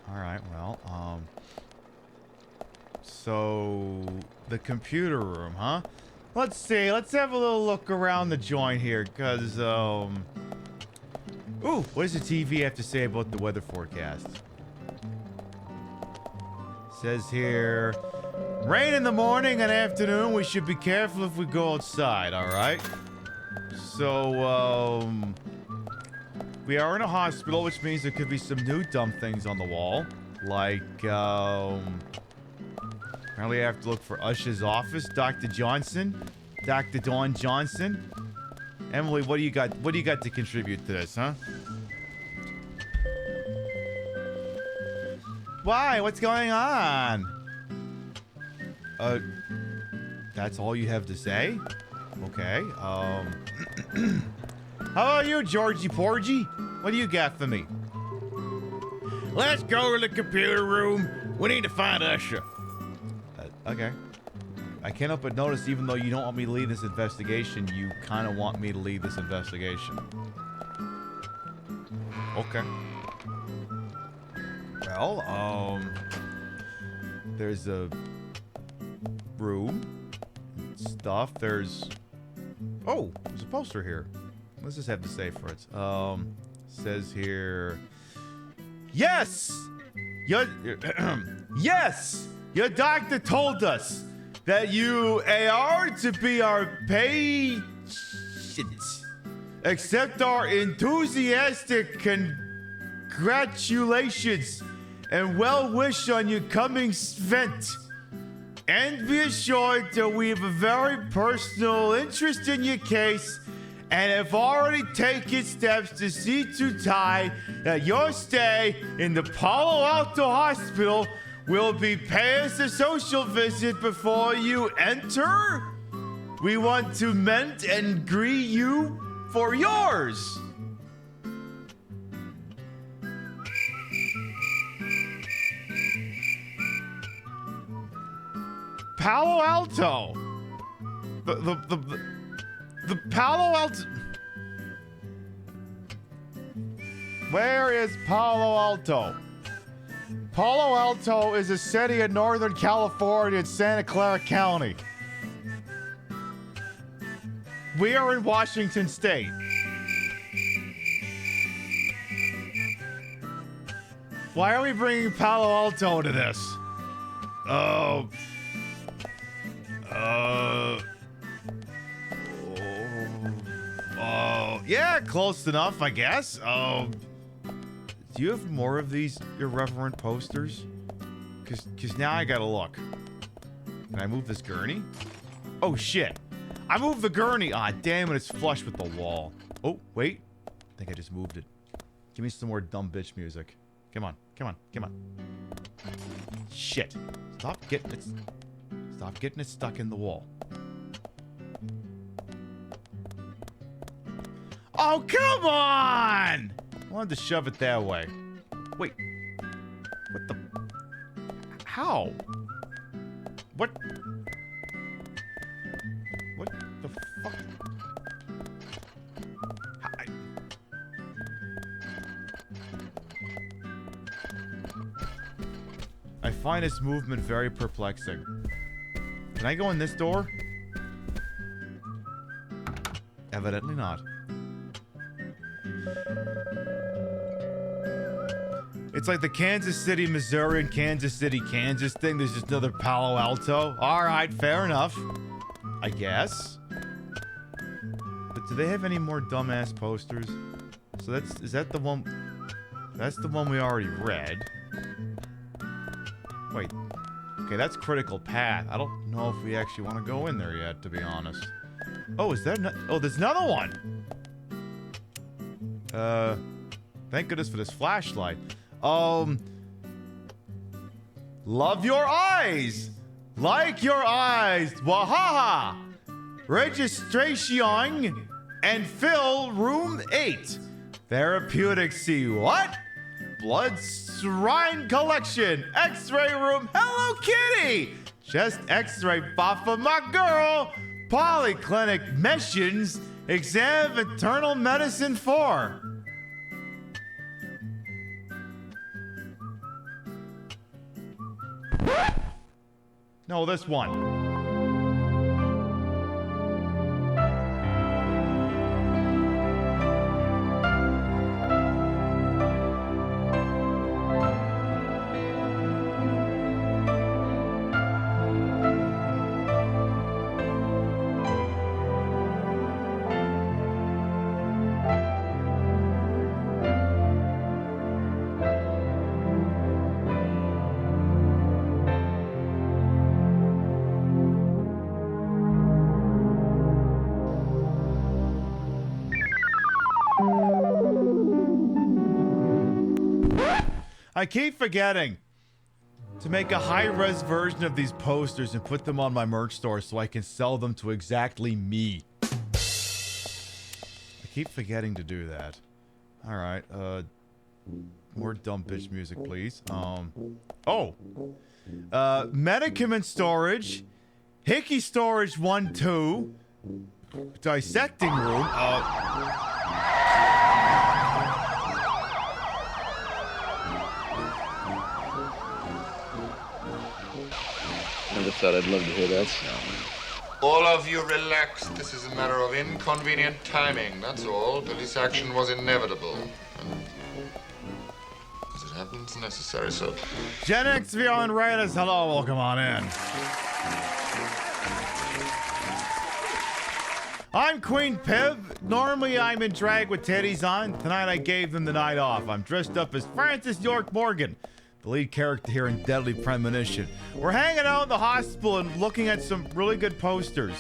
Speaker 1: Alright, well, so the computer room, huh? Let's see, let's have a little look around the joint here, cause, ooh, what does the TV have to say about the weather forecast? Says here, rain in the morning and afternoon. We should be careful if we go outside, alright? So, we are in a hospital, which means there could be some new dumb things on the wall. Like, apparently I have to look for Usher's office, Dr. Johnson, Dr. Dawn Johnson. Emily, what do you got to contribute to this, huh? Why? What's going on? That's all you have to say? Okay, how about you, Georgie Porgy? What do you got for me?
Speaker 15: Let's go to the computer room. We need to find Usher.
Speaker 1: Okay. I can't help but notice, even though you don't want me to lead this investigation, you kind of want me to lead this investigation. Okay. Well, there's a room, stuff, there's... Oh, there's a poster here. What's this have to say for it? Says here... Yes! Yes! Your doctor told us that you are to be our patient. Accept our enthusiastic congratulations and well wish on your coming event. And be assured that we have a very personal interest in your case and have already taken steps to see to tie that your stay in the Palo Alto Hospital will be paid as a social visit before you enter. We want to meet and greet you for yours. Palo Alto. The Palo Alto. Where is Palo Alto? Palo Alto is a city in Northern California in Santa Clara County. We are in Washington State. Why are we bringing Palo Alto to this? Yeah, close enough, I guess. Do you have more of these irreverent posters? Cause now I gotta look. Can I move this gurney? Oh shit. I moved the gurney. Ah, damn it, it's flush with the wall. Oh, wait. I think I just moved it. Give me some more dumb bitch music. Come on, come on, come on. Shit. Stop getting it stuck in the wall. Oh, come on! I wanted to shove it that way. Wait. What the... How? What? What the fuck? I find this movement very perplexing. Can I go in this door? Evidently not. It's like the Kansas City, Missouri and Kansas City, Kansas thing. There's just another Palo Alto. All right, fair enough. I guess. But do they have any more dumbass posters? So is that the one? That's the one we already read. Wait. Okay, that's Critical Path. I don't know if we actually want to go in there yet, to be honest. Oh, is there no... Oh, there's another one! Thank goodness for this flashlight. Love your eyes. Like your eyes. Wahaha. Registration and fill room 8. Therapeutic C. What? Blood Shrine Collection. X-ray room. Hello Kitty. Just X-ray Buffa my girl. Polyclinic missions. Exam of Internal Medicine 4. No, this one. I keep forgetting to make a high-res version of these posters and put them on my merch store so I can sell them to exactly me. I keep forgetting to do that. Alright, more dumb bitch music, please. Medicament storage, Hickey storage 1-2, dissecting room,
Speaker 7: I just thought I'd love to hear that sound.
Speaker 8: All of you relax. This is a matter of inconvenient timing, that's all. Police action was inevitable. And as it happens, necessary, so...
Speaker 1: Gen X Beyond Raiders, hello, welcome on in. I'm Queen Pib. Normally I'm in drag with titties on. Tonight I gave them the night off. I'm dressed up as Francis York Morgan, the lead character here in Deadly Premonition. We're hanging out in the hospital and looking at some really good posters.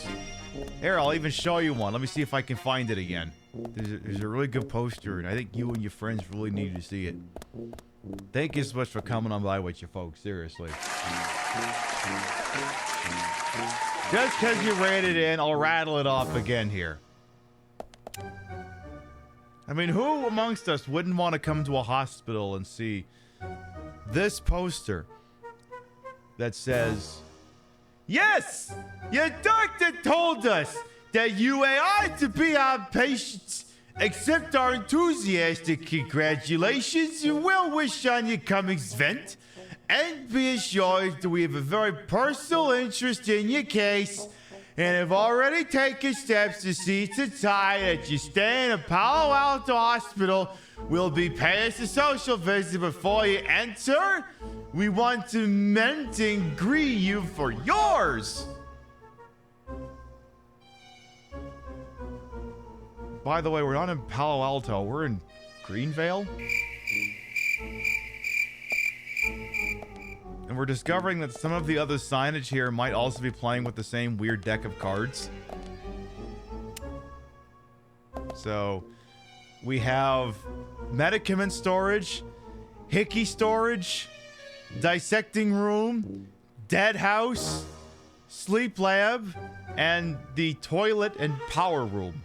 Speaker 1: Here, I'll even show you one. Let me see if I can find it again. There's a really good poster, and I think you and your friends really need to see it. Thank you so much for coming on by with you folks, seriously. Just because you read it in, I'll rattle it off again here. I mean, who amongst us wouldn't want to come to a hospital and see this poster that says, "Yes, your doctor told us that you are to be our patients. Accept our enthusiastic congratulations and well wish on your coming event. And be assured that we have a very personal interest in your case and have already taken steps to see to tie that you stay in a Palo Alto hospital will be paid as a social visit before you enter. We want to mint and greet you for yours." By the way, we're not in Palo Alto, we're in Greenvale. And we're discovering that some of the other signage here might also be playing with the same weird deck of cards. So, we have medicament storage, Hickey storage, dissecting room, dead house, sleep lab, and the toilet and power room.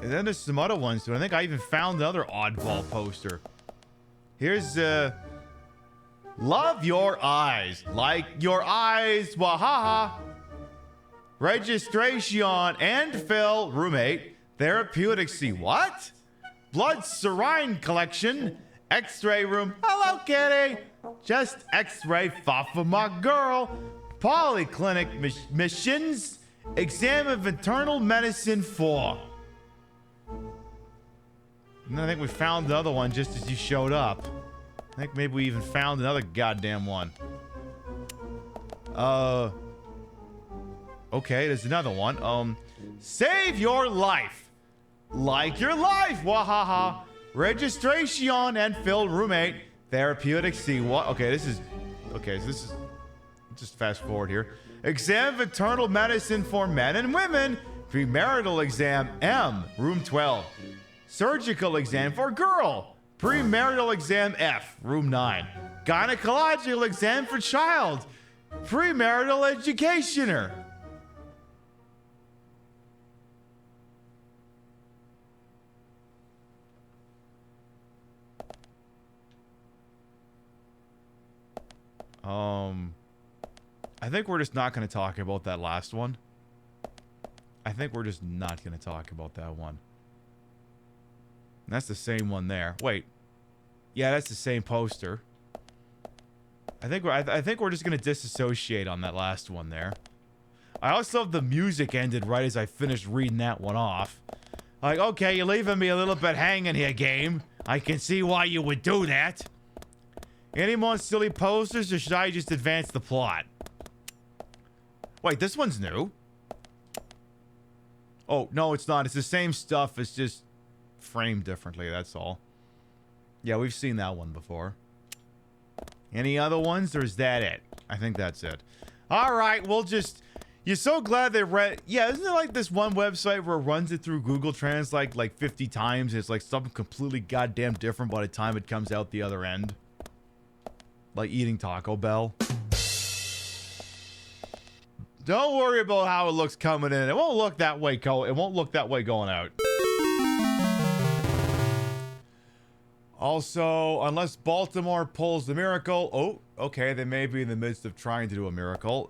Speaker 1: And then there's some other ones too. I think I even found another oddball poster. Here's love your eyes, like your eyes, wahaha. Registration and fill roommate, therapeutic C. What? Blood Shrine Collection, X-ray room. Hello, Kitty. Just X-ray for my girl. Polyclinic missions. Exam of Internal Medicine 4. And I think we found the other one just as you showed up. I think maybe we even found another goddamn one. Okay, there's another one. Save your life. Like your life, wahaha. Registration and fill roommate. Therapeutic C. What? Okay, this is... Okay, so this is... Just fast forward here. Exam of Internal Medicine for men and women. Premarital exam M. Room 12. Surgical exam for girl. Premarital exam F, room 9. Gynecological exam for child. Premarital educationer. I think we're just not going to talk about that last one. I think we're just not going to talk about that one. That's the same one there. Wait. Yeah, that's the same poster. I think we're just going to disassociate on that last one there. I also have the music ended right as I finished reading that one off. Like, okay, you're leaving me a little bit hanging here, game. I can see why you would do that. Any more silly posters, or should I just advance the plot? Wait, this one's new. Oh, no, it's not. It's the same stuff. It's just framed differently, that's all. Yeah, we've seen that one before. Any other ones, or is that it? I think that's it. All right, we'll just... You're so glad they read... Yeah, isn't there like this one website where it runs it through Google Translate like 50 times? And it's like something completely goddamn different by the time it comes out the other end. Like eating Taco Bell. Don't worry about how it looks coming in. It won't look that way. It won't look that way going out. Also, unless Baltimore pulls the miracle. Oh, okay. They may be in the midst of trying to do a miracle.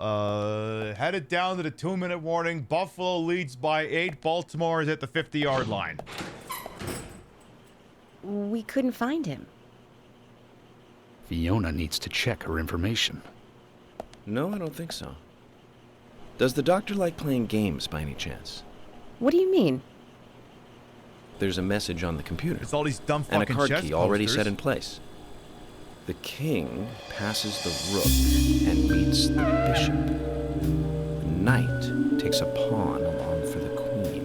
Speaker 1: Headed down to the 2-minute warning. Buffalo leads by 8. Baltimore is at the 50-yard line.
Speaker 10: We couldn't find him.
Speaker 11: Fiona needs to check her information.
Speaker 6: No, I don't think so. Does the doctor like playing games by any chance?
Speaker 10: What do you mean?
Speaker 6: There's a message on the computer.
Speaker 1: It's all these dumb fucking
Speaker 6: and a card
Speaker 1: chess
Speaker 6: key already
Speaker 1: posters.
Speaker 6: set in place. The king passes the rook and meets the bishop. The knight takes a pawn along for the queen.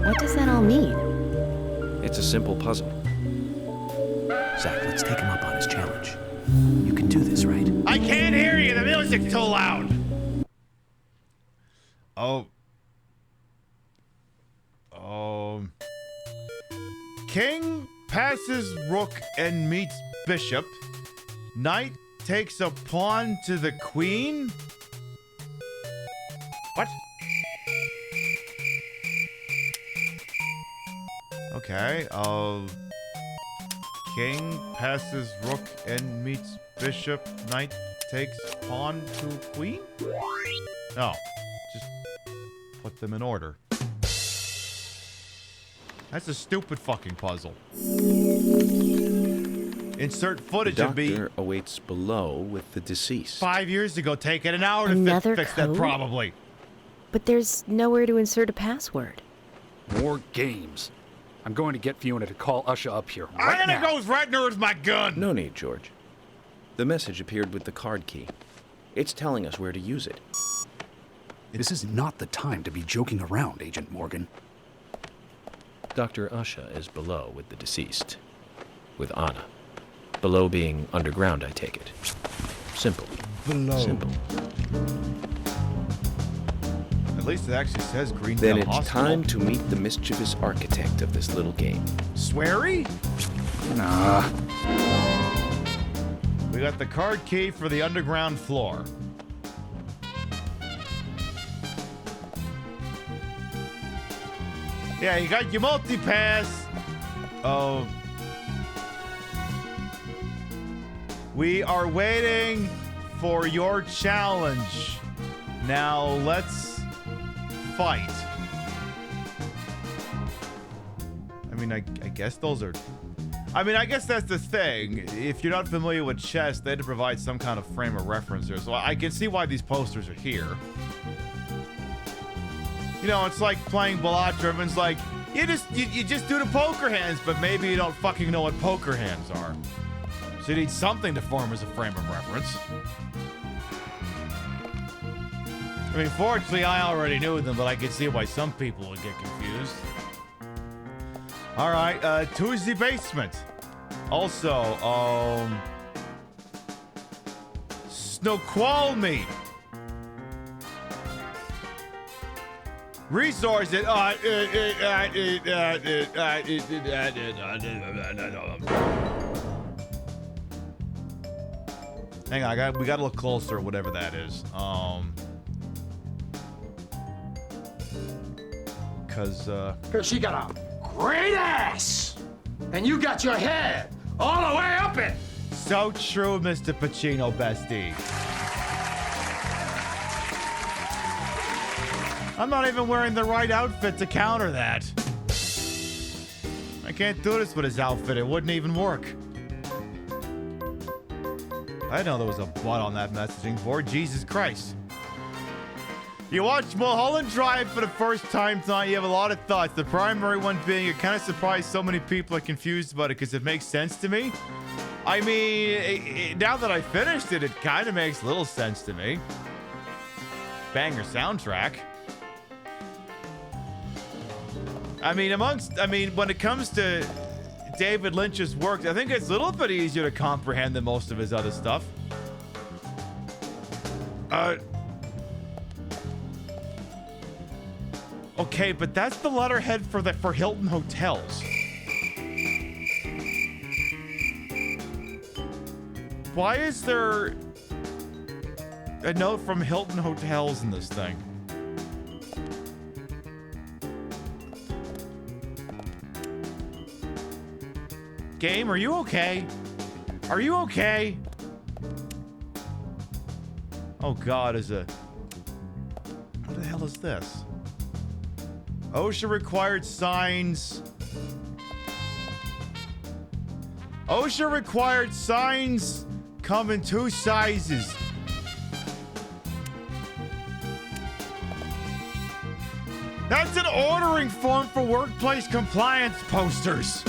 Speaker 10: What does that all mean?
Speaker 6: It's a simple puzzle.
Speaker 19: Zach, let's take him up on his challenge. You can do this, right?
Speaker 15: I can't hear you. The music's too loud.
Speaker 1: Oh. King passes rook and meets bishop. Knight takes a pawn to the queen. What? Okay. King passes rook and meets bishop. Knight takes pawn to queen? No. Just put them in order. That's a stupid fucking puzzle. Insert footage of me.
Speaker 6: The doctor awaits below with the deceased.
Speaker 1: 5 years ago, taking an hour to
Speaker 10: Another
Speaker 1: fix that
Speaker 10: code?
Speaker 1: probably.
Speaker 10: But there's nowhere to insert a password.
Speaker 11: More games. I'm going to get Fiona to call Usha up here right
Speaker 15: I'm
Speaker 11: now.
Speaker 15: gonna go Redner with my gun.
Speaker 6: No need, George. The message appeared with the card key. It's telling us where to use it.
Speaker 11: This is not the time to be joking around, Agent Morgan.
Speaker 6: Dr. Usha is below with the deceased. With Anna. Below being underground, I take it. Simple.
Speaker 1: Below.
Speaker 6: Simple.
Speaker 1: At least it actually says Green
Speaker 6: Then
Speaker 1: Town
Speaker 6: it's
Speaker 1: Hospital.
Speaker 6: time to meet the mischievous architect of this little game.
Speaker 1: Sweary?
Speaker 11: Nah.
Speaker 1: We got the card key for the underground floor. Yeah, you got your multi-pass. Oh. We are waiting for your challenge. Now let's fight. I mean, I guess those are... I mean, I guess that's the thing. If you're not familiar with chess, they had to provide some kind of frame of reference there. So I can see why these posters are here. You know, it's like playing Bellatra. Everyone's like, you just do the poker hands, but maybe you don't fucking know what poker hands are. So you need something to form as a frame of reference. I mean, fortunately, I already knew them, but I could see why some people would get confused. All right, Tuesday Basement. Also, Snoqualmie. Resources. Hang on, we gotta look closer, whatever that is.
Speaker 21: Cause she got a great ass, and you got your head all the way up it.
Speaker 1: So true, Mr. Pacino, bestie. I'm not even wearing the right outfit to counter that. I can't do this with his outfit. It wouldn't even work. I didn't know there was a butt on that messaging board. Jesus Christ. You watch Mulholland Drive for the first time tonight. You have a lot of thoughts. The primary one being you're kind of surprised so many people are confused about it because it makes sense to me. I mean, now that I finished it, it kind of makes little sense to me. Banger soundtrack. I mean, when it comes to David Lynch's work, I think it's a little bit easier to comprehend than most of his other stuff. Okay, but that's the letterhead for Hilton Hotels. Why is there a note from Hilton Hotels in this thing? Game, are you okay? Are you okay? Oh God, what the hell is this? OSHA required signs. OSHA required signs come in 2 sizes. That's an ordering form for workplace compliance posters.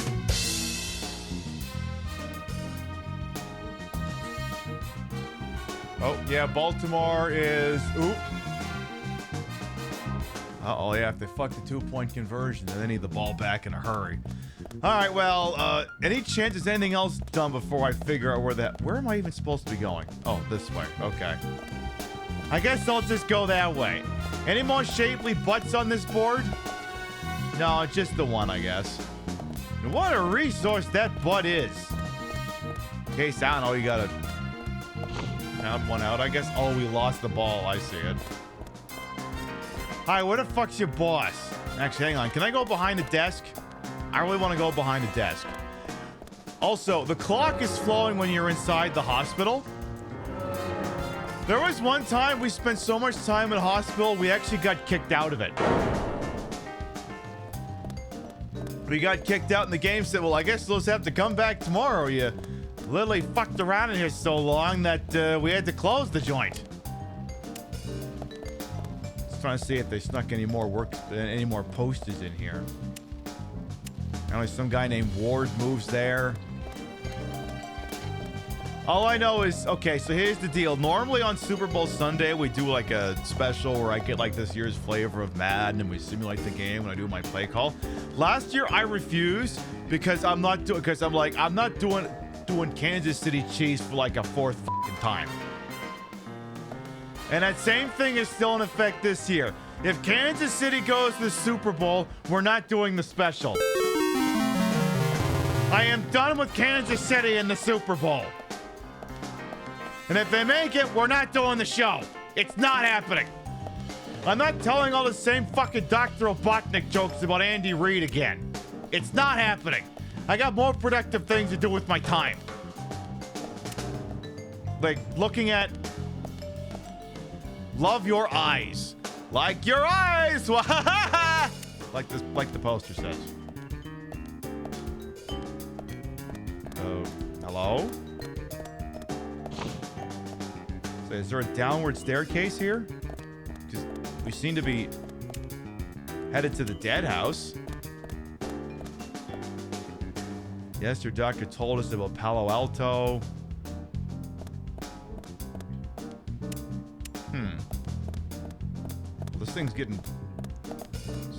Speaker 1: Oh, yeah, Baltimore is... Oop. Uh-oh, yeah, if they fuck the 2-point conversion, then they need the ball back in a hurry. All right, well, any chance there's anything else done before I figure out where am I even supposed to be going? Oh, this way. Okay. I guess I'll just go that way. Any more shapely butts on this board? No, just the one, I guess. And what a resource that butt is. In case, I don't know, you gotta... Count one out, I guess. Oh, we lost the ball. I see it. Hi, where the fuck's your boss? Actually, hang on. Can I go behind the desk? I really want to go behind the desk. Also, the clock is flowing when you're inside the hospital. There was one time we spent so much time in hospital, we actually got kicked out of it. We got kicked out and the game said, well, I guess we'll just have to come back tomorrow. You literally fucked around in here so long that we had to close the joint. Just trying to see if they snuck any more posters in here. Apparently some guy named Ward moves there. All I know is, okay, so here's the deal. Normally on Super Bowl Sunday, we do like a special where I get like this year's flavor of Madden and we simulate the game when I do my play call. Last year I refused because I'm not doing Kansas City Chiefs for like a 4th fucking time. And that same thing is still in effect this year. If Kansas City goes to the Super Bowl, we're not doing the special. I am done with Kansas City in the Super Bowl. And if they make it, we're not doing the show. It's not happening. I'm not telling all the same fucking Dr. Robotnik jokes about Andy Reid again. It's not happening. I got more productive things to do with my time. Like looking at Love Your Eyes. Like your eyes. like the poster says. Hello? So is there a downward staircase here? Because we seem to be headed to the dead house. Yes, your doctor told us about Palo Alto. Well, this thing's getting...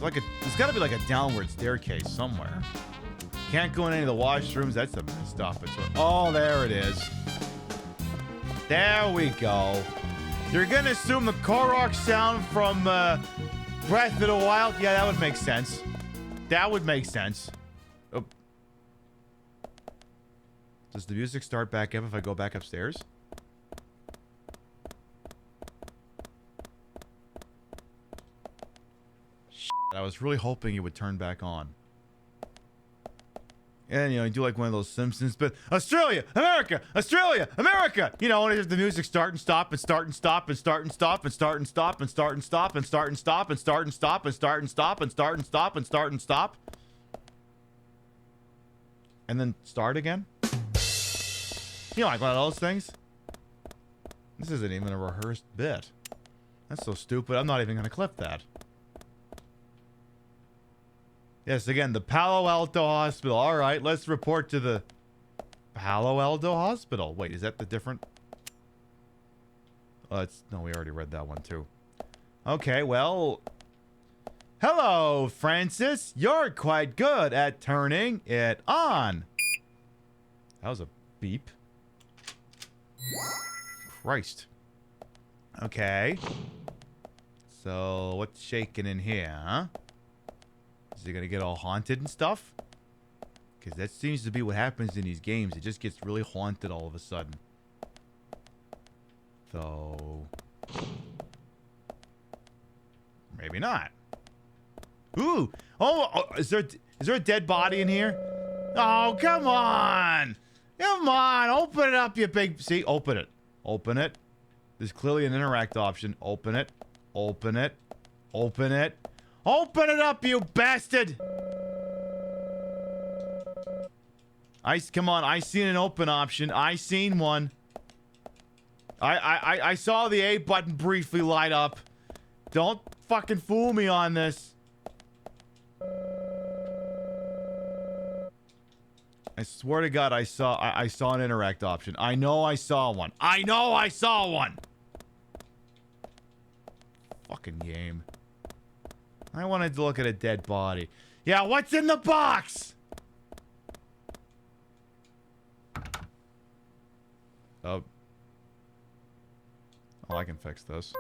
Speaker 1: There's got to be like a downward staircase somewhere. Can't go in any of the washrooms. That's a missed opportunity. Oh, there it is. There we go. You're going to assume the Korok sound from Breath of the Wild? Yeah, that would make sense. That would make sense. Oh. Does the music start back up if I go back upstairs? Shit, I was really hoping it would turn back on. And, you know, you do like one of those Simpsons, but Australia, America, Australia, America! You know, and the music start and stop and start and stop and start and stop and start and stop and start and stop and start and stop and start and stop and start and stop and start and stop and start and stop. And then start again? You know, like one of those things? This isn't even a rehearsed bit. That's so stupid, I'm not even going to clip that. Yes, again, the Palo Alto Hospital. All right, let's report to the Palo Alto Hospital. Wait, is that the different? No, we already read that one too. Okay, well, hello, Francis. You're quite good at turning it on. That was a beep. Christ. Okay. So, what's shaking in here, huh? Is it gonna get all haunted and stuff? Because that seems to be what happens in these games. It just gets really haunted all of a sudden. Though... maybe not. Ooh! Oh, is there a dead body in here? Oh, come on! Come on! Open it up, you big... See? Open it. Open it. There's clearly an interact option. Open it. Open it. Open it. Open it up, you bastard! Come on, I seen an open option. I seen one. I saw the A button briefly light up. Don't fucking fool me on this. I swear to God, I saw an interact option. I know I saw one. I know I saw one! Fucking game. I wanted to look at a dead body. Yeah, what's in the box? Oh, I can fix this.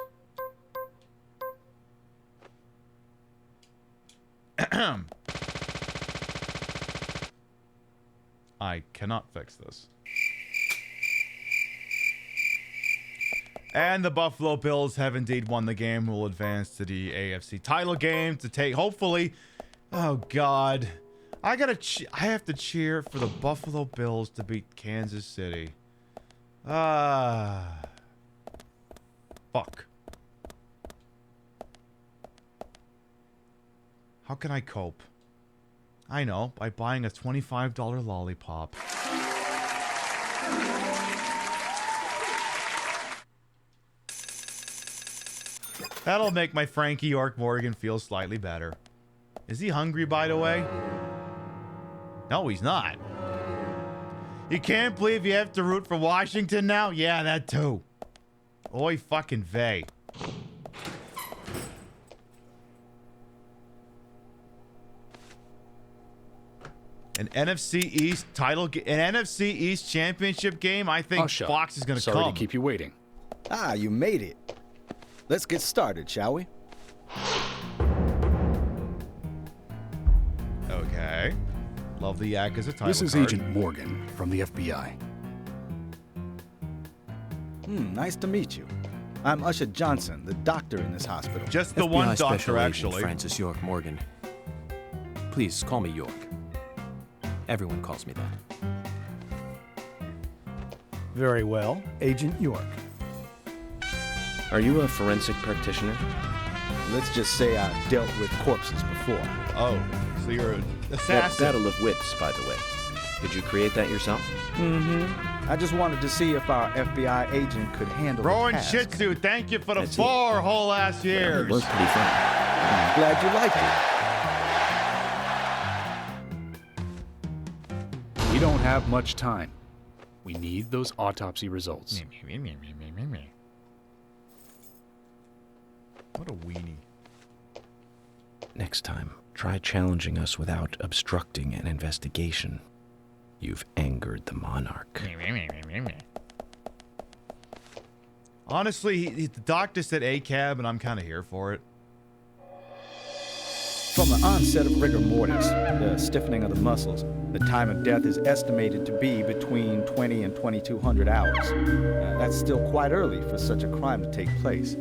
Speaker 1: I cannot fix this. And the Buffalo Bills have indeed won the game. Will advance to the AFC title game to take, hopefully. Oh God, I have to cheer for the Buffalo Bills to beat Kansas City. Fuck. How can I cope? I know, by buying a $25 lollipop. That'll make my Frankie York Morgan feel slightly better. Is he hungry, by the way? No, he's not. You can't believe you have to root for Washington now? Yeah, that too. Oy fucking vey. An NFC East title, an NFC East championship game. I think Fox is going to come.
Speaker 11: Sorry to keep you waiting.
Speaker 3: Ah, you made it. Let's get started, shall we?
Speaker 1: Okay. Love the yak as a title
Speaker 11: This is
Speaker 1: card.
Speaker 11: Agent Morgan from the FBI.
Speaker 3: Nice to meet you. I'm Usher Johnson, the doctor in this hospital.
Speaker 1: Just the
Speaker 19: FBI
Speaker 1: one doctor,
Speaker 19: Special Agent
Speaker 1: actually.
Speaker 19: Francis York Morgan. Please call me York. Everyone calls me that.
Speaker 22: Very well, Agent York.
Speaker 6: Are you a forensic practitioner?
Speaker 3: Let's just say I've dealt with corpses before.
Speaker 1: Oh, so you're an assassin.
Speaker 6: That battle of wits, by the way. Did you create that yourself?
Speaker 3: I just wanted to see if our FBI agent could handle
Speaker 1: Rowan
Speaker 3: the task.
Speaker 1: Shih Tzu, thank you for the 4 whole ass years.
Speaker 6: It was pretty fun.
Speaker 3: I'm glad you liked it.
Speaker 11: We don't have much time. We need those autopsy results.
Speaker 1: What a weenie.
Speaker 9: Next time, try challenging us without obstructing an investigation. You've angered the monarch.
Speaker 1: Honestly, the doctor said ACAB, and I'm kind of here for it.
Speaker 3: From the onset of rigor mortis, the stiffening of the muscles, the time of death is estimated to be between 20 and 2200 hours. That's still quite early for such a crime to take place.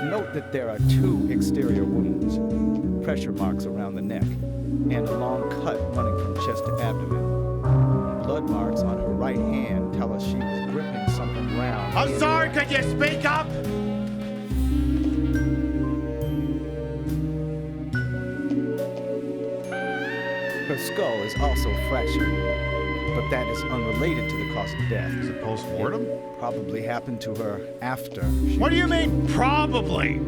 Speaker 3: Note that there are 2 exterior wounds, pressure marks around the neck, and a long cut running from chest to abdomen. Blood marks on her right hand tell us she was gripping something round.
Speaker 15: I'm sorry, could you speak up?
Speaker 3: Her skull is also fractured, but that is unrelated to the cause of death.
Speaker 1: Is it post-mortem?
Speaker 3: It probably happened to her after.
Speaker 15: What do you mean, probably?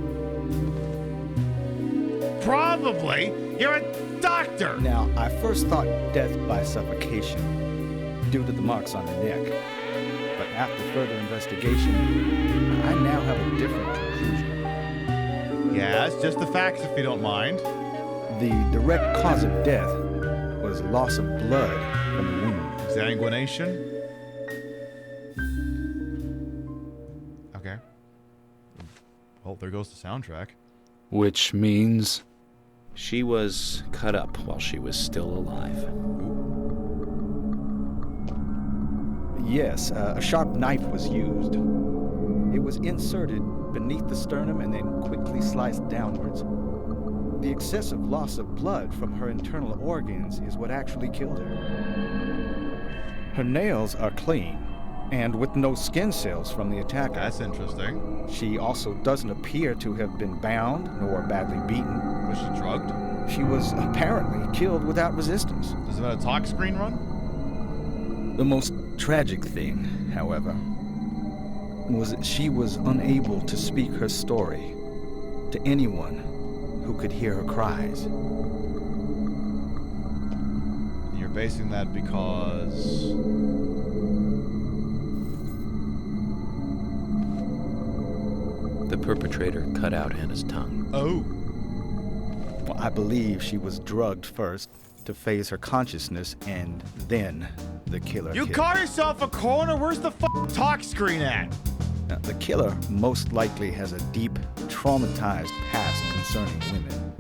Speaker 15: Probably? You're a doctor!
Speaker 3: Now, I first thought death by suffocation, due to the marks on her neck. But after further investigation, I now have a different conclusion.
Speaker 1: Yes, just the facts if you don't mind.
Speaker 3: The direct cause of death was loss of blood from the wound.
Speaker 1: Exsanguination? Okay. Well, there goes the soundtrack.
Speaker 11: Which means...
Speaker 9: She was cut up while she was still alive.
Speaker 3: Yes, a sharp knife was used. It was inserted beneath the sternum and then quickly sliced downwards. The excessive loss of blood from her internal organs is what actually killed her. Her nails are clean, and with no skin cells from the attacker.
Speaker 1: That's interesting.
Speaker 3: She also doesn't appear to have been bound nor badly beaten.
Speaker 1: Was she drugged?
Speaker 3: She was apparently killed without resistance.
Speaker 1: Does it have a talk screen run?
Speaker 3: The most tragic thing, however, was that she was unable to speak her story to anyone who could hear her cries.
Speaker 1: You're basing that because...
Speaker 9: The perpetrator cut out Hannah's tongue.
Speaker 1: Oh.
Speaker 3: Well, I believe she was drugged first to phase her consciousness, and then the killer
Speaker 1: You
Speaker 3: killed
Speaker 1: call
Speaker 3: her.
Speaker 1: yourself a coroner? Where's the talk screen at?
Speaker 3: Now, the killer most likely has a deep, traumatized past concerning women.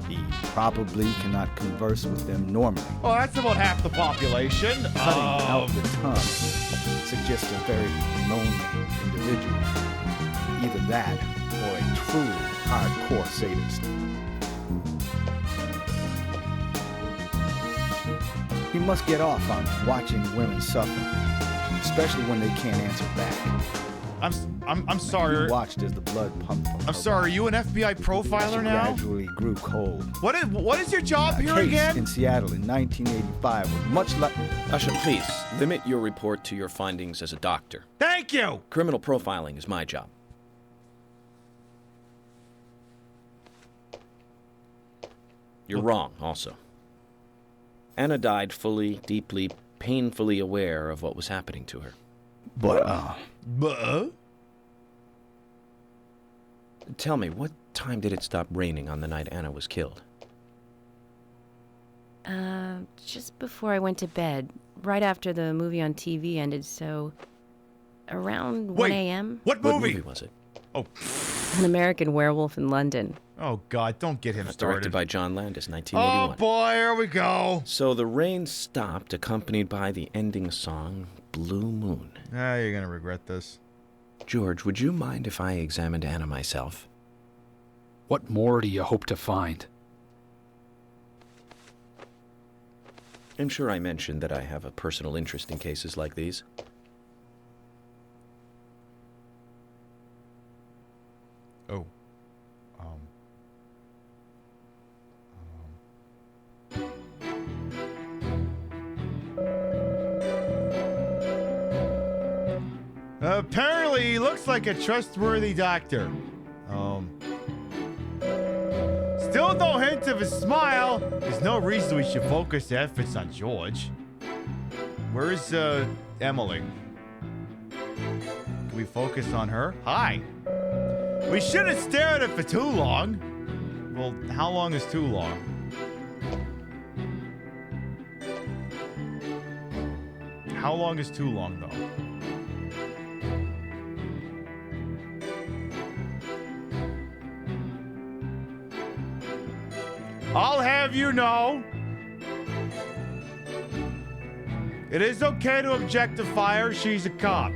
Speaker 3: He probably cannot converse with them normally.
Speaker 1: Oh, that's about half the population.
Speaker 3: Cutting out the tongue suggests a very lonely individual. Either that or a true hardcore sadist. He must get off on watching women suffer, especially when they can't answer back.
Speaker 1: I'm sorry.
Speaker 3: He watched as the blood pumped from
Speaker 1: I'm sorry, are you an FBI profiler now?
Speaker 3: Gradually grew cold.
Speaker 1: What is your job here
Speaker 3: case
Speaker 1: again?
Speaker 3: in Seattle in 1985 was much like...
Speaker 9: Usher, please, limit your report to your findings as a doctor.
Speaker 1: Thank you!
Speaker 9: Criminal profiling is my job. You're wrong, also. Anna died fully, deeply, painfully aware of what was happening to her.
Speaker 3: But,
Speaker 9: Tell me, what time did it stop raining on the night Anna was killed?
Speaker 10: Just before I went to bed, right after the movie on TV ended, so around 1 a.m.
Speaker 1: What
Speaker 9: What movie was it?
Speaker 1: Oh.
Speaker 10: An American Werewolf in London.
Speaker 1: Oh, God, don't get him
Speaker 9: Directed
Speaker 1: started.
Speaker 9: by John Landis, 1981.
Speaker 1: Oh, boy, here we go.
Speaker 9: So the rain stopped, accompanied by the ending song, Blue Moon.
Speaker 1: Ah, you're going to regret this.
Speaker 9: George, would you mind if I examined Anna myself?
Speaker 11: What more do you hope to find?
Speaker 9: I'm sure I mentioned that I have a personal interest in cases like these.
Speaker 1: Oh. Apparently, he looks like a trustworthy doctor. Still no hint of a smile. There's no reason we should focus efforts on George. Where's, Emily? Can we focus on her? Hi. We shouldn't stare at it for too long. Well, how long is too long? How long is too long, though? I'll have you know, it is okay to objectify her. She's a cop.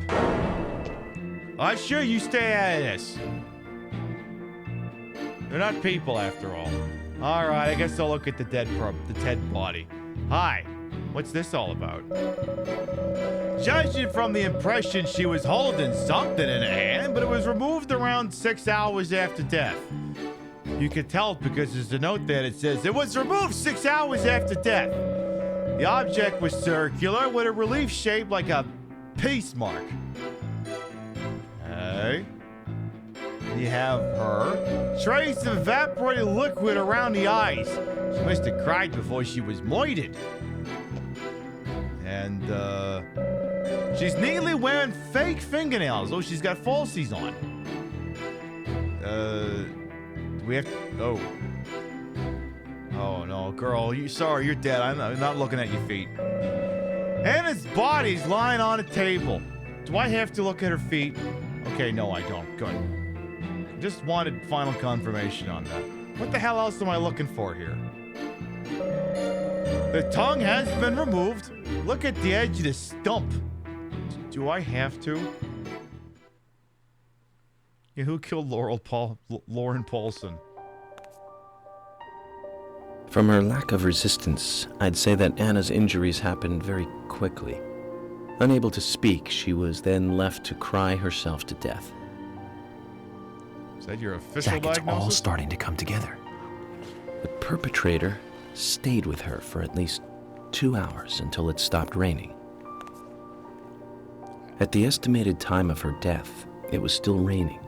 Speaker 1: I'm sure you stay out of this. They're not people, after all. All right, I guess I'll look at the dead body. Hi, what's this all about? Judging from the impression, she was holding something in her hand, but it was removed around 6 hours after death. You can tell because there's a note there that says it was removed 6 hours after death. The object was circular with a relief shape like a peace mark. Okay. You have her. Trace of evaporated liquid around the eyes. She must have cried before she was moited. And, she's neatly wearing fake fingernails. Oh, she's got falsies on. Do we have to... Oh. Oh, no, girl. Sorry, you're dead. I'm not looking at your feet. Anna's body's lying on a table. Do I have to look at her feet? Okay, no, I don't. Good. Just wanted final confirmation on that. What the hell else am I looking for here? The tongue has been removed. Look at the edge of the stump. Do I have to? Yeah, who killed Lauren Paulson?
Speaker 19: From her lack of resistance, I'd say that Anna's injuries happened very quickly. Unable to speak, she was then left to cry herself to death.
Speaker 1: Is that your official
Speaker 19: Zach,
Speaker 1: diagnosis?
Speaker 19: it's all starting to come together. The perpetrator stayed with her for at least 2 hours until it stopped raining. At the estimated time of her death, it was still raining,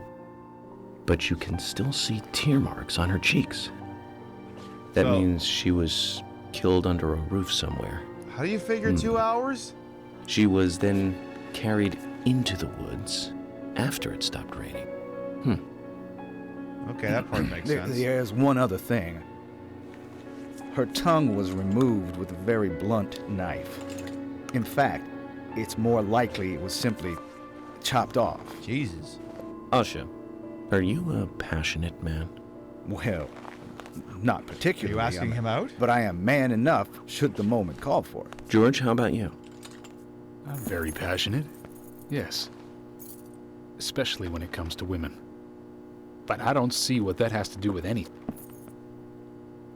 Speaker 19: but you can still see tear marks on her cheeks. That means she was killed under a roof somewhere.
Speaker 1: How do you figure 2 hours?
Speaker 19: She was then carried into the woods after it stopped raining.
Speaker 1: Okay, that part makes sense.
Speaker 3: There's one other thing. Her tongue was removed with a very blunt knife. In fact, it's more likely it was simply chopped off.
Speaker 1: Jesus.
Speaker 19: Asha, are you a passionate man?
Speaker 3: Well, not particularly.
Speaker 1: Are you asking him out?
Speaker 3: But I am man enough should the moment call for it.
Speaker 19: George, how about you?
Speaker 11: I'm very passionate. Yes. Especially when it comes to women. But I don't see what that has to do with anything.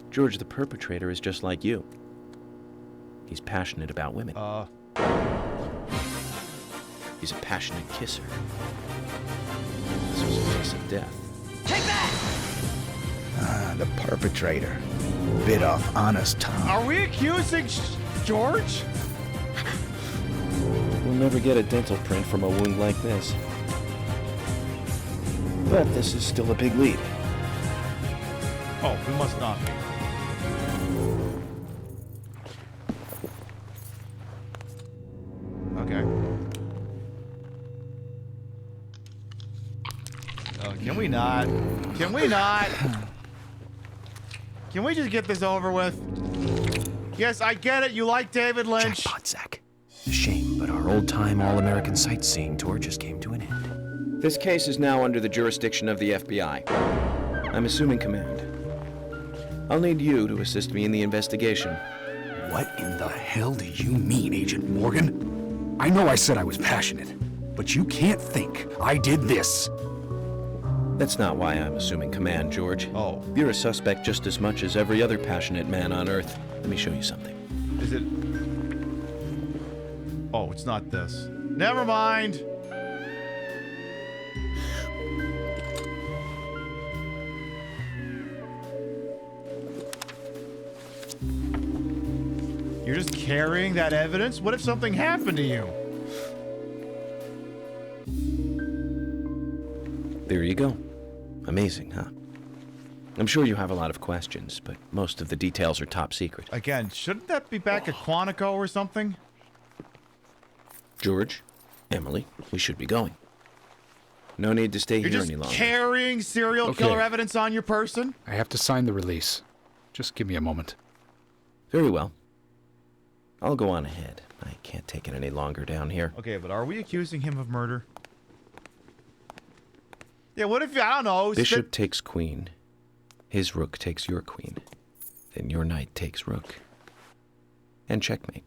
Speaker 19: George, the perpetrator is just like you. He's passionate about women. He's a passionate kisser. This was a case of death.
Speaker 3: Take that! The perpetrator bit off Anna's tongue.
Speaker 1: Are we accusing George?
Speaker 19: We'll never get a dental print from a wound like this. But this is still a big lead.
Speaker 1: Oh, we must not be. Okay. Oh, can we not? Can we not? Can we just get this over with? Yes, I get it. You like David Lynch.
Speaker 19: Jackpot, Zach. A shame, but our old-time all-American sightseeing tour just came to an end. This case is now under the jurisdiction of the FBI. I'm assuming command. I'll need you to assist me in the investigation.
Speaker 11: What in the hell do you mean, Agent Morgan? I know I said I was passionate, but you can't think I did this.
Speaker 19: That's not why I'm assuming command, George.
Speaker 1: Oh.
Speaker 19: You're a suspect just as much as every other passionate man on Earth. Let me show you something.
Speaker 1: Is it? Oh, it's not this. Never mind. You're just carrying that evidence? What if something happened to you?
Speaker 19: There you go. Amazing, huh? I'm sure you have a lot of questions, but most of the details are top secret.
Speaker 1: Again, shouldn't that be back at Quantico or something?
Speaker 19: George, Emily, we should be going. No need to stay
Speaker 1: You're
Speaker 19: here
Speaker 1: just
Speaker 19: any longer.
Speaker 1: carrying serial killer evidence on your person?
Speaker 11: I have to sign the release. Just give me a moment.
Speaker 19: Very well. I'll go on ahead. I can't take it any longer down here.
Speaker 1: Okay, but are we accusing him of murder? Yeah, what if, I don't know...
Speaker 19: Bishop takes queen. His rook takes your queen. then your knight takes rook. And checkmate.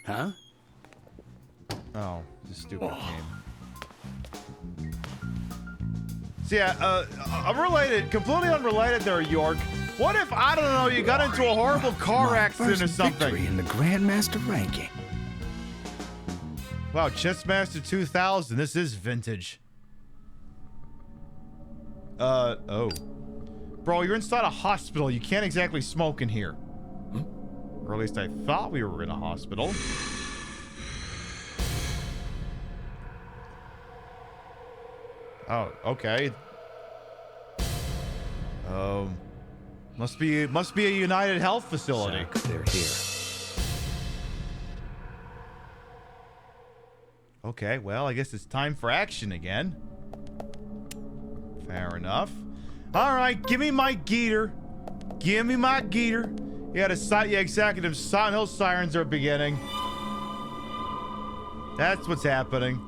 Speaker 11: Huh?
Speaker 1: Oh, this stupid game. So yeah, completely unrelated there, York. What if, I don't know, you got into a horrible car accident or something?
Speaker 21: Victory in the Grandmaster ranking.
Speaker 1: Wow, Chessmaster 2000. This is vintage. Oh. Bro, you're inside a hospital. You can't exactly smoke in here. Or at least I thought we were in a hospital. Oh, okay. Must be a United Health facility.
Speaker 19: Zach, they're here.
Speaker 1: Okay, well, I guess it's time for action again. Fair enough. All right, give me my Geeter. Give me my Geeter. Yeah, executive Silent Hill sirens are beginning. That's what's happening.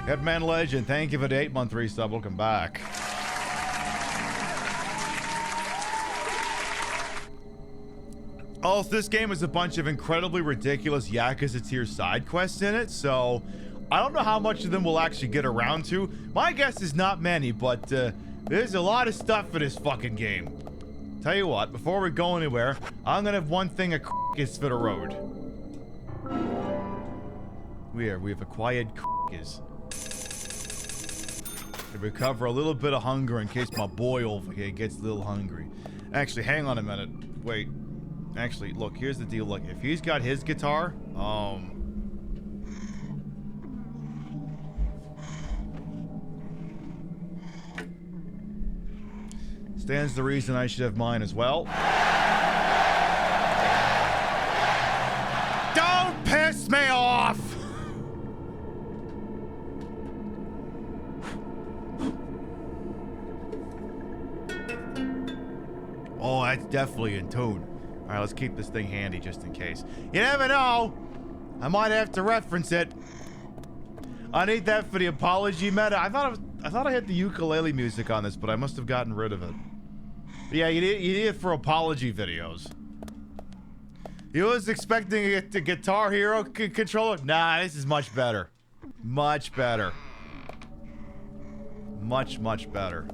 Speaker 1: Headman Legend, thank you for the 8-month resub. Welcome back. Also, this game has a bunch of incredibly ridiculous Yakuza tier side quests in it, so I don't know how much of them we'll actually get around to. My guess is not many, but there's a lot of stuff for this fucking game. Tell you what, before we go anywhere, I'm gonna have one thing is for the road. We have acquired is. To recover a little bit of hunger in case my boy over here gets a little hungry. Actually, hang on a minute. Wait. Actually, look, here's the deal. Look, if he's got his guitar, stands the reason I should have mine as well. Don't piss me off! Oh, that's definitely in tune. All right, let's keep this thing handy just in case. You never know. I might have to reference it. I need that for the apology meta. I thought I had the ukulele music on this, but I must have gotten rid of it. But yeah, you need it for apology videos. You was expecting a Guitar Hero controller? Nah, this is much better. Much better. Much, much better.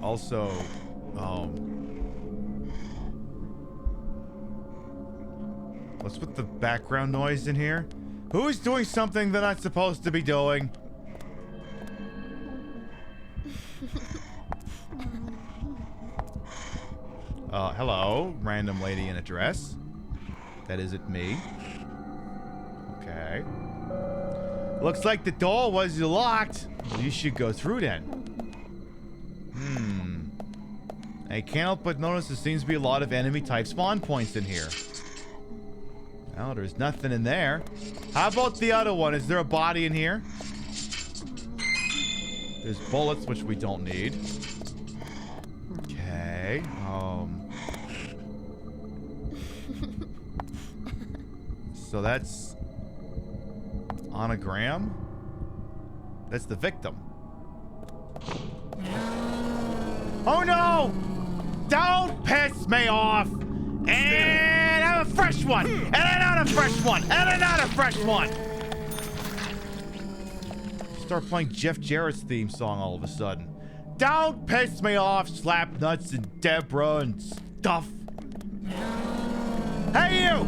Speaker 1: Also, let's put the background noise in here. Who's doing something they're not supposed to be doing? Hello, random lady in a dress. That isn't me. Okay. Looks like the door was locked. You should go through then. I can't help but notice there seems to be a lot of enemy type spawn points in here. Well, there's nothing in there. How about the other one? Is there a body in here? There's bullets, which we don't need. Okay. So that's Anagram. That's the victim. Oh no! Don't piss me off! And have a fresh one! And another fresh one! And another fresh one! Start playing Jeff Jarrett's theme song all of a sudden. Don't piss me off, Slapnuts and Deborah and stuff. Hey you!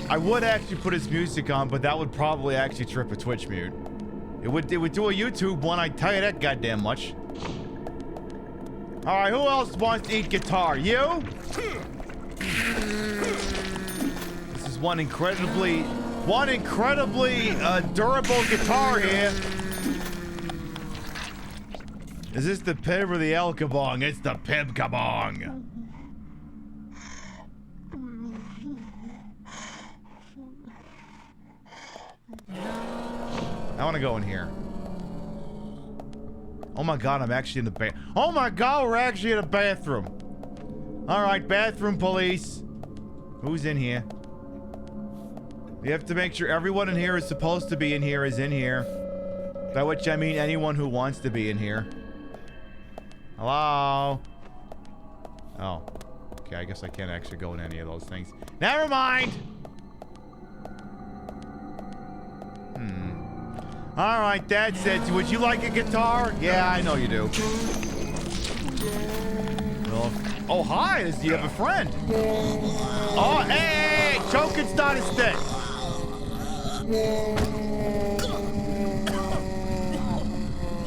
Speaker 1: I would actually put his music on, but that would probably actually trip a Twitch mute. It would do a YouTube one, I tell you that goddamn much. Alright, who else wants to eat guitar? You? This is one incredibly durable guitar here. Is this the Pib or the El Kabong? It's the Pib Kabong. I want to go in here. Oh my god, I'm actually in the oh my god, we're actually in a bathroom. Alright, bathroom police. Who's in here? You have to make sure everyone in here is supposed to be in here is in here. By which I mean anyone who wants to be in here. Hello? Oh. Okay, I guess I can't actually go in any of those things. Never mind! Alright, that's it. Would you like a guitar? Yeah, I know you do. Oh, hi! Do you have a friend? Oh, hey! Choking's not a stick!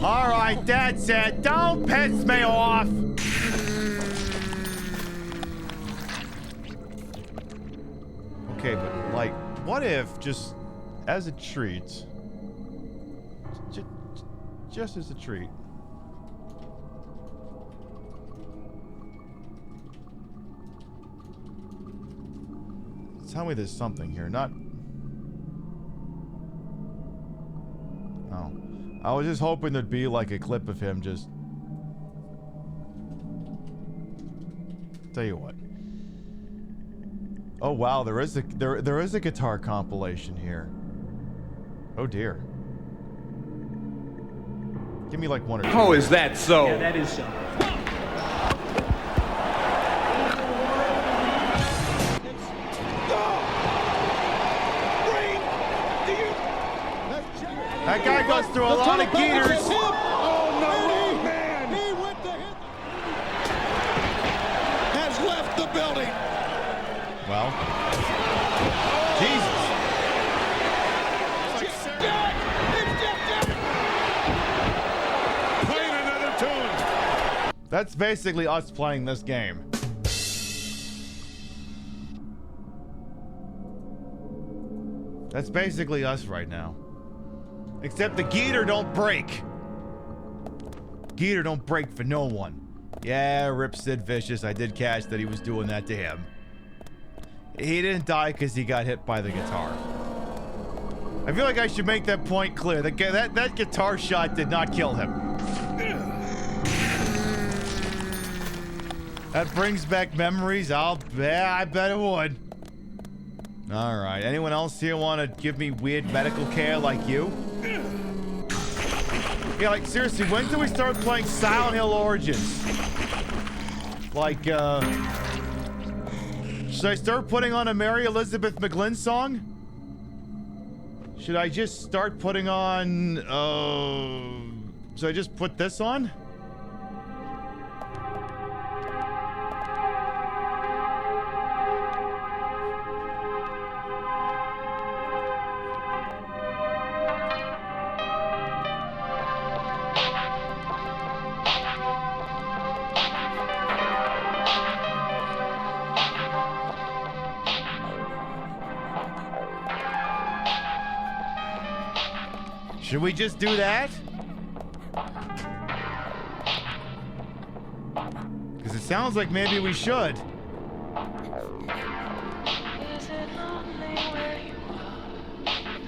Speaker 1: Alright, that's it. Don't piss me off! Okay, but, like, what if, just as a treat... Just as a treat. Tell me there's something here, not... Oh. I was just hoping there'd be like a clip of him just... Tell you what. Oh wow, there is a guitar compilation here. Oh dear. Give me like one or two.
Speaker 2: Oh, is that so?
Speaker 17: Yeah, that is so.
Speaker 1: That guy goes through a lot of geeters.
Speaker 21: Oh no, man! He went to hit. Has left the building.
Speaker 1: Well, Jesus. That's basically us playing this game. That's basically us right now. Except the geeter don't break. Geeter don't break for no one. Yeah, rip Sid Vicious. I did catch that he was doing that to him. He didn't die because he got hit by the guitar. I feel like I should make that point clear. That guitar shot did not kill him. That brings back memories. I bet it would. All right. Anyone else here want to give me weird medical care like you? Yeah, like seriously, when do we start playing Silent Hill Origins? Like, should I start putting on a Mary Elizabeth McGlynn song? Should I just start putting on, should I just put this on? Should we just do that? Because it sounds like maybe we should.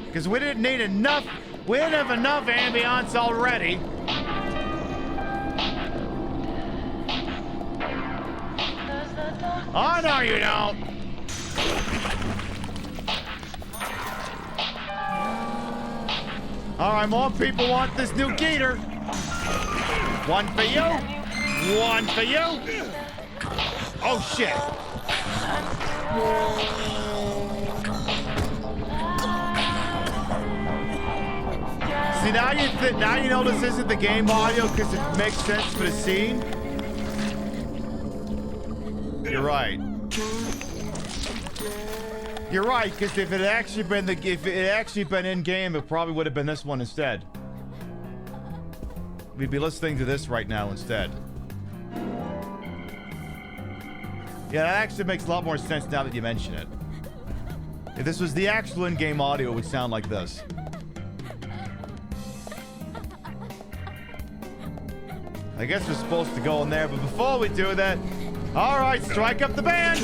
Speaker 1: Because we didn't need enough. We didn't have enough ambiance already. Oh, no, you don't. All right, more people want this new geeter. One for you. One for you. Oh, shit. See, now you know this isn't the game audio because it makes sense for the scene. You're right. You're right, because if it had actually been in game, it probably would have been this one instead. We'd be listening to this right now instead. Yeah, that actually makes a lot more sense now that you mention it. If this was the actual in-game audio, it would sound like this. I guess we're supposed to go in there, but before we do that, all right, strike up the band.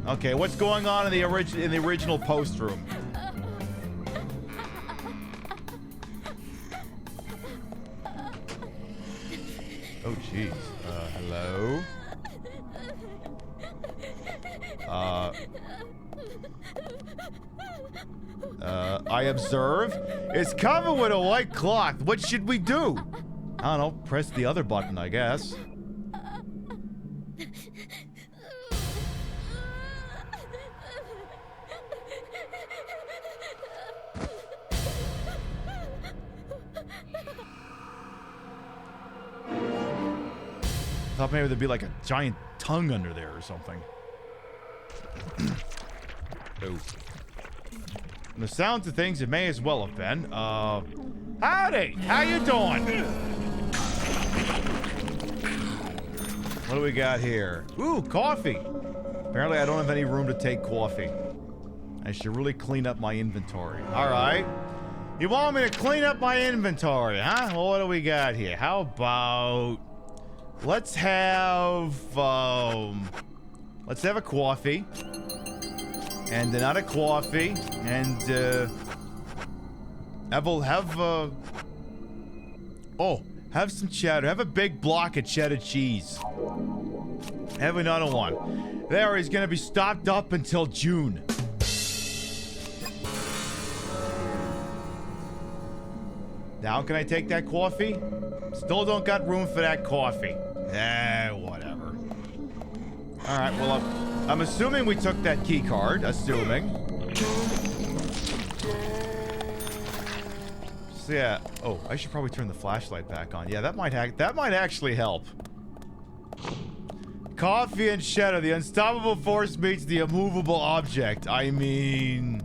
Speaker 1: Okay, what's going on in the original post room? Oh, jeez. Hello? I observe. It's covered with a white cloth. What should we do? I don't know. Press the other button, I guess. Thought maybe there'd be like a giant tongue under there or something. Oh. From the sounds of things, it may as well have been. Howdy! How you doing? What do we got here? Ooh, coffee! Apparently I don't have any room to take coffee. I should really clean up my inventory. Alright. You want me to clean up my inventory, huh? Well, what do we got here? How about... Let's have a coffee. And another coffee. And, have some cheddar. Have a big block of cheddar cheese. Have another one. There, he's gonna be stocked up until June. Now can I take that coffee? Still don't got room for that coffee. Whatever. Alright, well, I'm assuming we took that key card. Assuming. So, yeah. Oh, I should probably turn the flashlight back on. Yeah, that might actually help. Coffee and cheddar. The unstoppable force meets the immovable object. I mean...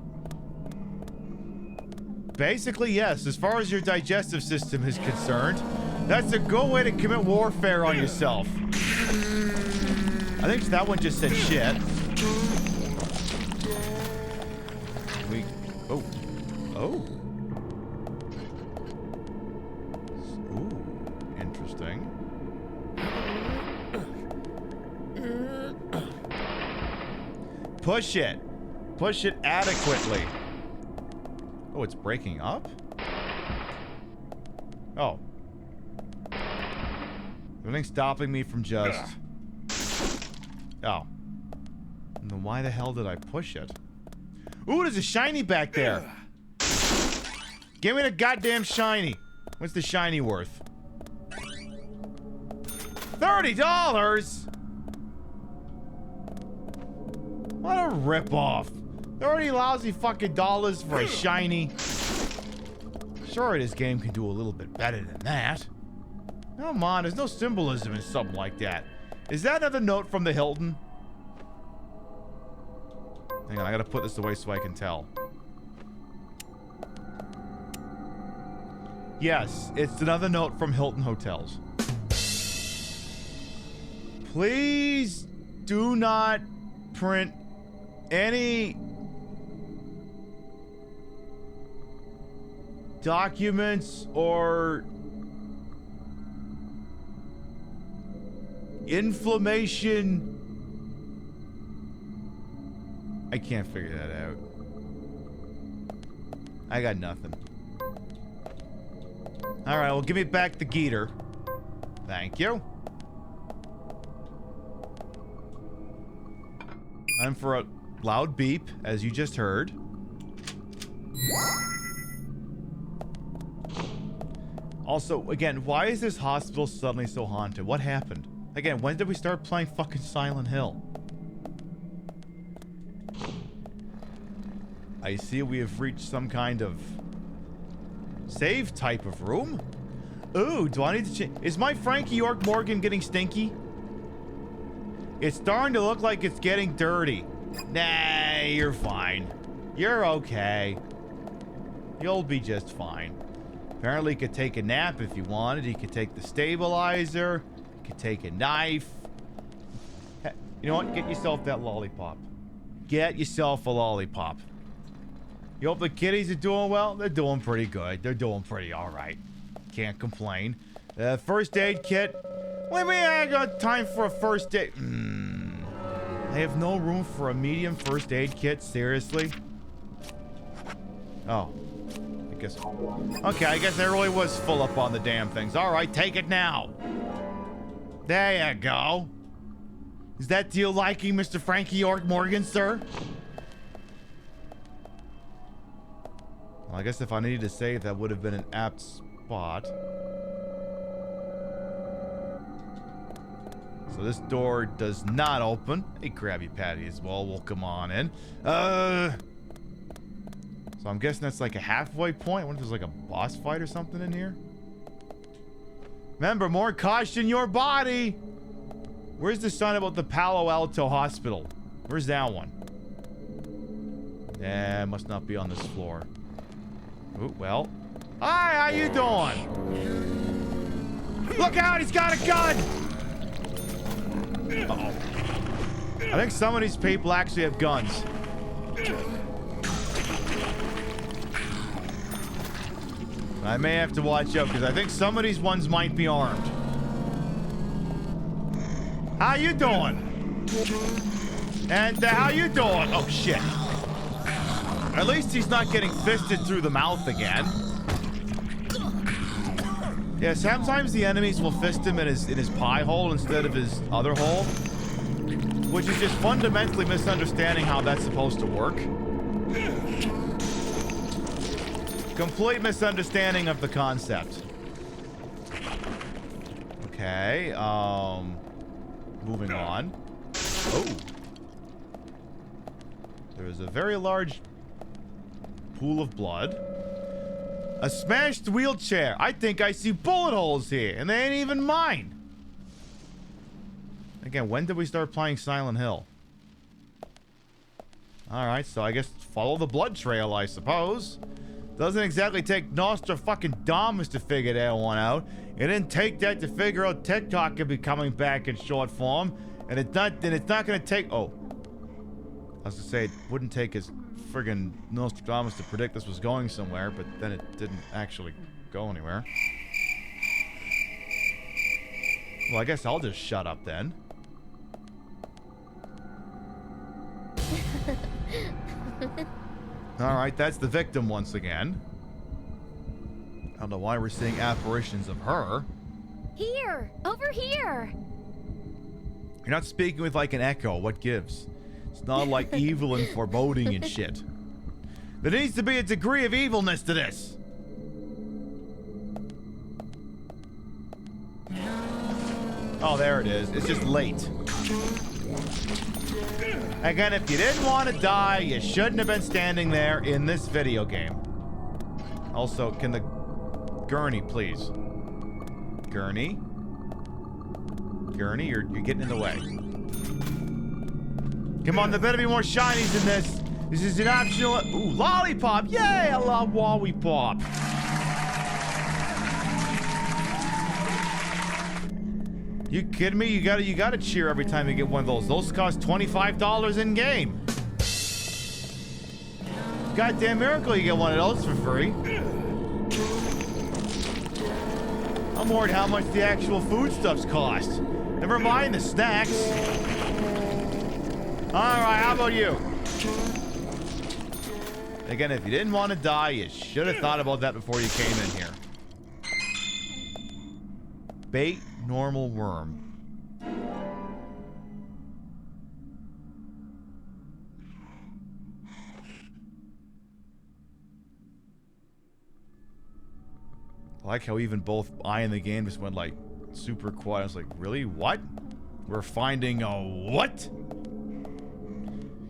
Speaker 1: Basically, yes. As far as your digestive system is concerned, that's a good way to commit warfare on yourself. I think that one just said shit. Oh. Ooh, interesting. Push it. Push it adequately. Oh, it's breaking up? Oh. Everything's stopping me from just... Oh. Then why the hell did I push it? Ooh, there's a shiny back there. Give me the goddamn shiny. What's the shiny worth? $30! What a ripoff. 30 lousy fucking dollars for a shiny. Sure, this game can do a little bit better than that. Come on, there's no symbolism in something like that. Is that another note from the Hilton? Hang on, I gotta put this away so I can tell. Yes, it's another note from Hilton Hotels. Please do not print any documents or inflammation. I can't figure that out. I got nothing. Alright, well, give me back the Geeter. Thank you. And for a loud beep, as you just heard. Also, again, why is this hospital suddenly so haunted? What happened? Again, when did we start playing fucking Silent Hill? I see we have reached some kind of save type of room. Ooh, do I need to change? Is my Frankie York Morgan getting stinky? It's starting to look like it's getting dirty. Nah, you're fine. You're okay. You'll be just fine. Apparently, you could take a nap if you wanted. You could take the stabilizer. You could take a knife. You know what? Get yourself that lollipop. Get yourself a lollipop. You hope the kiddies are doing well? They're doing pretty good. They're doing pretty alright. Can't complain. First aid kit. What do you mean I got time for a first aid? They have no room for a medium first aid kit? Seriously? Oh. I guess... Okay, I guess I really was full up on the damn things. Alright, take it now. There you go. Is that to your liking, Mr. Frankie York Morgan, sir? Well, I guess if I needed to save, that would have been an apt spot. So this door does not open. Hey, Krabby Patty as well. Well, come on in. So I'm guessing that's like a halfway point. I wonder if there's like a boss fight or something in here. Remember, more caution your body. Where's the sign about the Palo Alto Hospital? Where's that one? Yeah, must not be on this floor. Oh, well. Hi, how you doing? Look out, he's got a gun! Uh-oh. I think some of these people actually have guns. I may have to watch out because I think some of these ones might be armed. How you doing? And how you doing? Oh shit. At least he's not getting fisted through the mouth again. Yeah, sometimes the enemies will fist him in his pie hole instead of his other hole, which is just fundamentally misunderstanding how that's supposed to work. Complete misunderstanding of the concept. Okay, moving on. Oh. There's a very large pool of blood. A smashed wheelchair. I think I see bullet holes here, and they ain't even mine. Again, when did we start playing Silent Hill? Alright, so I guess follow the blood trail, I suppose. Doesn't exactly take Nostra fucking Domus to figure that one out. It didn't take that to figure out TikTok could be coming back in short form. And it's not gonna take... Oh. I was gonna say, it wouldn't take his friggin' Nostradamus to predict this was going somewhere, but then it didn't actually go anywhere. Well, I guess I'll just shut up then. Alright, that's the victim once again. I don't know why we're seeing apparitions of her.
Speaker 20: Here! Over here!
Speaker 1: You're not speaking with like an echo. What gives? It's not like evil and foreboding and shit. There needs to be a degree of evilness to this. Oh, there it is. It's just late. Again, if you didn't want to die, you shouldn't have been standing there in this video game. Also, can the gurney, please? Gurney? Gurney, you're getting in the way. Come on, there better be more shinies in this. This is an optional... Ooh, lollipop! Yay, I love lollipop. You kidding me? You gotta cheer every time you get one of those. Those cost $25 in game. Goddamn miracle you get one of those for free. I'm worried how much the actual foodstuffs cost. Never mind the snacks. Alright, how about you? Again, if you didn't want to die, you should have thought about that before you came in here. Bait normal worm. I like how even both I and the game just went like super quiet. I was like, really? What? We're finding a what?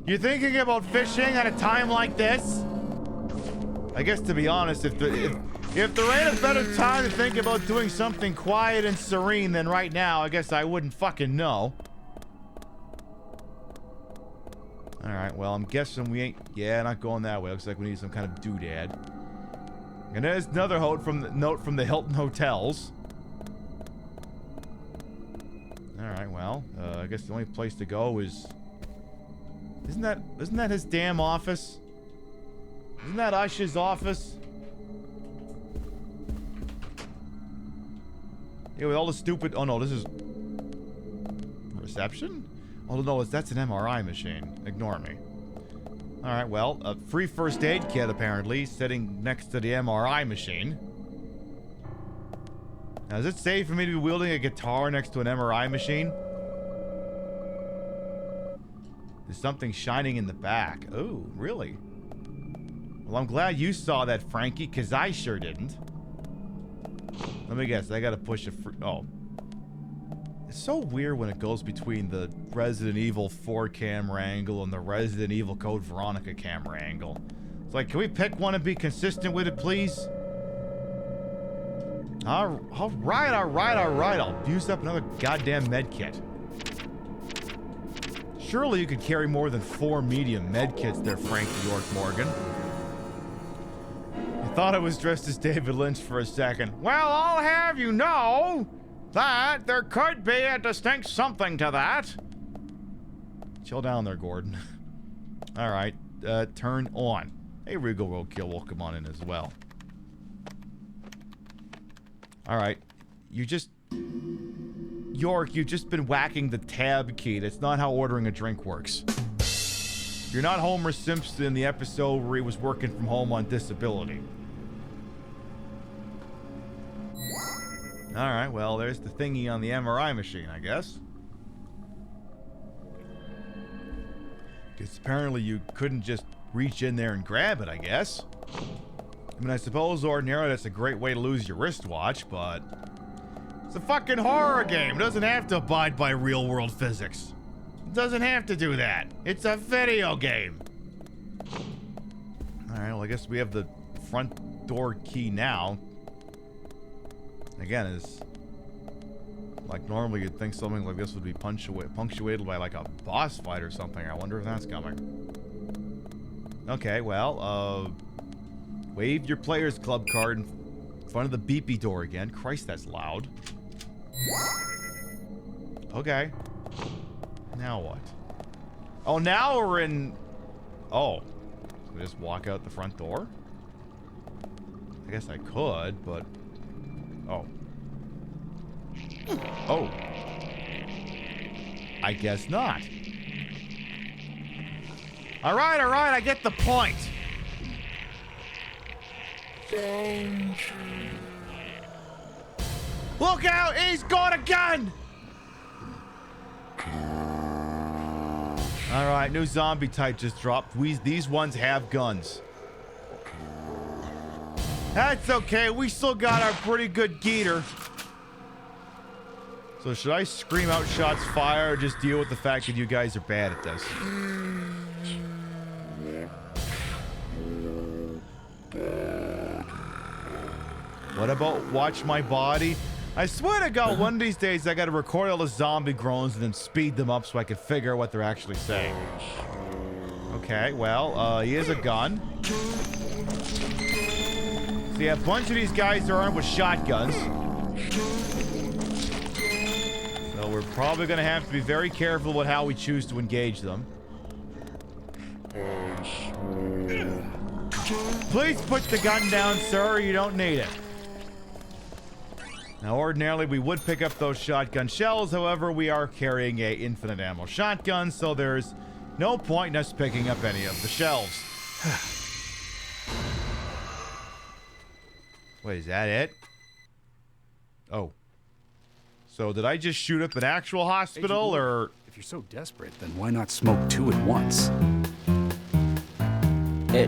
Speaker 1: You're thinking about fishing at a time like this? I guess to be honest, if there ain't a better time to think about doing something quiet and serene than right now, I guess I wouldn't fucking know. Alright, well, I'm guessing we ain't... Yeah, not going that way. Looks like we need some kind of doodad. And there's another note from the Hilton Hotels. Alright, well, I guess the only place to go is... Isn't that his damn office? Isn't that Usher's office? Yeah, with all the stupid... Oh no, this is... Reception? Oh, no, that's an MRI machine. Ignore me. All right, well, a free first aid kit, apparently, sitting next to the MRI machine. Now, is it safe for me to be wielding a guitar next to an MRI machine? There's something shining in the back. Oh, really? Well, I'm glad you saw that, Frankie, because I sure didn't. Let me guess, I gotta push a oh. It's so weird when it goes between the Resident Evil 4 camera angle and the Resident Evil Code Veronica camera angle. It's like, can we pick one and be consistent with it, please? Alright. I'll use up another goddamn med kit. Surely you could carry more than 4 medium med kits there, Frankie York Morgan. I thought I was dressed as David Lynch for a second. Well, I'll have you know that there could be a distinct something to that. Chill down there, Gordon. Alright, turn on. Hey, Regal Roadkill will come on in as well. Alright, York, you've just been whacking the tab key. That's not how ordering a drink works. You're not Homer Simpson in the episode where he was working from home on disability. Alright, well, there's the thingy on the MRI machine, I guess. Because apparently you couldn't just reach in there and grab it, I guess. I mean, I suppose ordinarily that's a great way to lose your wristwatch, but it's a fucking horror game. It doesn't have to abide by real-world physics. It doesn't have to do that. It's a video game. Alright, well, I guess we have the front door key now. Again, it's like normally you'd think something like this would be punctuated by like a boss fight or something. I wonder if that's coming. Okay, well, wave your Players Club card in front of the beepy door again. Christ, that's loud. Okay. Now what? Oh, now we're in... Oh. So we just walk out the front door? I guess I could, but... Oh. Oh. I guess not. Alright, I get the point. Danger. Look out, he's got a gun! Alright, new zombie type just dropped. These ones have guns. That's okay, we still got our pretty good geeter. So should I scream out shots fired or just deal with the fact that you guys are bad at this? What about watch my body? I swear to God, one of these days I gotta record all the zombie groans and then speed them up so I can figure out what they're actually saying. Okay, well, he has a gun. See, a bunch of these guys are armed with shotguns. So we're probably gonna have to be very careful with how we choose to engage them. Please put the gun down, sir. You don't need it. Now, ordinarily, we would pick up those shotgun shells. However, we are carrying a infinite ammo shotgun, so there's no point in us picking up any of the shells. Wait, is that it? Oh. So, did I just shoot up an actual hospital, or...
Speaker 11: If you're so desperate, then why not smoke 2 at once?
Speaker 1: I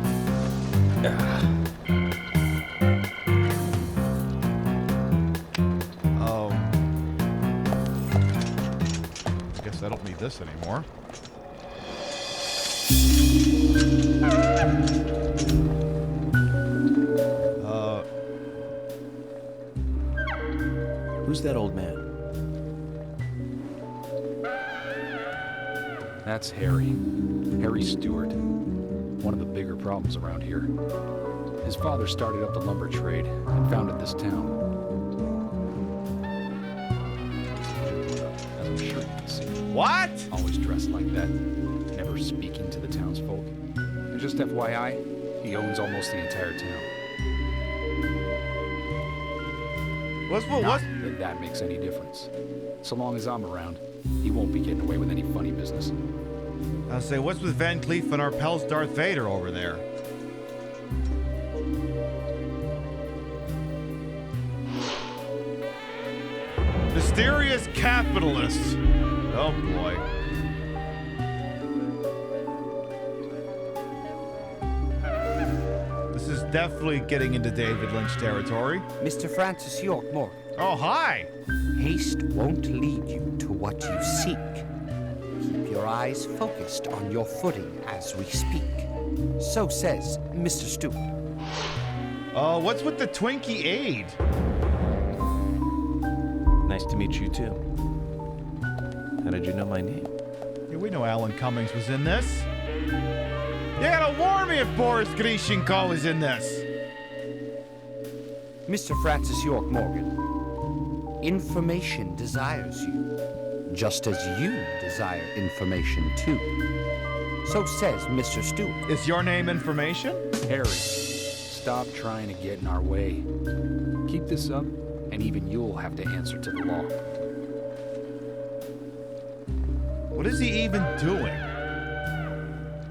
Speaker 1: guess I don't need this anymore.
Speaker 19: Who's that old man?
Speaker 11: That's Harry. Harry Stewart. One of the bigger problems around here. His father started up the lumber trade and founded this town. As I'm sure you can see.
Speaker 1: What?
Speaker 11: Always dressed like that, never speaking to the townsfolk. And just FYI, he owns almost the entire town.
Speaker 1: What?
Speaker 11: Not that that makes any difference. So long as I'm around, He won't be getting away with any funny business.
Speaker 1: I'll say, what's with Van Cleef and our pals Darth Vader over there? Mysterious capitalists. Oh boy. This is definitely getting into David Lynch territory.
Speaker 2: Mr. Francis York Morgan.
Speaker 1: Oh, hi.
Speaker 2: Haste won't lead you to what you seek. Keep your eyes focused on your footing as we speak. So says Mr. Stewart.
Speaker 1: What's with the Twinkie aid?
Speaker 9: Nice to meet you, too. How did you know my name?
Speaker 1: Yeah, we know Alan Cummings was in this. You gotta warn me if Boris Grishenko is in this.
Speaker 2: Mr. Francis York Morgan, information desires you, just as you desire information too. So says Mr. Stewart.
Speaker 1: Is your name Information?
Speaker 11: Harry, stop trying to get in our way. Keep this up, and even you'll have to answer to the law.
Speaker 1: What is he even doing?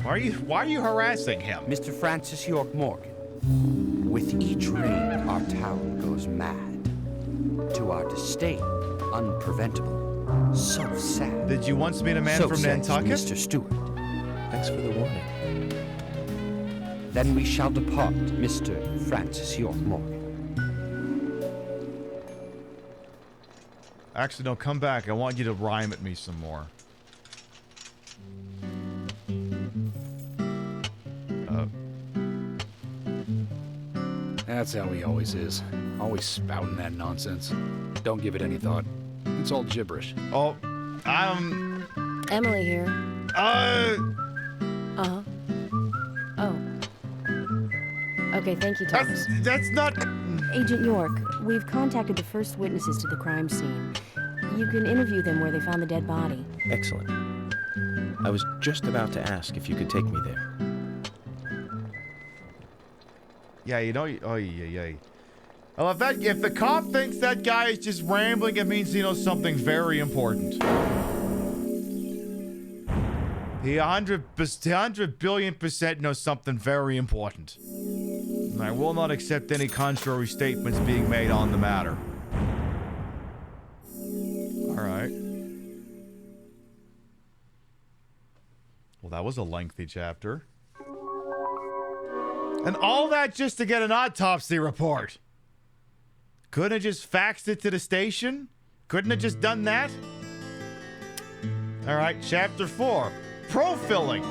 Speaker 1: Why are you harassing him?
Speaker 2: Mr. Francis York Morgan, with each raid, our town goes mad. To our disdain, unpreventable. So sad.
Speaker 1: Did you once meet a man from Nantucket?
Speaker 2: Mr. Stewart.
Speaker 9: Thanks for the warning.
Speaker 2: Then we shall depart, Mr. Francis York Morgan.
Speaker 1: Actually, no, come back. I want you to rhyme at me some more.
Speaker 11: That's how he always is. Always spouting that nonsense. Don't give it any thought. It's all gibberish.
Speaker 1: Oh,
Speaker 10: Emily here. Uh-huh. Oh. Okay, thank you, Thomas.
Speaker 1: That's not...
Speaker 10: Agent York, we've contacted the first witnesses to the crime scene. You can interview them where they found the dead body.
Speaker 9: Excellent. I was just about to ask if you could take me there.
Speaker 1: Yeah, you know... Oh, yeah. Well, if the cop thinks that guy is just rambling, it means he knows something very important. He 100 billion% knows something very important. And I will not accept any contrary statements being made on the matter. Alright. Well, that was a lengthy chapter. And all that just to get an autopsy report. Couldn't have just faxed it to the station? Couldn't have just done that? Alright, chapter 4. Profiling.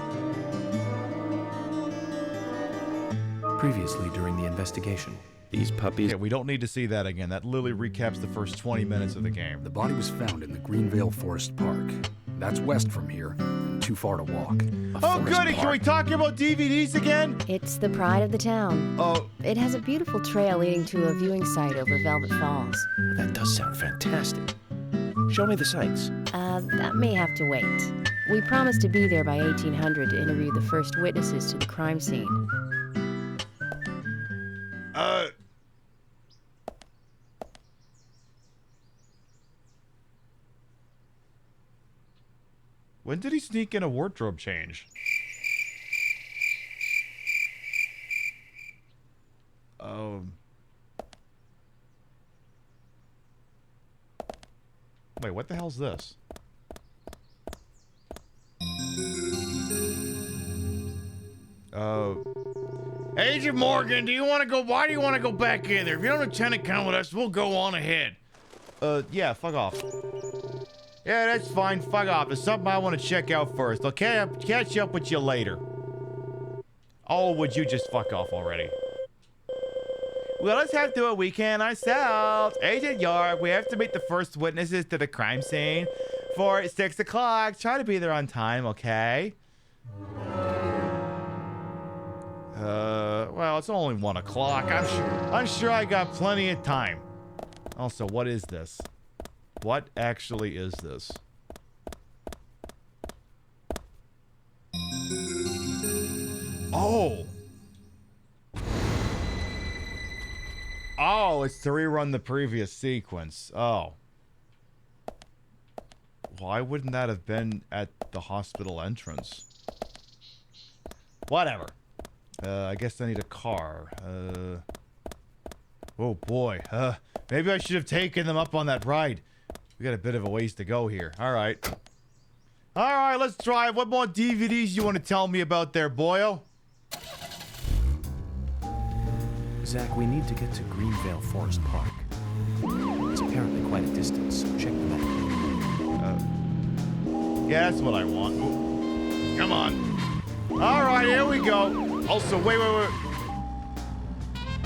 Speaker 9: Previously during the investigation, these puppies...
Speaker 1: Yeah, we don't need to see that again. That literally recaps the first 20 minutes of the game.
Speaker 11: The body was found in the Greenvale Forest Park. That's west from here, and too far to walk.
Speaker 1: Oh, goody! Can we talk about DVDs again?
Speaker 10: It's the pride of the town.
Speaker 1: Oh.
Speaker 10: It has a beautiful trail leading to a viewing site over Velvet Falls.
Speaker 9: That does sound fantastic. Show me the sights.
Speaker 10: That may have to wait. We promised to be there by 1800 to interview the first witnesses to the crime scene.
Speaker 1: When did he sneak in a wardrobe change? Wait, what the hell's this? Agent Morgan, do you want to go? Why do you want to go back in there? If you don't intend to come with us, we'll go on ahead. Yeah, fuck off. Yeah, that's fine. Fuck off. There's something I want to check out first. Okay, I'll catch up with you later. Oh, would you just fuck off already? We'll just have to do a weekend ourselves. Agent York, we have to meet the first witnesses to the crime scene for 6 o'clock. Try to be there on time, okay? Well, it's only 1 o'clock. I'm sure I got plenty of time. Also, what is this? What actually is this? Oh! Oh, it's to rerun the previous sequence. Oh. Why wouldn't that have been at the hospital entrance? Whatever. I guess I need a car. Oh boy. Maybe I should have taken them up on that ride. We got a bit of a ways to go here. Alright. Alright, let's drive. What more DVDs you want to tell me about there, boyo?
Speaker 9: Zach, we need to get to Greenvale Forest Park. It's apparently quite a distance, so check the map.
Speaker 1: Yeah, that's what I want. Ooh. Come on. Alright, here we go. Also, wait.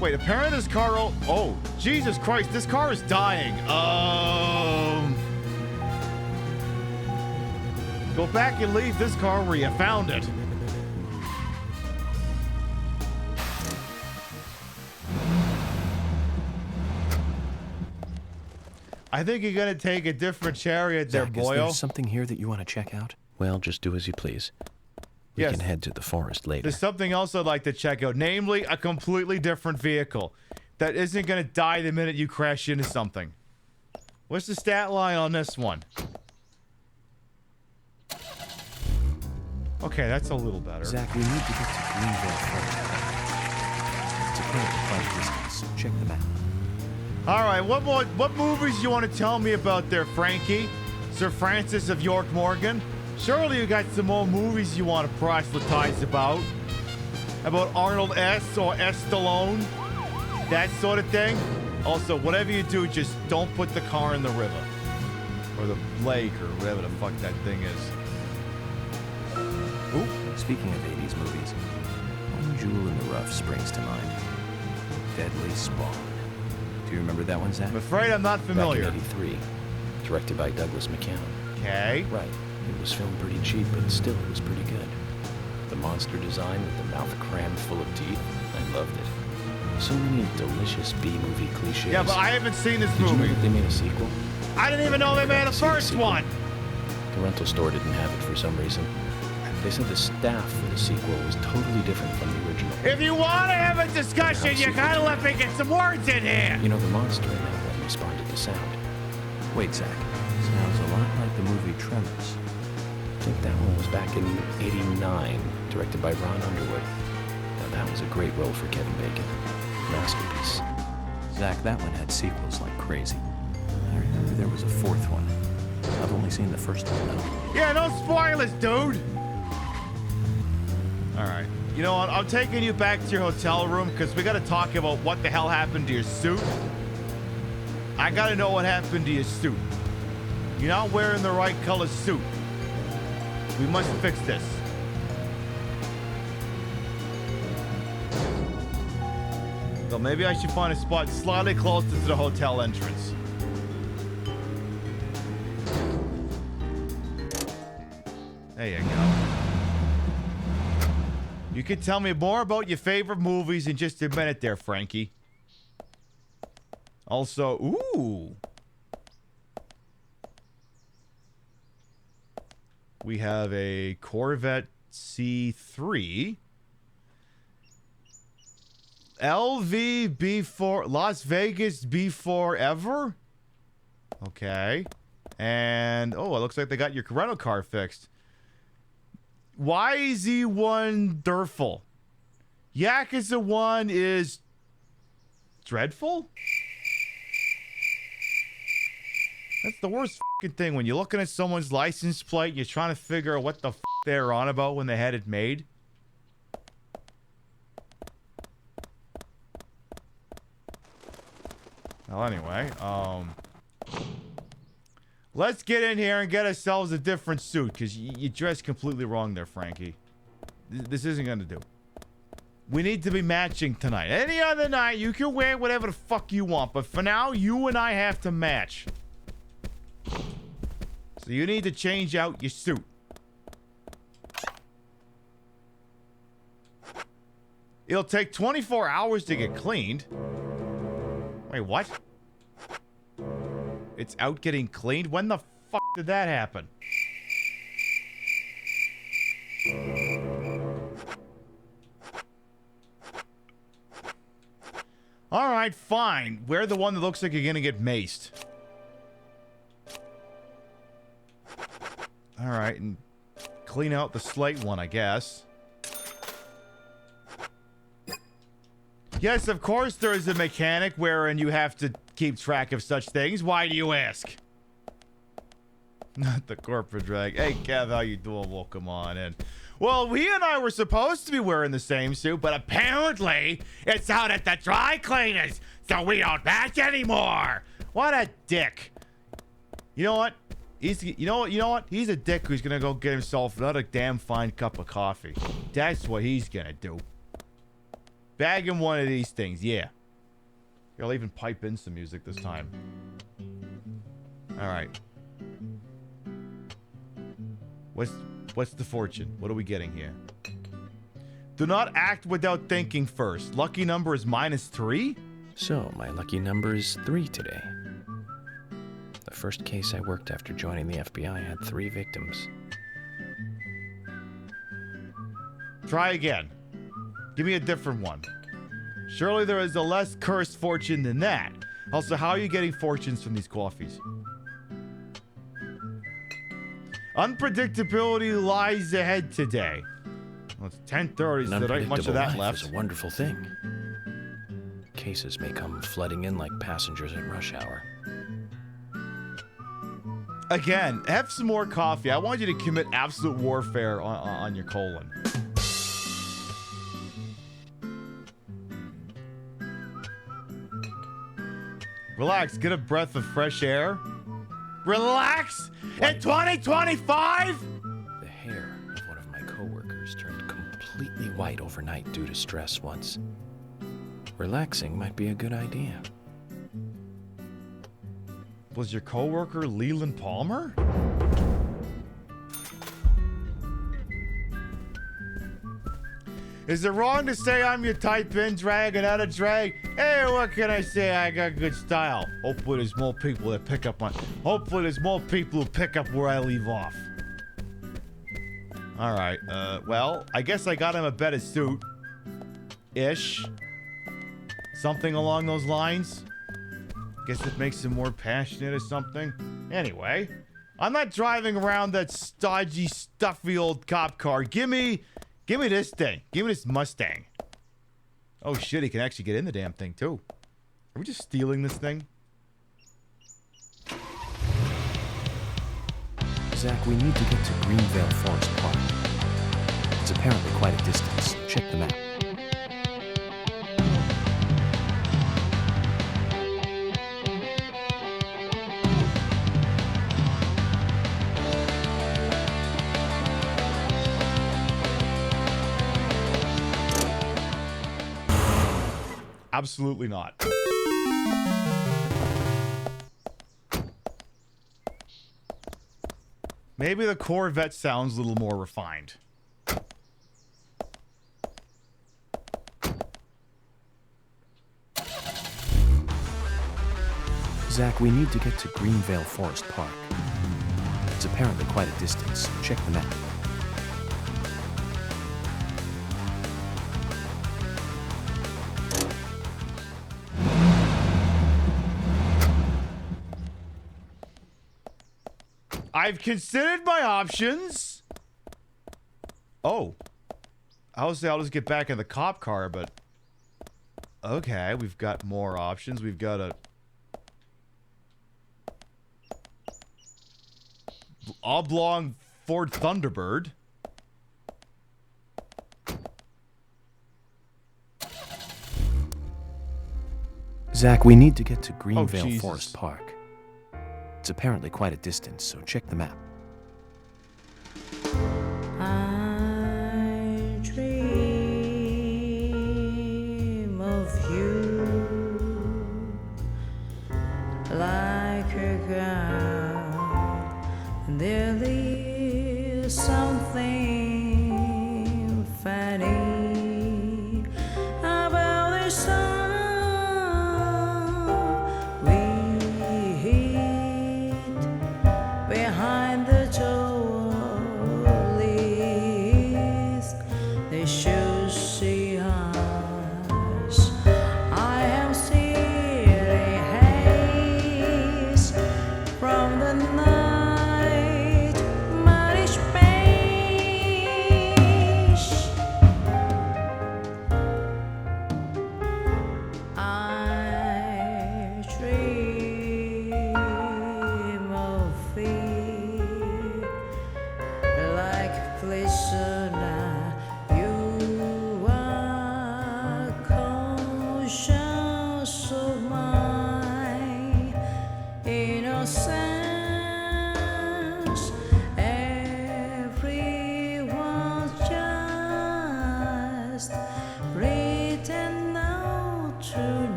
Speaker 1: Wait, apparently this car... Oh, Jesus Christ, this car is dying. Go back and leave this car where you found it. I think you're gonna take a different chariot there,
Speaker 9: Zach,
Speaker 1: boyo.
Speaker 9: is there something here that you want to check out? Well, just do as you please. We
Speaker 1: Yes.
Speaker 9: can head to the forest later.
Speaker 1: There's something else I'd like to check out, namely a completely different vehicle that isn't gonna die the minute you crash into something. What's the stat line on this one? Okay, that's a little better.
Speaker 9: Zach, we need to get to Greenvale Forest Park. It's apparently quite a distance, so check the map.
Speaker 1: All right, what movies you want to tell me about there, Frankie? Sir Francis of York Morgan? Surely you got some more movies you want to proselytize about. About Arnold S. or S. Stallone? That sort of thing? Also, whatever you do, just don't put the car in the river. Or the lake, or whatever the fuck that thing is.
Speaker 9: Ooh, speaking of 80s movies, one jewel in the rough springs to mind. Deadly Spawn. Do you remember that one, Zach?
Speaker 1: I'm afraid I'm not familiar.
Speaker 9: Back in '83, directed by Douglas McCann.
Speaker 1: Okay.
Speaker 9: Right. It was filmed pretty cheap, but still it was pretty good. The monster design with the mouth crammed full of teeth, I loved it. So many delicious B-movie cliches.
Speaker 1: Yeah, but I haven't seen this
Speaker 9: Did you know
Speaker 1: movie.
Speaker 9: that they made a sequel?
Speaker 1: I didn't even know they made a first one.
Speaker 9: The rental store didn't have it for some reason. They said the staff for the sequel was totally different from the original.
Speaker 1: If you want to have a discussion, you gotta let me get some words in here.
Speaker 9: You know, the monster in that one responded to sound. Wait, Zach. Sounds a lot like the movie Tremors. I think that one was back in '89, directed by Ron Underwood. Now that was a great role for Kevin Bacon. Masterpiece. Zach, that one had sequels like crazy. I remember there was a fourth one. I've only seen the first one, though.
Speaker 1: Yeah, no spoilers, dude. All right. You know what? I'm taking you back to your hotel room because we got to talk about what the hell happened to your suit. I got to know what happened to your suit. You're not wearing the right color suit. We must fix this. So maybe I should find a spot slightly closer to the hotel entrance. There you go. You can tell me more about your favorite movies in just a minute there, Frankie. Also, ooh. We have a Corvette C3. LV B4, Las Vegas B4 ever? Okay. And, oh, it looks like they got your rental car fixed. YZ1 Durful. Yakuza 1 is dreadful? That's the worst fucking thing. When you're looking at someone's license plate, you're trying to figure out what the f they're on about when they had it made. Well, anyway, let's get in here and get ourselves a different suit, because you dressed completely wrong there, Frankie. This isn't going to do. We need to be matching tonight. Any other night, you can wear whatever the fuck you want, but for now, you and I have to match. So you need to change out your suit. It'll take 24 hours to get cleaned. Wait, what? It's out getting cleaned? When the fuck did that happen? Alright, fine. Wear the one that looks like you're gonna get maced. All right, and clean out the slate one, I guess. Yes, of course there is a mechanic wherein you have to keep track of such things. Why do you ask? Not the corporate drag. Hey, Kev, how you doing? Welcome on in. Well, he and I were supposed to be wearing the same suit, but apparently it's out at the dry cleaners, so we don't match anymore. What a dick. You know what? You know what? He's a dick who's gonna go get himself another damn fine cup of coffee. That's what he's gonna do. Bag him one of these things, yeah. Here, I'll even pipe in some music this time. All right. What's the fortune? What are we getting here? Do not act without thinking first. Lucky number is -3?
Speaker 9: So, my lucky number is 3 today. The first case I worked after joining the FBI had 3 victims.
Speaker 1: Try again. Give me a different one. Surely there is a less cursed fortune than that. Also, how are you getting fortunes from these coffees? Unpredictability lies ahead today. Well, it's 10:30, so there ain't much of that left.
Speaker 9: It's a wonderful thing. Cases may come flooding in like passengers at rush hour.
Speaker 1: Again, have some more coffee. I want you to commit absolute warfare on your colon. Relax, get a breath of fresh air. Relax? In 2025?
Speaker 9: The hair of one of my coworkers turned completely white overnight due to stress once. Relaxing might be a good idea.
Speaker 1: Was your coworker Leland Palmer? Is it wrong to say I'm your type in drag and out of drag? Hey, what can I say? I got good style. Hopefully there's more people that pick up where I leave off. All right. Well, I guess I got him a better suit. Ish. Something along those lines. Guess it makes him more passionate or something. Anyway, I'm not driving around that stodgy, stuffy old cop car. Give me this thing. Give me this Mustang. Oh shit, he can actually get in the damn thing too. Are we just stealing this thing?
Speaker 9: Zach, we need to get to Greenvale Forest Park. It's apparently quite a distance. Check the map.
Speaker 1: Absolutely not. Maybe the Corvette sounds a little more refined.
Speaker 9: Zach, we need to get to Greenvale Forest Park. It's apparently quite a distance. Check the map.
Speaker 1: I've considered my options. Oh. I was saying I'll just get back in the cop car, but... Okay, we've got more options. We've got a... oblong Ford Thunderbird.
Speaker 9: Zach, we need to get to Greenvale
Speaker 1: Jesus.
Speaker 9: Forest Park. It's apparently quite a distance, so check the map.
Speaker 12: I dream of you like a girl. There is something funny about this song. Behind the trolleys, they should see us. I am stealing haze from the night. My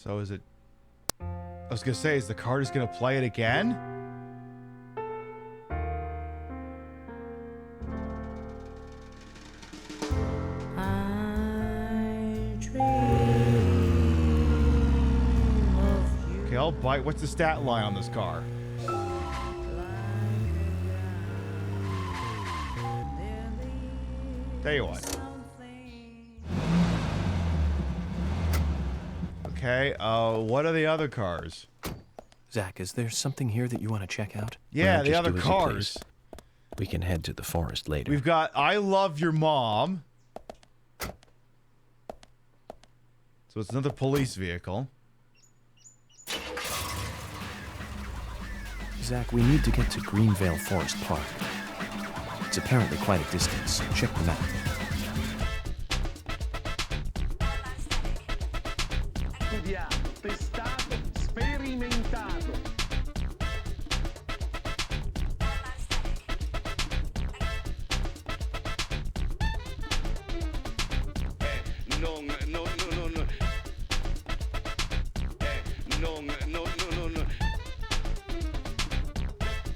Speaker 1: So is it... I was gonna say, is the car just gonna play it again? Okay, I'll bite. What's the stat line on this car? Tell you what. Okay, what are the other cars?
Speaker 9: Zach, is there something here that you want to check out?
Speaker 1: Yeah, the
Speaker 9: Just
Speaker 1: other
Speaker 9: do as you
Speaker 1: cars.
Speaker 9: please. We can head to the forest later.
Speaker 1: We've got I Love Your Mom. So it's another police vehicle.
Speaker 9: Zach, we need to get to Greenvale Forest Park. It's apparently quite a distance, so check the map.
Speaker 12: Testato, sperimentato. No.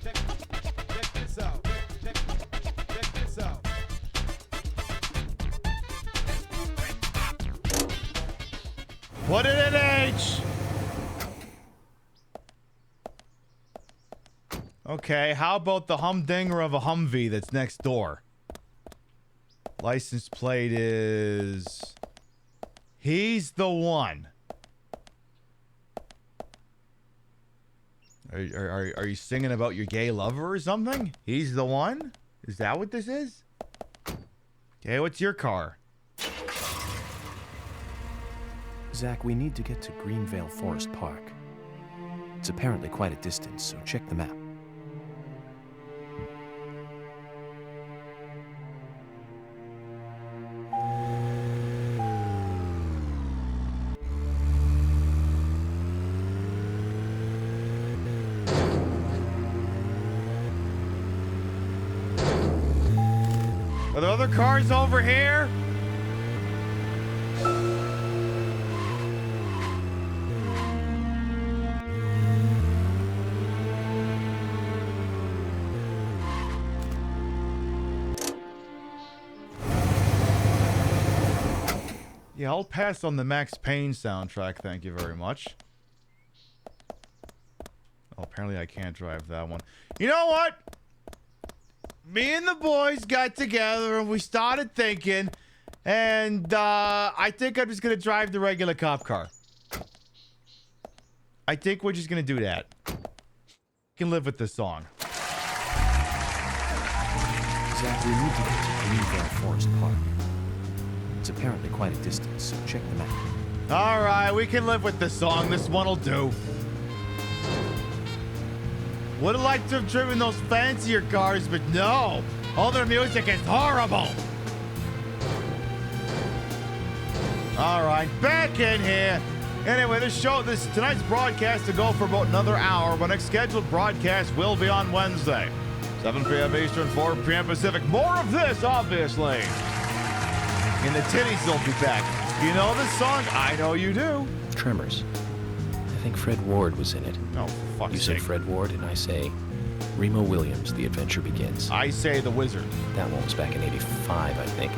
Speaker 12: Check this out. Check this out.
Speaker 1: Put it in H! Okay, how about the humdinger of a Humvee that's next door? License plate is... He's the one. Are you singing about your gay lover or something? He's the one? Is that what this is? Okay, what's your car?
Speaker 9: Zach, we need to get to Greenvale Forest Park. It's apparently quite a distance, so check the map.
Speaker 1: Are there other cars over here? Yeah, I'll pass on the Max Payne soundtrack, thank you very much. Oh, apparently I can't drive that one. You know what? Me and the boys got together and we started thinking, and I think I'm just gonna drive the regular cop car. I think we're just gonna do that. You can live with this song.
Speaker 9: Zach, we need to get to Greenvale Forest Park. It's apparently quite a distance, so check the map.
Speaker 1: Alright, we can live with this song. This one'll do. Would have liked to have driven those fancier cars, but no. All their music is horrible. Alright, back in here. Anyway, tonight's broadcast to go for about another hour. Our next scheduled broadcast will be on Wednesday. 7 p.m. Eastern, 4 p.m. Pacific. More of this, obviously. And the titties will be back. You know this song? I know you do.
Speaker 9: Tremors. I think Fred Ward was in it.
Speaker 1: Oh, for fuck's
Speaker 9: You
Speaker 1: sake.
Speaker 9: said Fred Ward, and I say Remo Williams, The Adventure Begins.
Speaker 1: I say The Wizard.
Speaker 9: That one was back in '85, I think.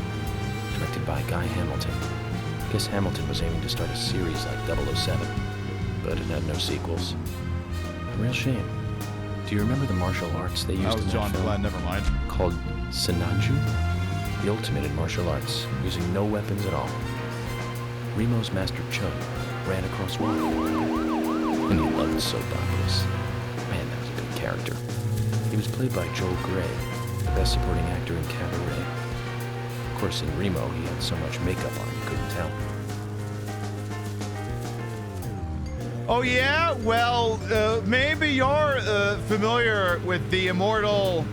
Speaker 9: Directed by Guy Hamilton. Guess Hamilton was aiming to start a series like 007, but it had no sequels. A real shame. Do you remember the martial arts they used
Speaker 1: That was
Speaker 9: in that
Speaker 1: John
Speaker 9: film?
Speaker 1: Glenn, never mind.
Speaker 9: Called Sinanju? The ultimate in martial arts, using no weapons at all. Remo's master Chung ran across water. And he loved soap operas. Man, that was a good character. He was played by Joel Grey, the best supporting actor in Cabaret. Of course, in Remo, he had so much makeup on you couldn't tell.
Speaker 1: Oh, yeah? Well, maybe you're familiar with the immortal...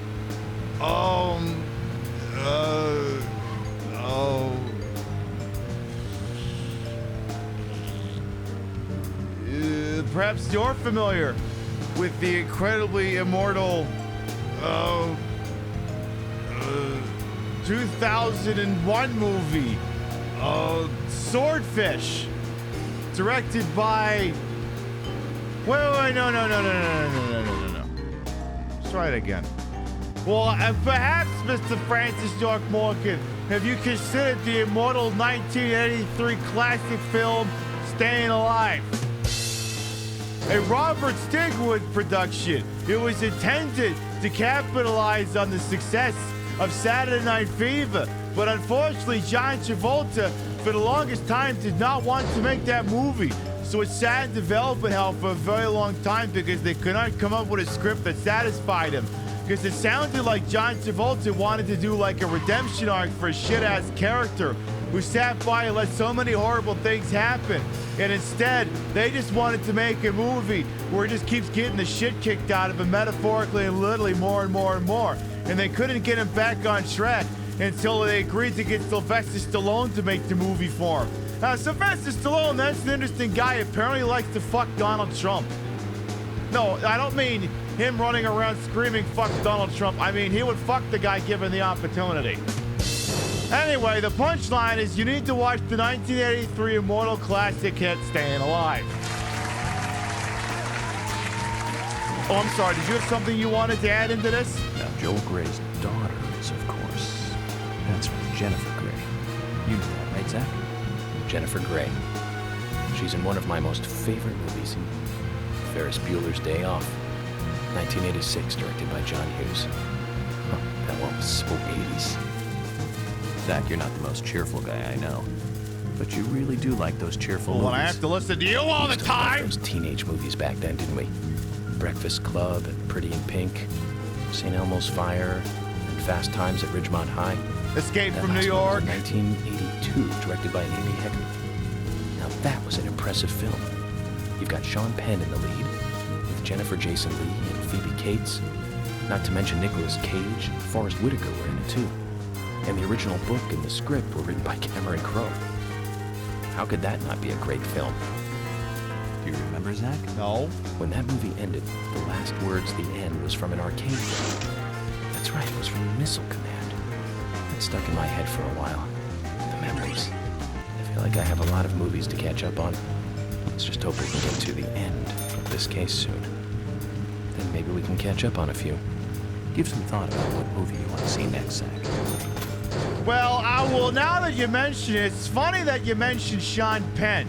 Speaker 1: perhaps you're familiar with the incredibly immortal 2001 movie, Swordfish. directed by... Wait, no. Let's try it again. Well, perhaps, Mr. Francis York Morgan, have you considered the immortal 1983 classic film, Staying Alive? A Robert Stigwood production. It was intended to capitalize on the success of Saturday Night Fever, but unfortunately, John Travolta, for the longest time, did not want to make that movie. So it sat in development hell for a very long time because they could not come up with a script that satisfied him. Because it sounded like John Travolta wanted to do like a redemption arc for a shit-ass character who sat by and let so many horrible things happen. And instead, they just wanted to make a movie where he just keeps getting the shit kicked out of him metaphorically and literally more and more and more. And they couldn't get him back on track until they agreed to get Sylvester Stallone to make the movie for him. Now, Sylvester Stallone, that's an interesting guy. Apparently likes to fuck Donald Trump. No, I don't mean him running around screaming fuck Donald Trump. I mean, he would fuck the guy given the opportunity. Anyway, the punchline is you need to watch the 1983 immortal classic hit, Staying Alive. Oh, I'm sorry. Did you have something you wanted to add into this?
Speaker 9: Now, Joel Gray's daughter is, of course. That's right, Jennifer Grey. You know that, right, Zach? Jennifer Grey. She's in one of my most favorite movies, Ferris Bueller's Day Off, 1986, directed by John Hughes. Huh, that one was so 80s. Zach, you're not the most cheerful guy I know, but you really do like those cheerful movies.
Speaker 1: Well, I have to listen to you all the time.
Speaker 9: Those teenage movies back then, didn't we? Breakfast Club and Pretty in Pink, St. Elmo's Fire, and Fast Times at Ridgemont High.
Speaker 1: Escape from New York.
Speaker 9: 1982, directed by Amy Hector. Now that was an impressive film. You've got Sean Penn in the lead, with Jennifer Jason Leigh and Phoebe Cates. Not to mention Nicolas Cage and Forrest Whitaker were in it too. And the original book and the script were written by Cameron Crowe. How could that not be a great film? Do you remember, Zach?
Speaker 1: No.
Speaker 9: When that movie ended, the last words at the end was from an arcade game. That's right, it was from Missile Command. It stuck in my head for a while. The memories. I feel like I have a lot of movies to catch up on. Let's just hope we can get to the end of this case soon. Then maybe we can catch up on a few. Give some thought about what movie you want to see next, Zach.
Speaker 1: Well, now that you mention it, it's funny that you mentioned Sean Penn.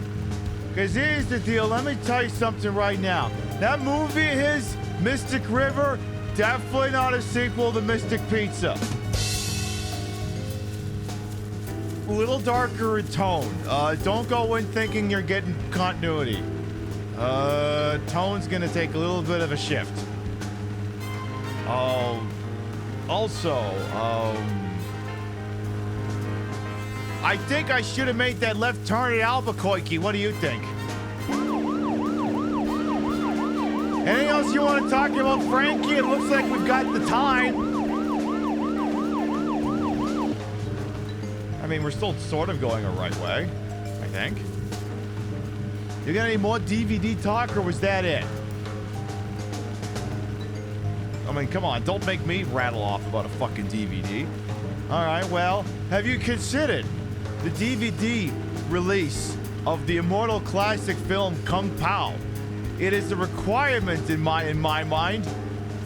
Speaker 1: Because here's the deal. Let me tell you something right now. That movie of his, Mystic River, definitely not a sequel to Mystic Pizza. A little darker in tone. Don't go in thinking you're getting continuity. Tone's gonna take a little bit of a shift. I think I should have made that left turn at Albuquerque. What do you think? Anything else you want to talk about, Frankie? It looks like we've got the time. I mean, we're still sort of going the right way, I think. You got any more DVD talk, or was that it? I mean, come on, don't make me rattle off about a fucking DVD. All right, well, have you considered the DVD release of the immortal classic film Kung Pao? It is a requirement in my mind,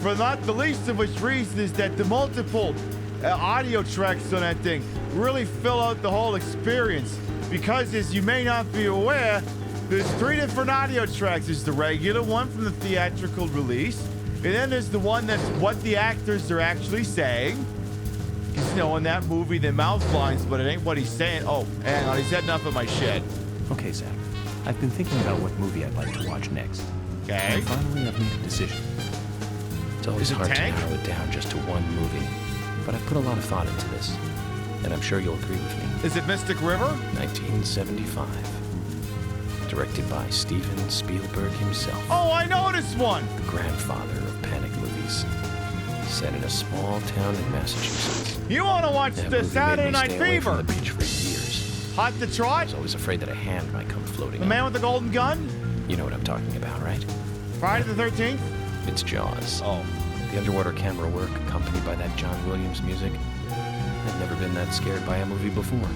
Speaker 1: for not the least of which reason is that the multiple audio tracks on that thing really fill out the whole experience. Because as you may not be aware, there's 3 different audio tracks. There's the regular one from the theatrical release, and then there's the one that's what the actors are actually saying. Because, you know, in that movie, they mouth lines, but it ain't what he's saying. Oh, hang on, he's heading up at my shed.
Speaker 9: Okay, Zach. I've been thinking about what movie I'd like to watch next.
Speaker 1: Okay.
Speaker 9: And finally, I've made a decision. It's always hard to narrow it down just to one movie, but I've put a lot of thought into this, and I'm sure you'll agree with me.
Speaker 1: Is it Mystic River?
Speaker 9: 1975. Directed by Steven Spielberg himself.
Speaker 1: Oh, I know this one!
Speaker 9: The grandfather of panic movies. Set in a small town in Massachusetts.
Speaker 1: You want to watch the Saturday Night Fever?
Speaker 9: From the beach for years.
Speaker 1: Hot to trot?
Speaker 9: I was always afraid that a hand might come floating
Speaker 1: The man with the golden gun?
Speaker 9: You know what I'm talking about, right?
Speaker 1: Friday the 13th?
Speaker 9: It's Jaws.
Speaker 1: Oh.
Speaker 9: The underwater camera work, accompanied by that John Williams music. I've never been that scared by a movie before.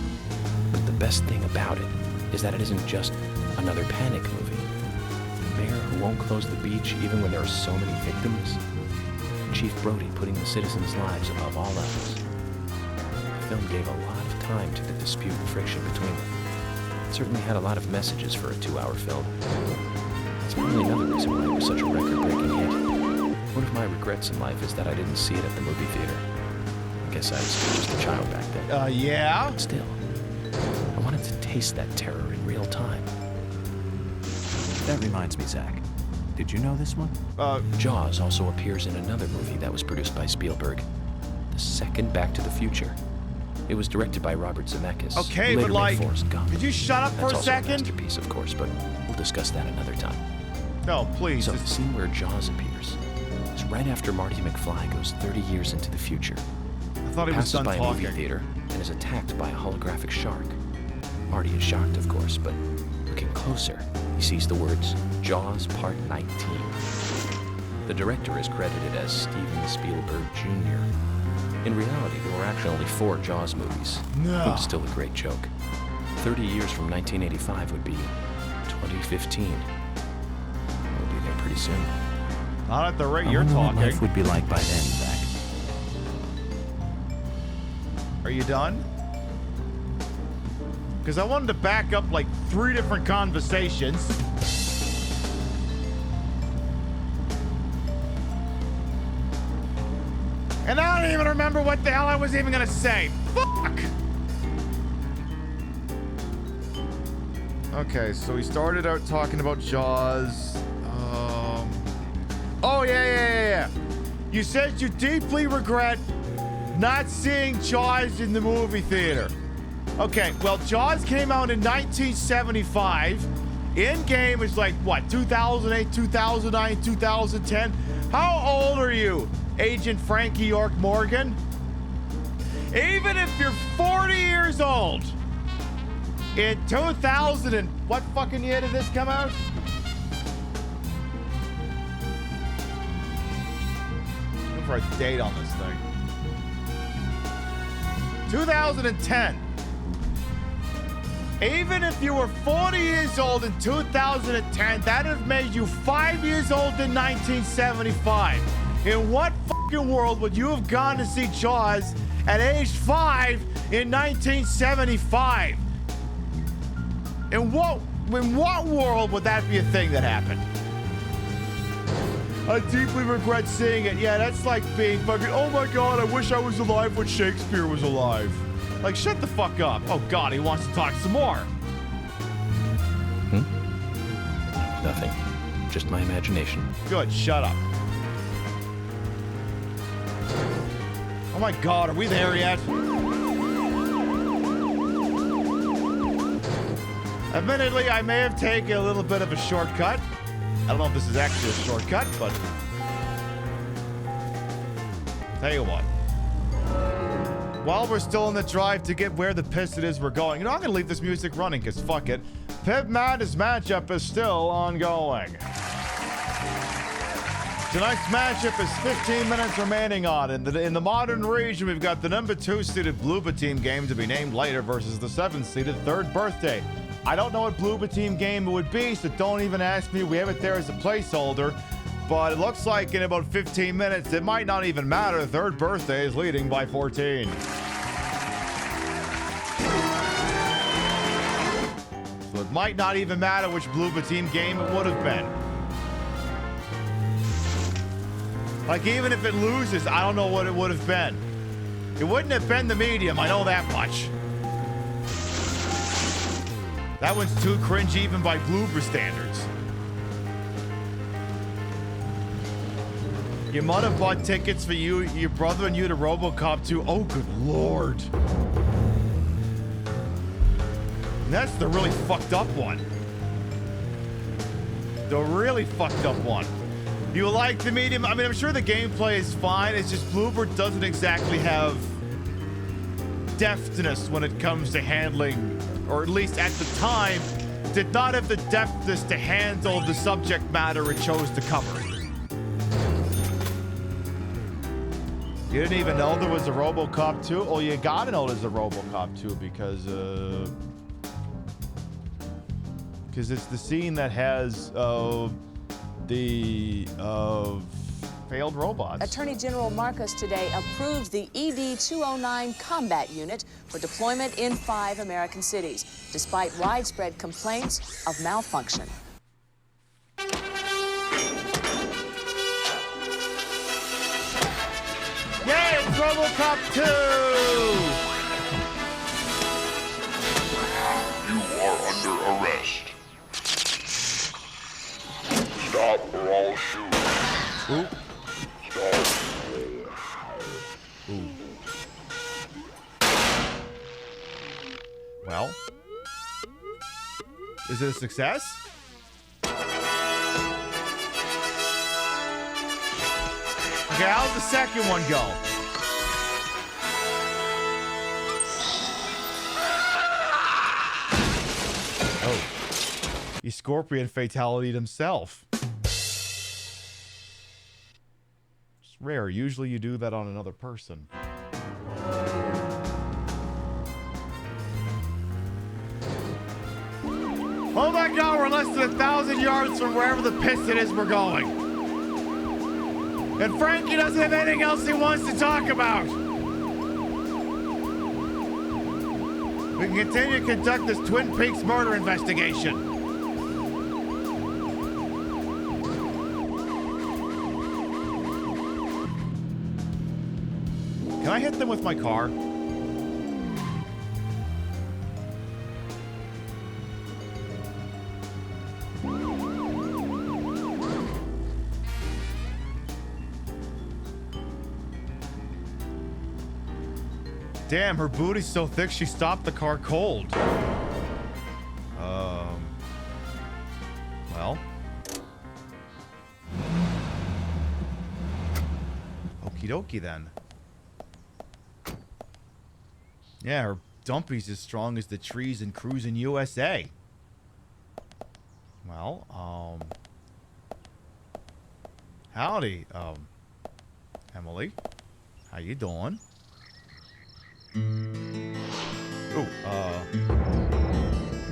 Speaker 9: But the best thing about it is that it isn't just Another panic movie. The mayor who won't close the beach even when there are so many victims. Chief Brody putting the citizens' lives above all else. The film gave a lot of time to the dispute and friction between them. It certainly had a lot of messages for a 2-hour film. That's probably another reason why it was such a record-breaking hit. One of my regrets in life is that I didn't see it at the movie theater. I guess I was still just a child back then.
Speaker 1: Yeah?
Speaker 9: But still, I wanted to taste that terror in real time.
Speaker 16: That reminds me, Zach. Did you know this one?
Speaker 9: Jaws also appears in another movie that was produced by Spielberg. The second Back to the Future. It was directed by Robert Zemeckis.
Speaker 1: Okay,
Speaker 9: later
Speaker 1: but like,
Speaker 9: Forrest Gump.
Speaker 1: could you shut up for a second?
Speaker 9: That's also a masterpiece, of course, but we'll discuss that another time.
Speaker 1: No, please.
Speaker 9: So the scene where Jaws appears is right after Marty McFly goes 30 years into the future.
Speaker 1: I thought he was done
Speaker 9: passes by a
Speaker 1: talking.
Speaker 9: movie theater and is attacked by a holographic shark. Marty is shocked, of course, but looking closer, he sees the words Jaws Part 19. The director is credited as Steven Spielberg Jr. In reality, there were actually only 4 Jaws movies.
Speaker 1: No.
Speaker 9: It was still a great joke. 30 years from 1985 would be 2015. We'll be there pretty soon.
Speaker 1: Not at the rate
Speaker 16: I
Speaker 1: you're
Speaker 16: wonder what
Speaker 1: talking.
Speaker 16: life would be like by then, Zach.
Speaker 1: Are you done? Because I wanted to back up like 3 different conversations. And I don't even remember what the hell I was even gonna say. Fuck! Okay, so we started out talking about Jaws. Oh, yeah. You said you deeply regret not seeing Jaws in the movie theater. Okay, well, Jaws came out in 1975. In-game is like, what, 2008, 2009, 2010? How old are you, Agent Frankie York Morgan? Even if you're 40 years old, in 2000 and what fucking year did this come out? Looking for a date on this thing. 2010. Even if you were 40 years old in 2010, that would have made you 5 years old in 1975. In what fucking world would you have gone to see Jaws at age 5 in 1975? In what world would that be a thing that happened? I deeply regret seeing it. Yeah, that's like being fucking, oh my God, I wish I was alive when Shakespeare was alive. Like, shut the fuck up. Oh God, he wants to talk some more.
Speaker 9: Nothing. Just my imagination.
Speaker 1: Good, shut up. Oh my God, are we there yet? Admittedly, I may have taken a little bit of a shortcut. I don't know if this is actually a shortcut, but tell you what. While we're still in the drive to get where the piss it is we're going, I'm gonna leave this music running because fuck it. Pib Madness matchup is still ongoing. Tonight's matchup is 15 minutes remaining on. In the modern region, we've got the number 2-seeded Blooba Team game to be named later versus the 7-seeded Third Birthday. I don't know what Blooba Team game it would be, so don't even ask me. We have it there as a placeholder. But it looks like in about 15 minutes, it might not even matter. Third Birthday is leading by 14. So it might not even matter which Blooba Team game it would have been. Like, even if it loses, I don't know what it would have been. It wouldn't have been the medium, I know that much. That one's too cringy even by Bloober standards. Your mother bought tickets for you, your brother, and you to RoboCop 2. Oh, good lord. And that's the really fucked up one. The really fucked up one. You like the medium? I mean, I'm sure the gameplay is fine. It's just Bloober doesn't exactly have deftness when it comes to handling, or at least at the time, did not have the deftness to handle the subject matter it chose to cover. You didn't even know there was a RoboCop 2? Oh, you gotta know there's a RoboCop 2 because Because it's the scene that has the failed robots.
Speaker 17: Attorney General Marcos today approved the ED-209 combat unit for deployment in 5 American cities, despite widespread complaints of malfunction.
Speaker 1: Yay, it's RoboCop 2!
Speaker 13: You are under arrest. Stop or I'll shoot.
Speaker 1: Oop.
Speaker 13: Stop.
Speaker 1: Ooh. Well, is it a success? Okay, how's the second one go? Oh. He scorpion fatality'd himself. It's rare. Usually you do that on another person. Oh my god, we're less than 1,000 yards from wherever the piston is we're going. And Frankie doesn't have anything else he wants to talk about. We can continue to conduct this Twin Peaks murder investigation. Can I hit them with my car? Damn, her booty's so thick she stopped the car cold. Well. Okie dokie then. Yeah, her dumpy's as strong as the trees in Cruisin' USA. Well, howdy, Emily. How you doing? Oh,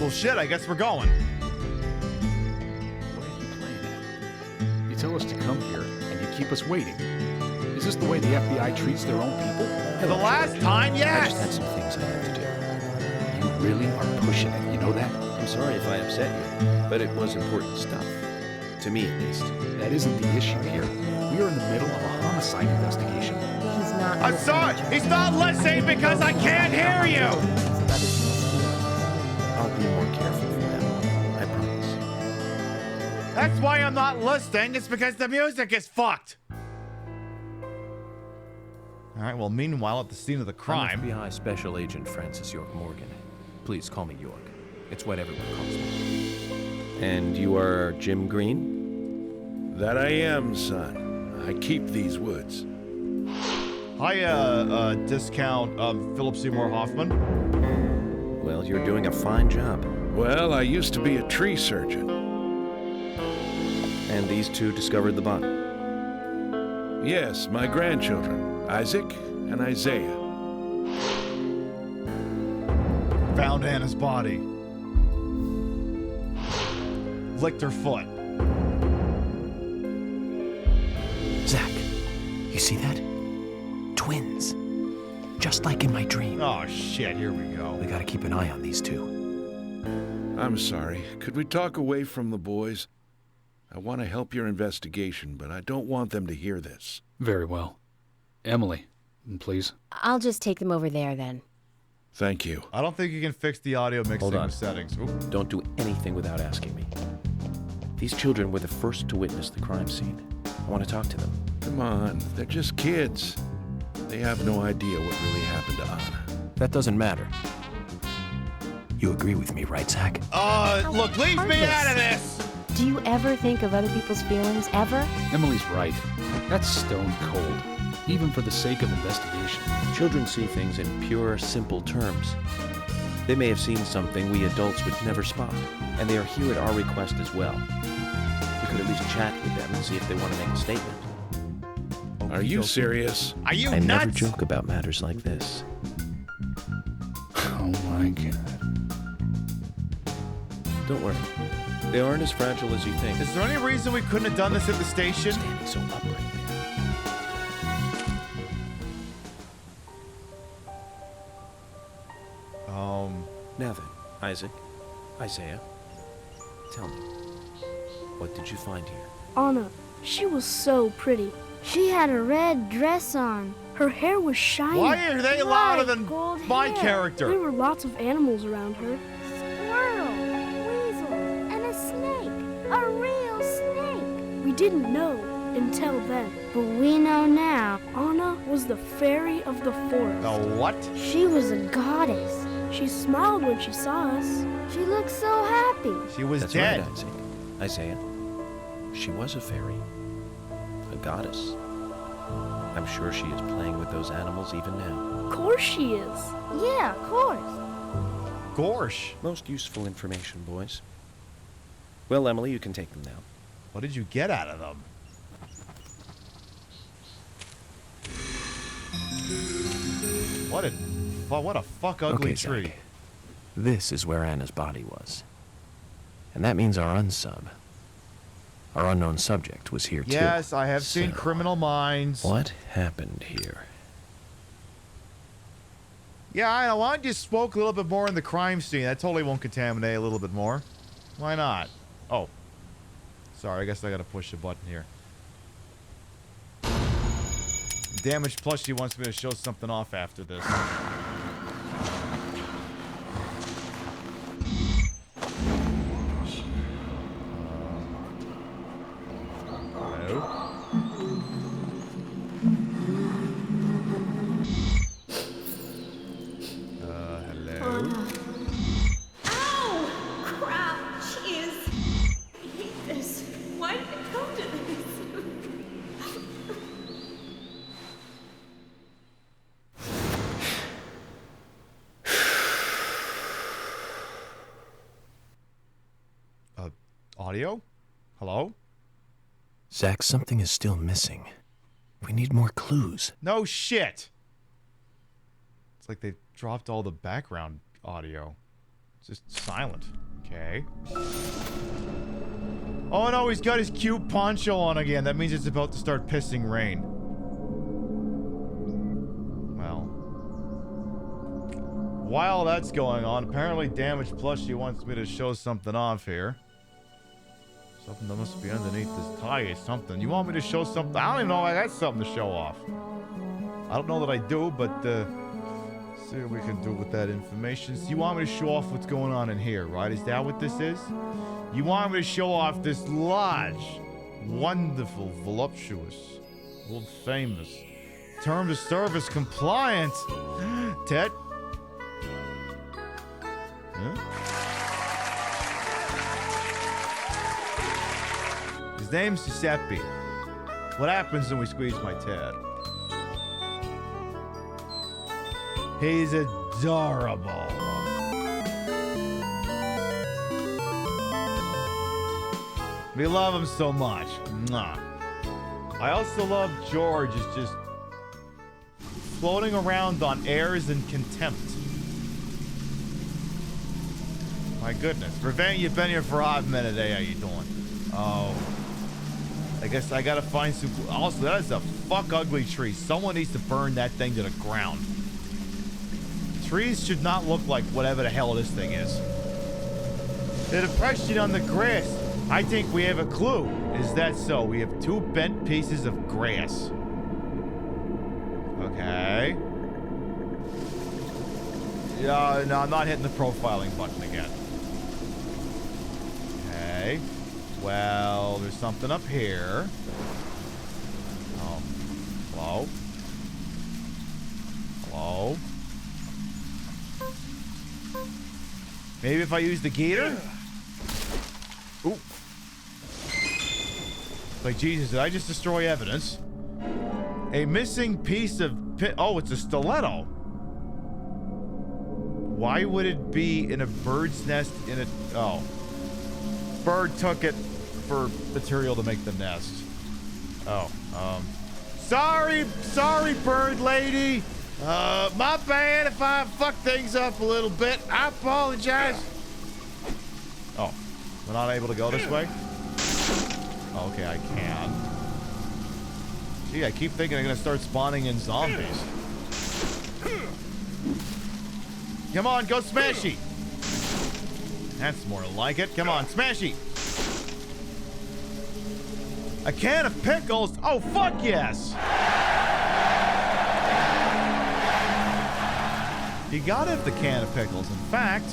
Speaker 1: well, shit, I guess we're going.
Speaker 11: What are you playing at? You tell us to come here, and you keep us waiting. Is this the way the FBI treats their own people?
Speaker 1: For the last time, yes!
Speaker 9: I just had some things I had to do.
Speaker 11: You really are pushing it, you know that?
Speaker 6: I'm sorry if I upset you, but it was important stuff. To me, at least.
Speaker 11: That isn't the issue here. We are in the middle of a homicide investigation.
Speaker 10: He's not.
Speaker 1: I'm sorry! He's not listening because I can't hear you!
Speaker 6: I'll be more careful from now on, I promise.
Speaker 1: That's why I'm not listening. It's because the music is fucked. All right, well, meanwhile, at the scene of the crime...
Speaker 16: I'm FBI Special Agent Francis York Morgan. Please call me York. It's what everyone calls me.
Speaker 6: And you are Jim Green?
Speaker 18: That I am, son. I keep these woods.
Speaker 1: Hi, discount Philip Seymour Hoffman.
Speaker 6: Well, you're doing a fine job.
Speaker 18: Well, I used to be a tree surgeon.
Speaker 6: And these two discovered the body?
Speaker 18: Yes, my grandchildren, Isaac and Isaiah.
Speaker 1: Found Anna's body. Licked her foot.
Speaker 16: Zach, you see that? Twins. Just like in my dream.
Speaker 1: Oh, shit, here we go.
Speaker 16: We gotta keep an eye on these two.
Speaker 18: I'm sorry. Could we talk away from the boys? I want to help your investigation, but I don't want them to hear this.
Speaker 11: Very well. Emily, please.
Speaker 10: I'll just take them over there then.
Speaker 18: Thank you.
Speaker 1: I don't think you can fix the audio mixing
Speaker 6: Hold on.
Speaker 1: settings. Oop.
Speaker 6: Don't do anything without asking me. These children were the first to witness the crime scene. I want to talk to them.
Speaker 18: Come on, they're just kids. They have no idea what really happened to Anna.
Speaker 16: That doesn't matter. You agree with me, right, Zach?
Speaker 1: Look, leave me out of this!
Speaker 10: Do you ever think of other people's feelings, ever?
Speaker 11: Emily's right. That's stone cold, even for the sake of investigation.
Speaker 6: Children see things in pure, simple terms. They may have seen something we adults would never spot, and they are here at our request as well. We could at least chat with them and see if they want to make a statement.
Speaker 18: Are you serious?
Speaker 1: Are you
Speaker 6: I
Speaker 1: nuts?
Speaker 6: never joke about matters like this.
Speaker 11: Oh my God.
Speaker 6: Don't worry. They aren't as fragile as you think.
Speaker 1: Is there any reason we couldn't have done this at the station?
Speaker 9: Standing so upright there.
Speaker 6: Now then, Isaiah, tell me, what did you find here?
Speaker 4: Anna, she was so pretty. She had a red dress on. Her hair was shiny.
Speaker 1: Why are they louder than
Speaker 4: gold
Speaker 1: my
Speaker 4: hair.
Speaker 1: character?
Speaker 4: There were lots of animals around her. Squirrel, weasel, and a snake. A real snake. We didn't know until then. But we know now. Anna was the fairy of the forest.
Speaker 1: The what?
Speaker 4: She was a goddess. She smiled when she saw us. She looked so happy.
Speaker 1: She was
Speaker 6: That's
Speaker 1: dead.
Speaker 6: right, Isaiah. She was a fairy. A goddess. I'm sure she is playing with those animals even now.
Speaker 4: Of course she is. Yeah, of course.
Speaker 1: Gorsh.
Speaker 6: Most useful information, boys. Well, Emily, you can take them now.
Speaker 1: What did you get out of them? What a fuck ugly
Speaker 9: Okay,
Speaker 1: tree.
Speaker 9: Zach. This is where Anna's body was. And that means our unsub, our unknown subject, was here too.
Speaker 1: Yes, I have seen
Speaker 9: So,
Speaker 1: Criminal Minds.
Speaker 9: What happened here?
Speaker 1: Yeah, I know. Why don't you smoke a little bit more in the crime scene? That totally won't contaminate a little bit more. Why not? Oh. Sorry, I guess I gotta push the button here. Damage Plushie wants me to show something off after this. Hello? Hello?
Speaker 20: Ow! Crap! Jeez! I hate this. Why did it come to this?
Speaker 1: Audio? Hello?
Speaker 9: Zach, something is still missing. We need more clues.
Speaker 1: No shit! It's like they dropped all the background audio. It's just silent. Okay. Oh no, he's got his cute poncho on again. That means it's about to start pissing rain. Well. While that's going on, apparently Damage Plushie wants me to show something off here. Something that must be underneath this tie or something. You want me to show something? I don't even know I got something to show off. I don't know that I do, but see what we can do with that information. So you want me to show off what's going on in here, right? Is that what this is? You want me to show off this large, wonderful, voluptuous, world famous, terms of service compliant, Ted? Huh? His name's Giuseppe. What happens when we squeeze my Ted? He's adorable. We love him so much. Mwah. I also love George is just floating around on airs and contempt. My goodness. Revenge, you've been here for a hot minute. Hey, how you doing? Oh. I guess I gotta find some... Also, that is a fuck ugly tree. Someone needs to burn that thing to the ground. Trees should not look like whatever the hell this thing is. The depression on the grass. I think we have a clue. Is that so? We have two bent pieces of grass. Okay. Yeah, no, I'm not hitting the profiling button again. Okay. Well, there's something up here. Oh. Hello? Hello? Maybe if I use the gator? Ooh. Like, Jesus, did I just destroy evidence? A missing piece of oh, it's a stiletto. Why would it be in a bird's nest in a... Oh. Bird took it for material to make the nest. Oh, sorry, bird lady. My bad if I fuck things up a little bit. I apologize. Oh. We're not able to go this way? Okay, I can. Gee, I keep thinking I'm gonna start spawning in zombies. Come on, go smashy! That's more like it. Come on, smashy! A can of pickles? Oh, fuck yes! You gotta have the can of pickles. In fact...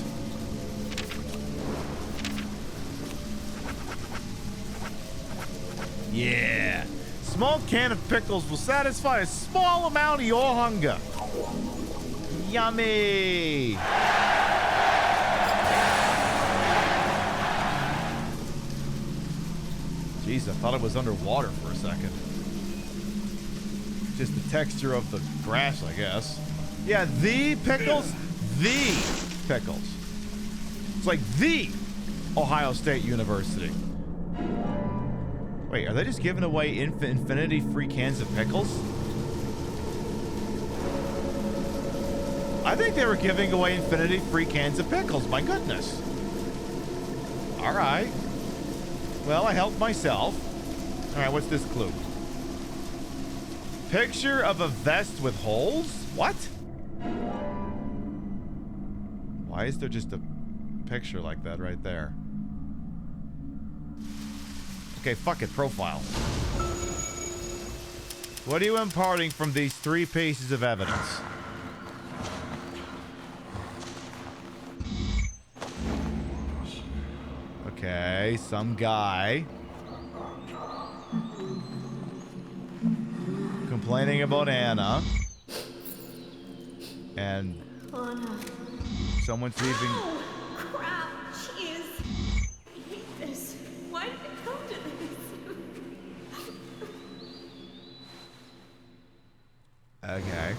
Speaker 1: Yeah. Small can of pickles will satisfy a small amount of your hunger. Yummy! Jeez, I thought it was underwater for a second. Just the texture of the grass, I guess. Yeah, the pickles. The pickles. It's like the Ohio State University. Wait, are they just giving away infinity free cans of pickles? I think they were giving away infinity free cans of pickles. My goodness. All right. Well, I helped myself. All right, what's this clue? Picture of a vest with holes? What? Why is there just a picture like that right there? Okay, fuck it, profile. What are you imparting from these 3 pieces of evidence? Okay, some guy complaining about Anna. And someone's leaving.
Speaker 20: Oh, crap, jeez. I hate this. Why did it come to this?
Speaker 1: Okay.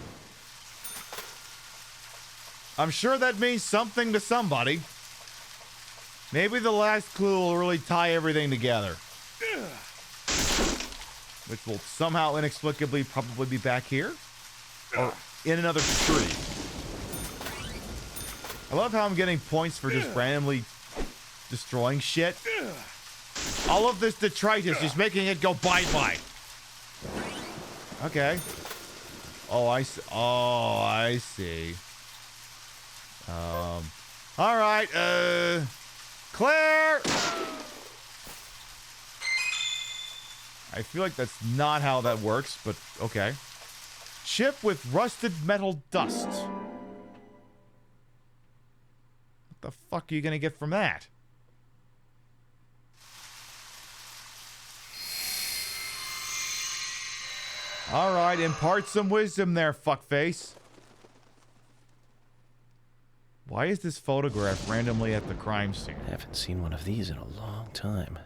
Speaker 1: I'm sure that means something to somebody. Maybe the last clue will really tie everything together. Which will somehow inexplicably probably be back here. Or in another tree. I love how I'm getting points for just randomly destroying shit. All of this detritus is making it go bye-bye. Okay. Oh, I see. Oh, I see. All right, Claire! I feel like that's not how that works, but okay. Chip with rusted metal dust. What the fuck are you gonna get from that? Alright, impart some wisdom there, fuckface. Why is this photograph randomly at the crime scene?
Speaker 9: I haven't seen one of these in a long time.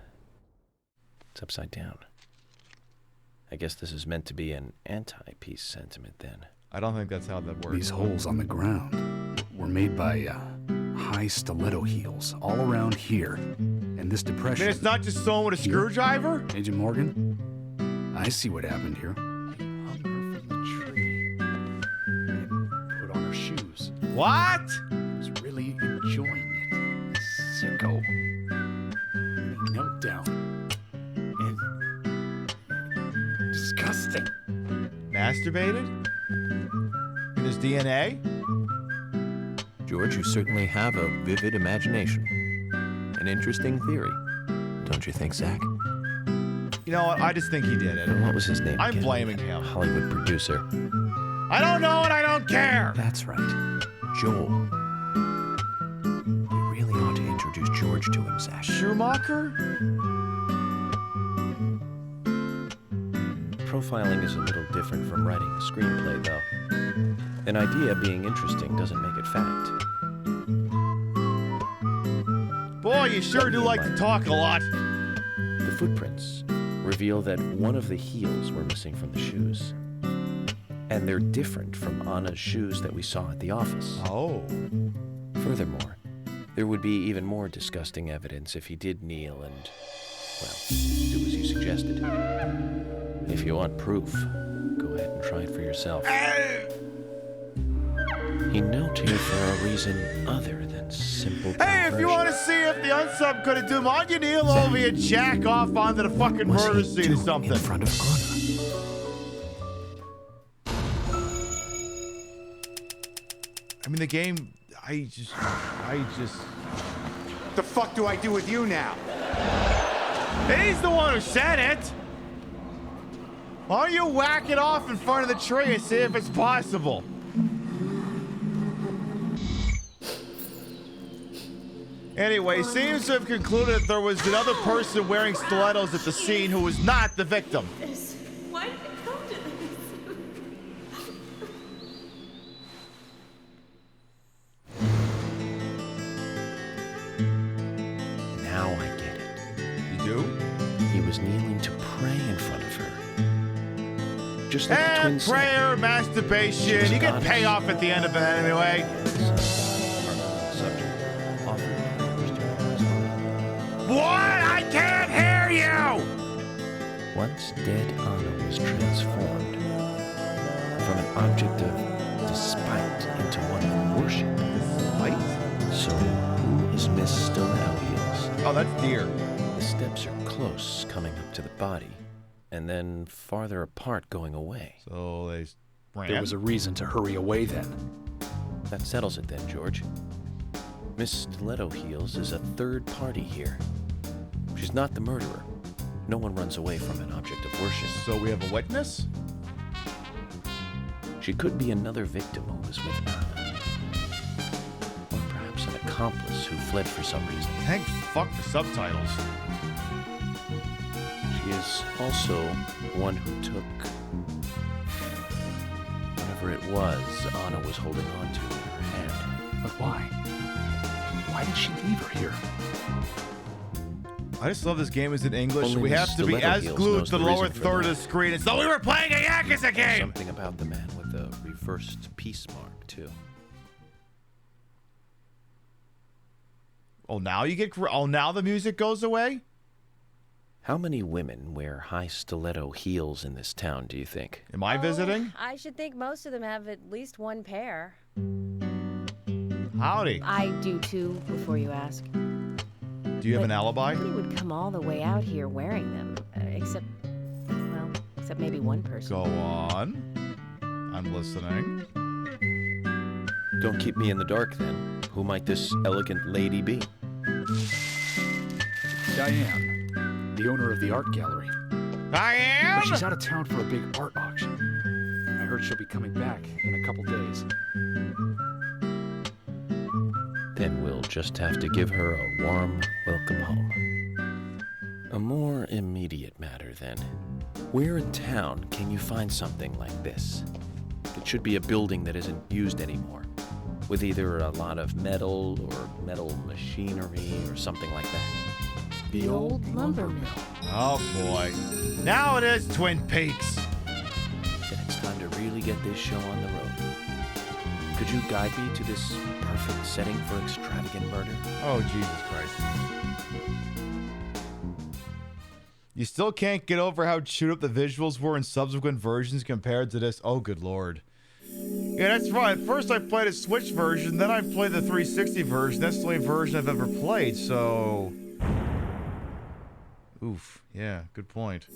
Speaker 9: It's upside down. I guess this is meant to be an anti-peace sentiment then.
Speaker 1: I don't think that's how that works.
Speaker 11: These holes on the ground were made by high stiletto heels all around here. And this depression...
Speaker 1: I mean, it's not just someone with a screwdriver?
Speaker 11: Agent Morgan, I see what happened here. He hung her from the tree and put on her shoes.
Speaker 1: What?
Speaker 11: He was really enjoying it. Sicko. He knelt down. Disgusting.
Speaker 1: Masturbated? In his DNA?
Speaker 9: George, you certainly have a vivid imagination. An interesting theory. Don't you think, Zach?
Speaker 1: You know what? I just think he did it.
Speaker 9: What was his name
Speaker 1: I'm
Speaker 9: again?
Speaker 1: blaming him.
Speaker 9: Hollywood producer.
Speaker 1: I don't know and I don't care!
Speaker 9: That's right. Joel. We really ought to introduce George to him, Zach.
Speaker 1: Schumacher?
Speaker 9: Profiling is a little different from writing a screenplay, though. An idea being interesting doesn't make it fact.
Speaker 1: Boy, you sure do like to talk a lot.
Speaker 9: The footprints reveal that one of the heels were missing from the shoes. And they're different from Anna's shoes that we saw at the office.
Speaker 1: Oh.
Speaker 9: Furthermore, there would be even more disgusting evidence if he did kneel and, well, do as you suggested. If you want proof, go ahead and try it for yourself. He knelt here for a reason other than simple
Speaker 1: Hey, if you want to see if the unsub could have done, why don't you kneel over here and jack off onto the fucking murder scene or something?
Speaker 16: In front of Anna.
Speaker 1: I mean, the game, I just...
Speaker 5: The fuck do I do with you now?
Speaker 1: He's the one who said it. Why don't you whack it off in front of the tree and see if it's possible? Anyway, seems to have concluded that there was another person wearing stilettos at the scene who was not the victim.
Speaker 20: Why did it come to this?
Speaker 9: Now I get it.
Speaker 1: You do?
Speaker 9: He was kneeling to pray in front of her. Just like the twins
Speaker 1: prayer, masturbation. You get payoff at the end of it anyway. What? I can't hear you!
Speaker 9: Once dead Anna was transformed from an object of despite into one of worship.
Speaker 1: Despite?
Speaker 9: So, who is Miss Stiletto Heels?
Speaker 1: Oh, that's dear.
Speaker 9: The steps are close coming up to the body, and then farther apart going away.
Speaker 1: So they ran.
Speaker 11: There was a reason to hurry away then.
Speaker 9: That settles it then, George. Miss Stiletto Heels is a third party here. She's not the murderer. No one runs away from an object of worship.
Speaker 1: So we have a witness?
Speaker 9: She could be another victim who was with Anna. Or perhaps an accomplice who fled for some reason.
Speaker 1: Thank fuck for subtitles.
Speaker 9: She is also one who took whatever it was Anna was holding on to in her hand.
Speaker 11: But why? Why did she leave her here?
Speaker 1: I just love this game is in English.
Speaker 9: Only
Speaker 1: We
Speaker 9: Miss
Speaker 1: have to be
Speaker 9: Stiletto
Speaker 1: as
Speaker 9: Heels
Speaker 1: glued
Speaker 9: knows
Speaker 1: to the
Speaker 9: the
Speaker 1: lower
Speaker 9: reason for
Speaker 1: third
Speaker 9: that.
Speaker 1: of the screen. It's we were playing a Yakuza game!
Speaker 9: Something about the man with the reversed peace mark, too.
Speaker 1: Oh, now you get... Oh, now the music goes away?
Speaker 9: How many women wear high stiletto heels in this town, do you think?
Speaker 1: Am I visiting?
Speaker 10: I should think most of them have at least one pair.
Speaker 1: Howdy.
Speaker 10: I do too, before you ask.
Speaker 1: Do you have an alibi?
Speaker 10: Nobody would come all the way out here wearing them, except maybe one person.
Speaker 1: Go on. I'm listening.
Speaker 9: Don't keep me in the dark, then. Who might this elegant lady be?
Speaker 11: Diane, the owner of the art gallery.
Speaker 1: Diane?
Speaker 11: But she's out of town for a big art auction. I heard she'll be coming back in a couple days.
Speaker 9: Then we'll just have to give her a warm welcome home. A more immediate matter, then. Where in town can you find something like this? It should be a building that isn't used anymore, with either a lot of metal or metal machinery or something like that.
Speaker 10: The old lumber mill.
Speaker 1: Oh, boy. Now it is Twin Peaks.
Speaker 9: Then it's time to really get this show on the road. Could you guide me to this perfect setting for extravagant murder?
Speaker 1: Oh, Jesus Christ. You still can't get over how chewed up the visuals were in subsequent versions compared to this? Oh, good lord. Yeah, that's right. First I played a Switch version, then I played the 360 version. That's the only version I've ever played, so... Oof. Yeah, good point.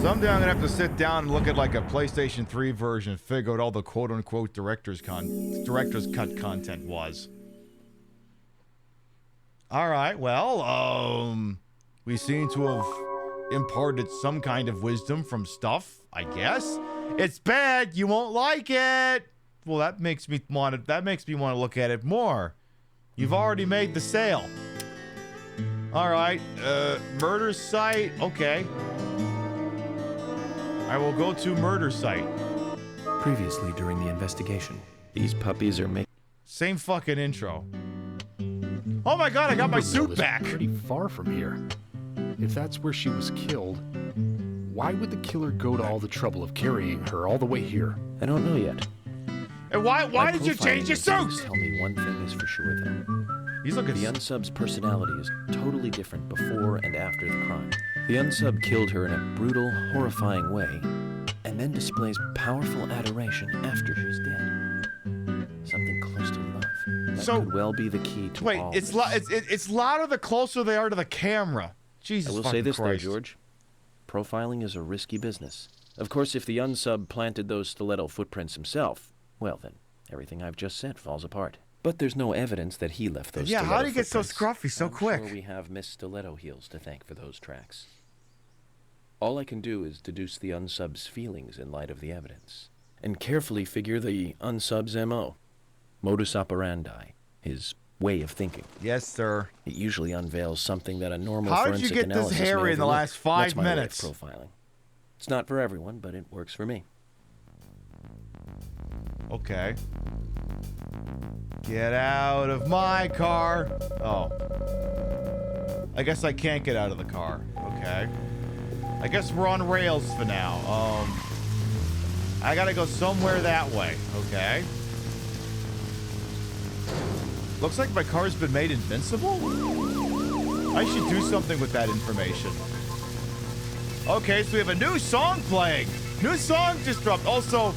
Speaker 1: Someday I'm gonna have to sit down and look at like a PlayStation 3 version and figure out all the quote-unquote director's cut content was. Alright, well, we seem to have imparted some kind of wisdom from stuff, I guess. It's bad, you won't like it! Well, that makes me want to look at it more. You've already made the sale. Alright, murder site, okay. I will go to murder site.
Speaker 16: Previously during the investigation.
Speaker 9: These puppies are making...
Speaker 1: Same fucking intro. Oh my god, I got my suit back!
Speaker 11: Pretty far from here. If that's where she was killed, why would the killer go to all the trouble of carrying her all the way here?
Speaker 9: I don't know yet.
Speaker 1: And why did you change your suit?
Speaker 9: Tell me one thing is for sure, though.
Speaker 1: He's looking...
Speaker 9: The unsub's personality is totally different before and after the crime. The unsub killed her in a brutal, horrifying way, and and then displays powerful adoration after she's dead. Something close to love. That could well be the key to
Speaker 1: Wait,
Speaker 9: all
Speaker 1: it's
Speaker 9: this.
Speaker 1: it's louder the closer they are to the camera. Jesus
Speaker 9: I will
Speaker 1: fucking
Speaker 9: say this,
Speaker 1: Christ.
Speaker 9: though, George. Profiling is a risky business. Of course, if the unsub planted those stiletto footprints himself, well then, everything I've just said falls apart. But there's no evidence that he left those stiletto
Speaker 1: how do you get so
Speaker 9: footprints.
Speaker 1: scruffy so
Speaker 9: I'm
Speaker 1: quick?
Speaker 9: Sure we have Miss Stiletto Heels to thank for those tracks. All I can do is deduce the unsub's feelings in light of the evidence, and carefully figure the unsub's MO, modus operandi, his way of thinking.
Speaker 1: Yes, sir.
Speaker 9: It usually unveils something that a normal
Speaker 1: How did
Speaker 9: forensic
Speaker 1: you get this
Speaker 9: analysis may
Speaker 1: hairy in the
Speaker 9: overlook.
Speaker 1: last 5
Speaker 9: That's my way of
Speaker 1: minutes?
Speaker 9: profiling. It's not for everyone, but it works for me.
Speaker 1: Okay. Get out of my car. Oh. I guess I can't get out of the car. Okay. I guess we're on rails for now. I gotta go somewhere that way. Okay. Looks like my car's been made invincible? I should do something with that information. Okay, so we have a new song playing. New song just dropped. Also,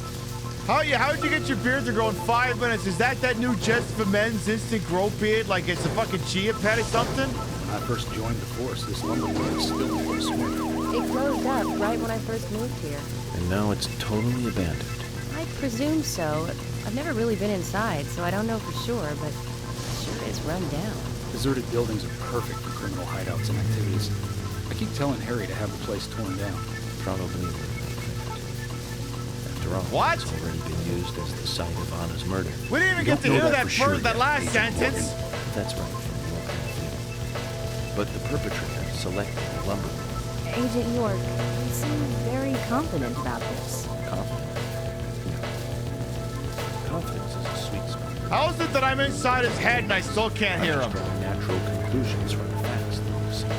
Speaker 1: how'd you get your beard to grow in 5 minutes? Is that new Just for Men's instant grow beard? Like it's a fucking chia pet or something?
Speaker 11: When I first joined the force, this lumber room was still full of swing.
Speaker 10: It closed up right when I first moved here.
Speaker 9: And now it's totally abandoned.
Speaker 10: I presume so. I've never really been inside, so I don't know for sure, but it sure is run down.
Speaker 11: Deserted buildings are perfect for criminal hideouts and activities. I keep telling Harry to have the place torn down.
Speaker 9: Probably. After all,
Speaker 1: What?
Speaker 9: it's already been used as the site of Anna's murder.
Speaker 1: We didn't even get to hear that last sentence.
Speaker 9: That's right. But the perpetrator selected the lumber room.
Speaker 10: Agent York, you seem very confident about this.
Speaker 9: Confident? Confidence is a sweet spot.
Speaker 1: How is it that I'm inside his head and I still can't hear him?
Speaker 9: Drawing natural conclusions from the facts that we've seen.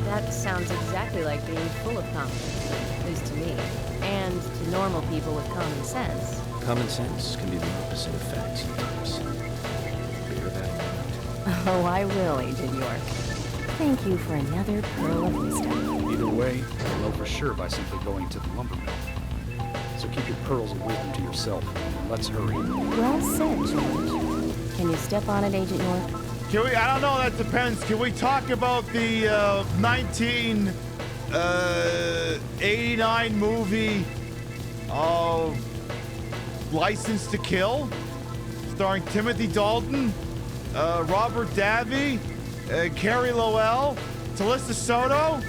Speaker 10: That sounds exactly like being full of confidence, at least to me, and to normal people with common sense.
Speaker 9: Common sense can be the opposite of facts sometimes. Bear that in mind.
Speaker 10: Oh, I will, Agent York. Thank you for another pearl of wisdom.
Speaker 11: Either way, you'll know for sure by simply going to the lumber mill. So keep your pearls of wisdom to yourself, and let's hurry.
Speaker 10: Well said, George. Can you step on it, Agent York?
Speaker 1: Can we? I don't know. That depends. Can we talk about the 1989 movie, License to Kill, starring Timothy Dalton, Robert Davi, Carrie Lowell, Talissa Soto,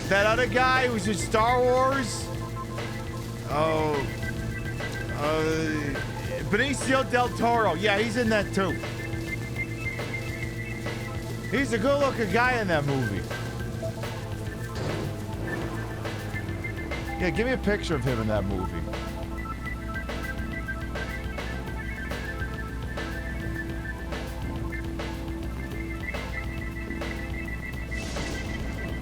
Speaker 1: that other guy who's in Star Wars, Benicio del Toro. Yeah, he's in that too. He's a good-looking guy in that movie. Yeah, give me a picture of him in that movie.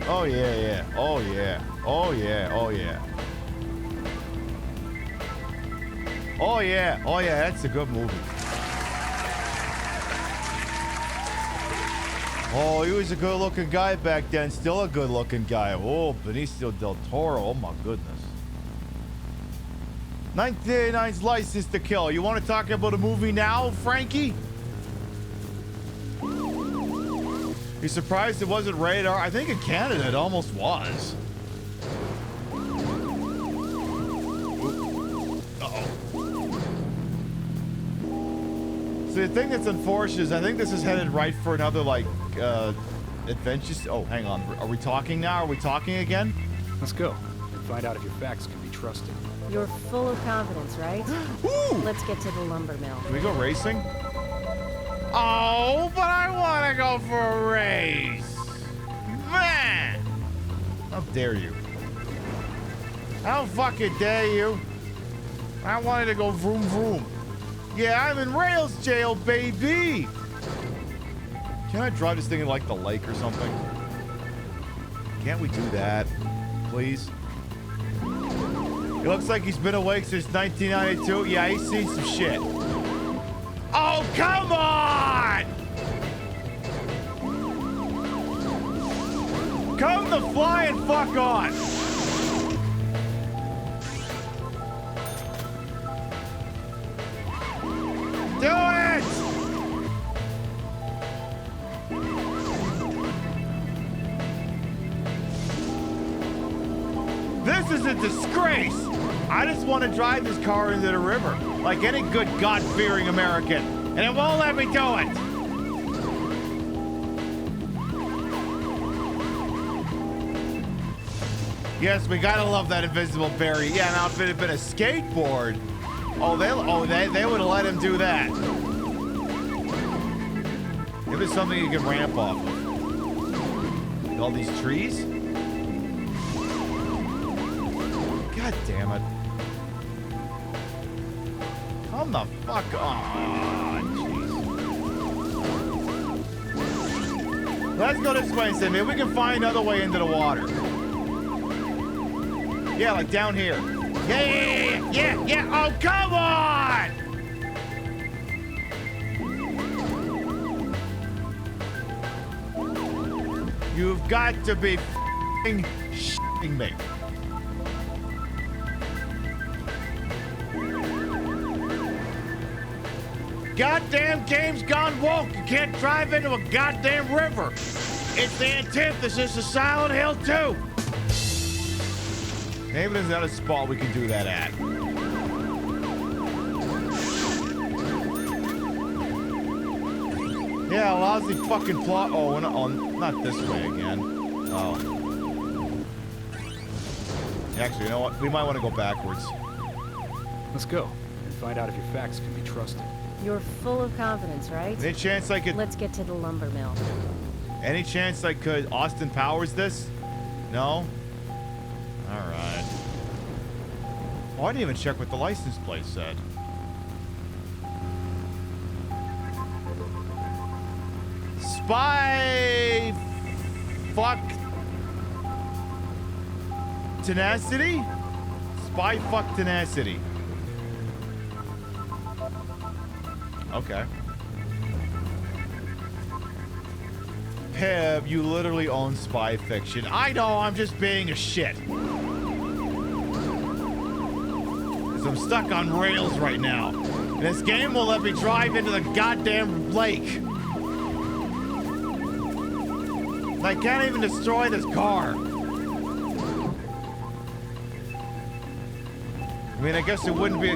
Speaker 1: Oh yeah, yeah. Oh yeah. Oh yeah. Oh yeah. Oh yeah. Oh yeah. That's a good movie. Oh, he was a good-looking guy back then. Still a good-looking guy. Oh, Benicio del Toro. Oh my goodness. 1989's License to Kill. You want to talk about a movie now, Frankie? You surprised it wasn't rated R? I think in Canada it almost was. Uh-oh. So the thing that's unfortunate is I think this is headed right for another, like, adventures. Oh, hang on. Are we talking now? Are we talking again?
Speaker 11: Let's go and find out if your facts can be trusted.
Speaker 10: You're full of confidence, right?
Speaker 1: Ooh!
Speaker 10: Let's get to the lumber mill.
Speaker 1: Can we go racing? Oh, but I want to go for a race. Man! How dare you? How fucking dare you? I wanted to go vroom vroom. Yeah, I'm in rails jail, baby. Can I drive this thing in like the lake or something? Can't we do that, please? It looks like he's been awake since 1992. Yeah, he's seen some shit. Oh, come on! Come the fly and fuck on. This is a disgrace. I just want to drive this car into the river like any good God-fearing American, and it won't let me do it. Yes, we gotta love that invisible Barry. Yeah, now if it had been a skateboard, they would have let him do that. It was something you could ramp off of. All these trees? God damn it. Come the fuck on. Jeez. Let's go this way and see. Maybe we can find another way into the water. Yeah, like down here. Yeah. Oh, come on! You've got to be f***ing shitting me. Goddamn game's gone woke. You can't drive into a goddamn river. It's the antithesis of Silent Hill 2. Maybe there's another spot we can do that at. Yeah, lousy fucking plot. Oh, not this way again. Oh. Actually, you know what? We might want to go backwards.
Speaker 11: Let's go and find out if your facts can be trusted.
Speaker 10: You're full of confidence, right?
Speaker 1: Any chance I could...
Speaker 10: Let's get to the lumber mill.
Speaker 1: Any chance I could Austin Powers this? No? Alright. Oh, I didn't even check what the license plate said. Spy... Fuck... Tenacity? Spy fuck tenacity. Okay. Pib, you literally own spy fiction. I know, I'm just being a shit. Because I'm stuck on rails right now. And this game will let me drive into the goddamn lake. And I can't even destroy this car. I mean, I guess it wouldn't be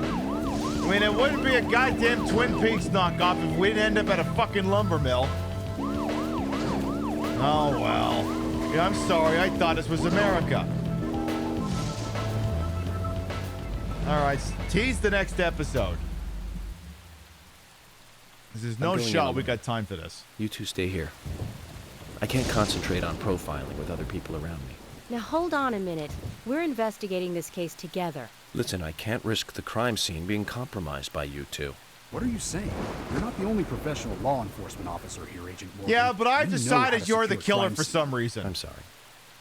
Speaker 1: it wouldn't be a goddamn Twin Peaks knockoff if we didn't end up at a fucking lumber mill. Oh, well. Yeah, I'm sorry. I thought this was America. All right, tease the next episode. There's no shot we got time for this.
Speaker 9: You two stay here. I can't concentrate on profiling with other people around me.
Speaker 10: Now hold on a minute. We're investigating this case together.
Speaker 9: Listen, I can't risk the crime scene being compromised by you two.
Speaker 11: What are you saying? You're not the only professional law enforcement officer here, Agent Morgan.
Speaker 1: Yeah, but I
Speaker 11: You know
Speaker 1: decided
Speaker 11: how to
Speaker 1: you're the
Speaker 11: secure
Speaker 1: killer
Speaker 11: crime
Speaker 1: for
Speaker 11: scene.
Speaker 1: some reason.
Speaker 9: I'm sorry.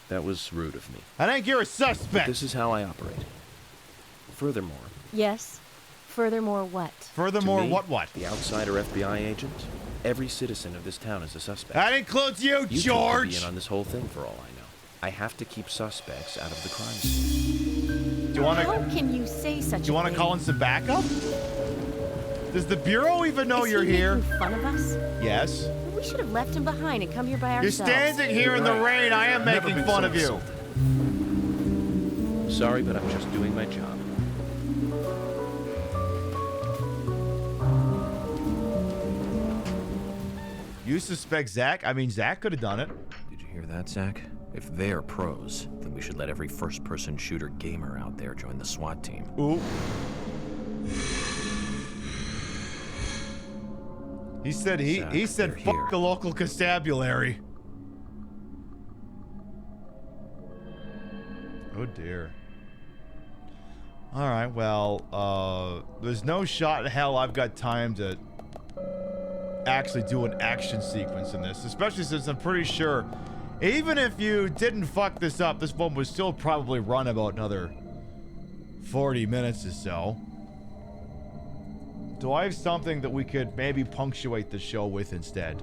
Speaker 9: That was rude of me.
Speaker 1: I think you're a suspect.
Speaker 9: But this is how I operate. Furthermore...
Speaker 10: Yes? Furthermore what?
Speaker 1: Furthermore
Speaker 9: to me,
Speaker 1: what?
Speaker 9: The outsider FBI agent, every citizen of this town is a suspect.
Speaker 1: That includes you,
Speaker 9: You
Speaker 1: George!
Speaker 9: could be in on this whole thing for all I know. I have to keep suspects out of the crime scene.
Speaker 1: Do you want
Speaker 10: How
Speaker 1: to...
Speaker 10: can you say such a thing?
Speaker 1: Do you want to call in some backup? Does the Bureau even know you're here?
Speaker 10: Is he making fun of us?
Speaker 1: Yes.
Speaker 10: We should have left him behind and come here by
Speaker 1: You're
Speaker 10: ourselves.
Speaker 1: standing here in the rain. I am
Speaker 11: Never
Speaker 1: making
Speaker 11: been
Speaker 1: fun
Speaker 11: so
Speaker 1: of you.
Speaker 11: insulted.
Speaker 9: Sorry, but I'm just doing my job.
Speaker 1: You suspect Zach? I mean, Zach could have done it.
Speaker 9: Did you hear that, Zach? If they're pros, then we should let every first-person shooter gamer out there join the SWAT team.
Speaker 1: Ooh. He said he said fuck the local constabulary. Oh dear. All right, well, there's no shot in hell I've got time to actually do an action sequence in this, especially since I'm pretty sure even if you didn't fuck this up, this one would still probably run about another 40 minutes or so. Do I have something that we could maybe punctuate the show with instead?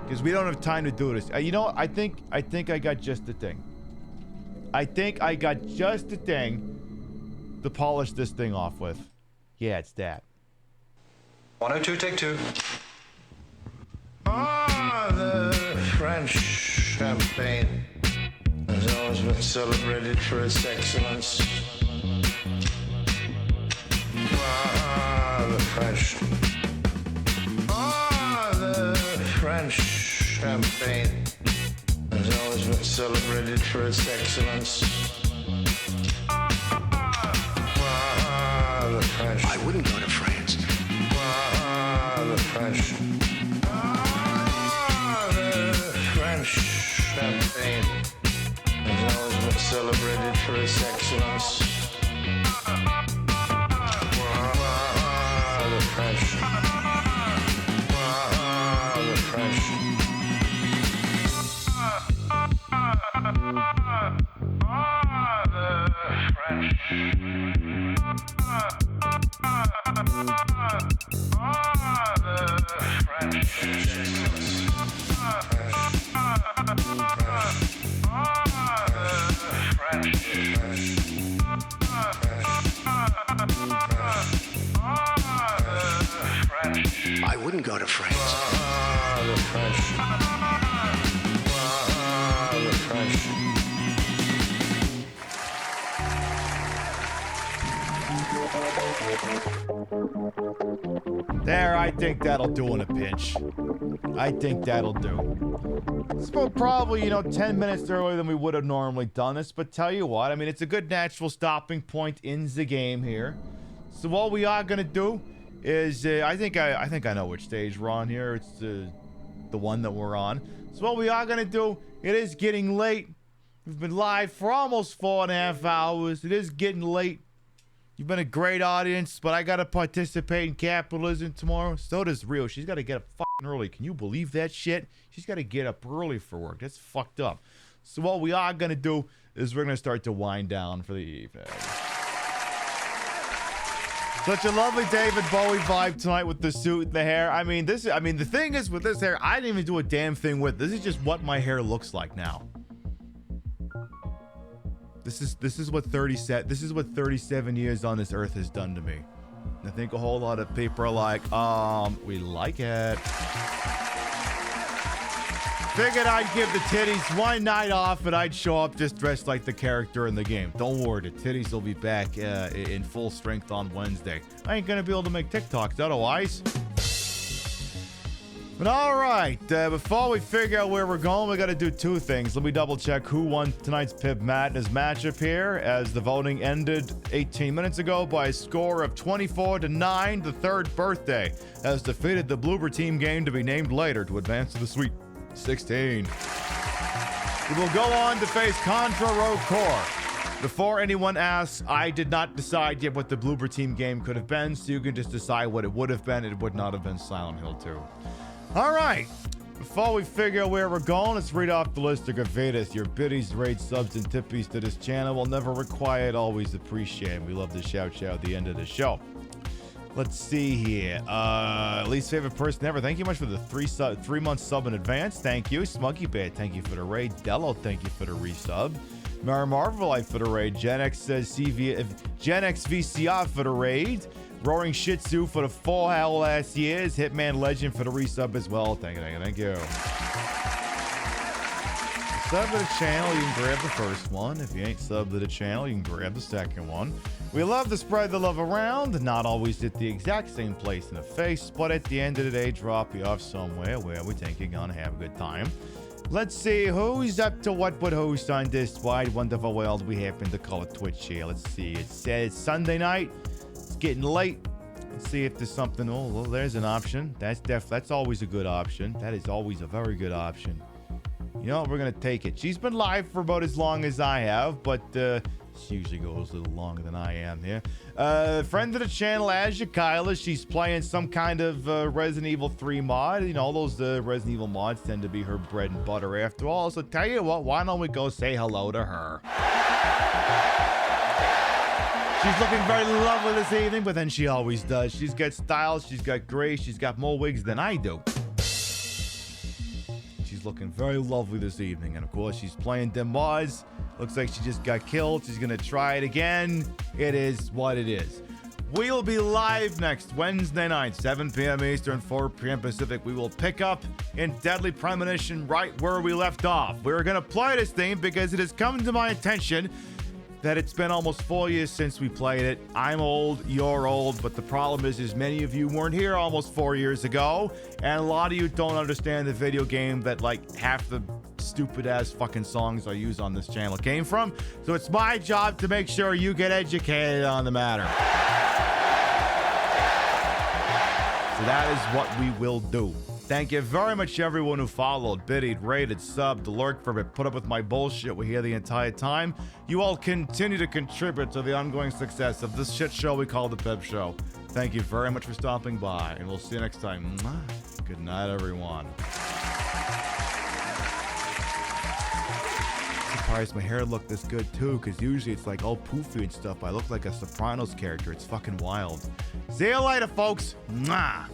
Speaker 1: Because we don't have time to do this. You know what? I think I got just the thing. I think I got just the thing to polish this thing off with. Yeah, it's that.
Speaker 7: 102, take two. Ah, the French champagne.
Speaker 8: has always been celebrated for its excellence. The French. The French champagne has always been celebrated for its excellence. The French.
Speaker 16: I wouldn't go to France.
Speaker 8: The French. The French champagne has always been celebrated for its excellence. The French. The French.
Speaker 16: I wouldn't go to France.
Speaker 8: The French. The French.
Speaker 1: There, I think that'll do in a pinch. I think that'll do. It's about probably, 10 minutes earlier than we would have normally done this, but tell you what, I mean, it's a good natural stopping point in the game here. So what we are gonna do is, I think I know which stage we're on here. It's the one that we're on. So what we are gonna do, it is getting late. We've been live for almost 4.5 hours. It is getting late. You've been a great audience, but I gotta participate in capitalism tomorrow. So does Rio. She's gotta get up fucking early. Can you believe that shit? She's gotta get up early for work. That's fucked up. So what we are gonna do is we're gonna start to wind down for the evening. Such a lovely David Bowie vibe tonight with the suit and the hair. I mean, the thing is with this hair, I didn't even do a damn thing with. This is just what my hair looks like now. This is what 37 years on this earth has done to me. And I think a whole lot of people are like, we like it. Figured I'd give the titties one night off and I'd show up just dressed like the character in the game. Don't worry, the titties will be back in full strength on Wednesday. I ain't gonna be able to make TikToks otherwise. But alright, before we figure out where we're going, we gotta do two things. Let me double check who won tonight's Pib Madness matchup here, as the voting ended 18 minutes ago by a score of 24-9. The third birthday has defeated the Bloober team game to be named later to advance to the Sweet 16. We will go on to face Contra Row Core. Before anyone asks, I did not decide yet what the Bloober team game could have been, so you can just decide what it would have been. It would not have been Silent Hill 2. All right, before we figure out where we're going, let's read off the list of gravitas. Your biddies, raids, subs, and tippies to this channel will never required, always appreciated. We love to shout at the end of the show. Let's see here. Least favorite person ever. Thank you much for the 3-month sub in advance. Thank you. Smuggy Bear, thank you for the raid. Dello, thank you for the resub. Mary Marvelite for the raid. Gen X VCR for the raid. Roaring Shih Tzu for the 4 whole ass years. Hitman Legend for the resub as well. Thank you. Sub to the channel, you can grab the first one. If you ain't subbed to the channel, you can grab the second one. We love to spread the love around, not always at the exact same place in the face, but at the end of the day, drop you off somewhere where we think you're gonna have a good time. Let's see who's up to what but who's on this wide, wonderful world we happen to call it Twitch here. Let's see. It says Sunday night. It's getting late. Let's see if there's something. Oh, well, there's an option. That's always a good option. That is always a very good option. You know, we're gonna take it. She's been live for about as long as I have, but she usually goes a little longer than I am here. Friend of the channel, Azure Kyla. She's playing some kind of Resident Evil 3 mod. You know, those Resident Evil mods tend to be her bread and butter after all. So tell you what, why don't we go say hello to her? She's looking very lovely this evening, but then she always does. She's got style, she's got grace, she's got more wigs than I do. She's looking very lovely this evening, and of course she's playing them mods. Looks like she just got killed. She's gonna try it again. It is what it is. We'll be live next Wednesday night, 7 p.m. Eastern, 4 p.m. Pacific. We will pick up in Deadly Premonition right where we left off. We're going to play this theme because it has come to my attention that it's been almost 4 years since we played it. I'm old, you're old, but the problem is many of you weren't here almost 4 years ago, and a lot of you don't understand the video game that, like, half the stupid-ass fucking songs I use on this channel came from. So it's my job to make sure you get educated on the matter. So that is what we will do. Thank you very much to everyone who followed, biddied, rated, subbed, lurked for it, put up with my bullshit we hear the entire time. You all continue to contribute to the ongoing success of this shit show we call the Pib Show. Thank you very much for stopping by, and we'll see you next time. Mwah. Good night, everyone. Surprised my hair looked this good too, because usually it's like all poofy and stuff. I look like a Sopranos character. It's fucking wild. See you later, folks. Mwah.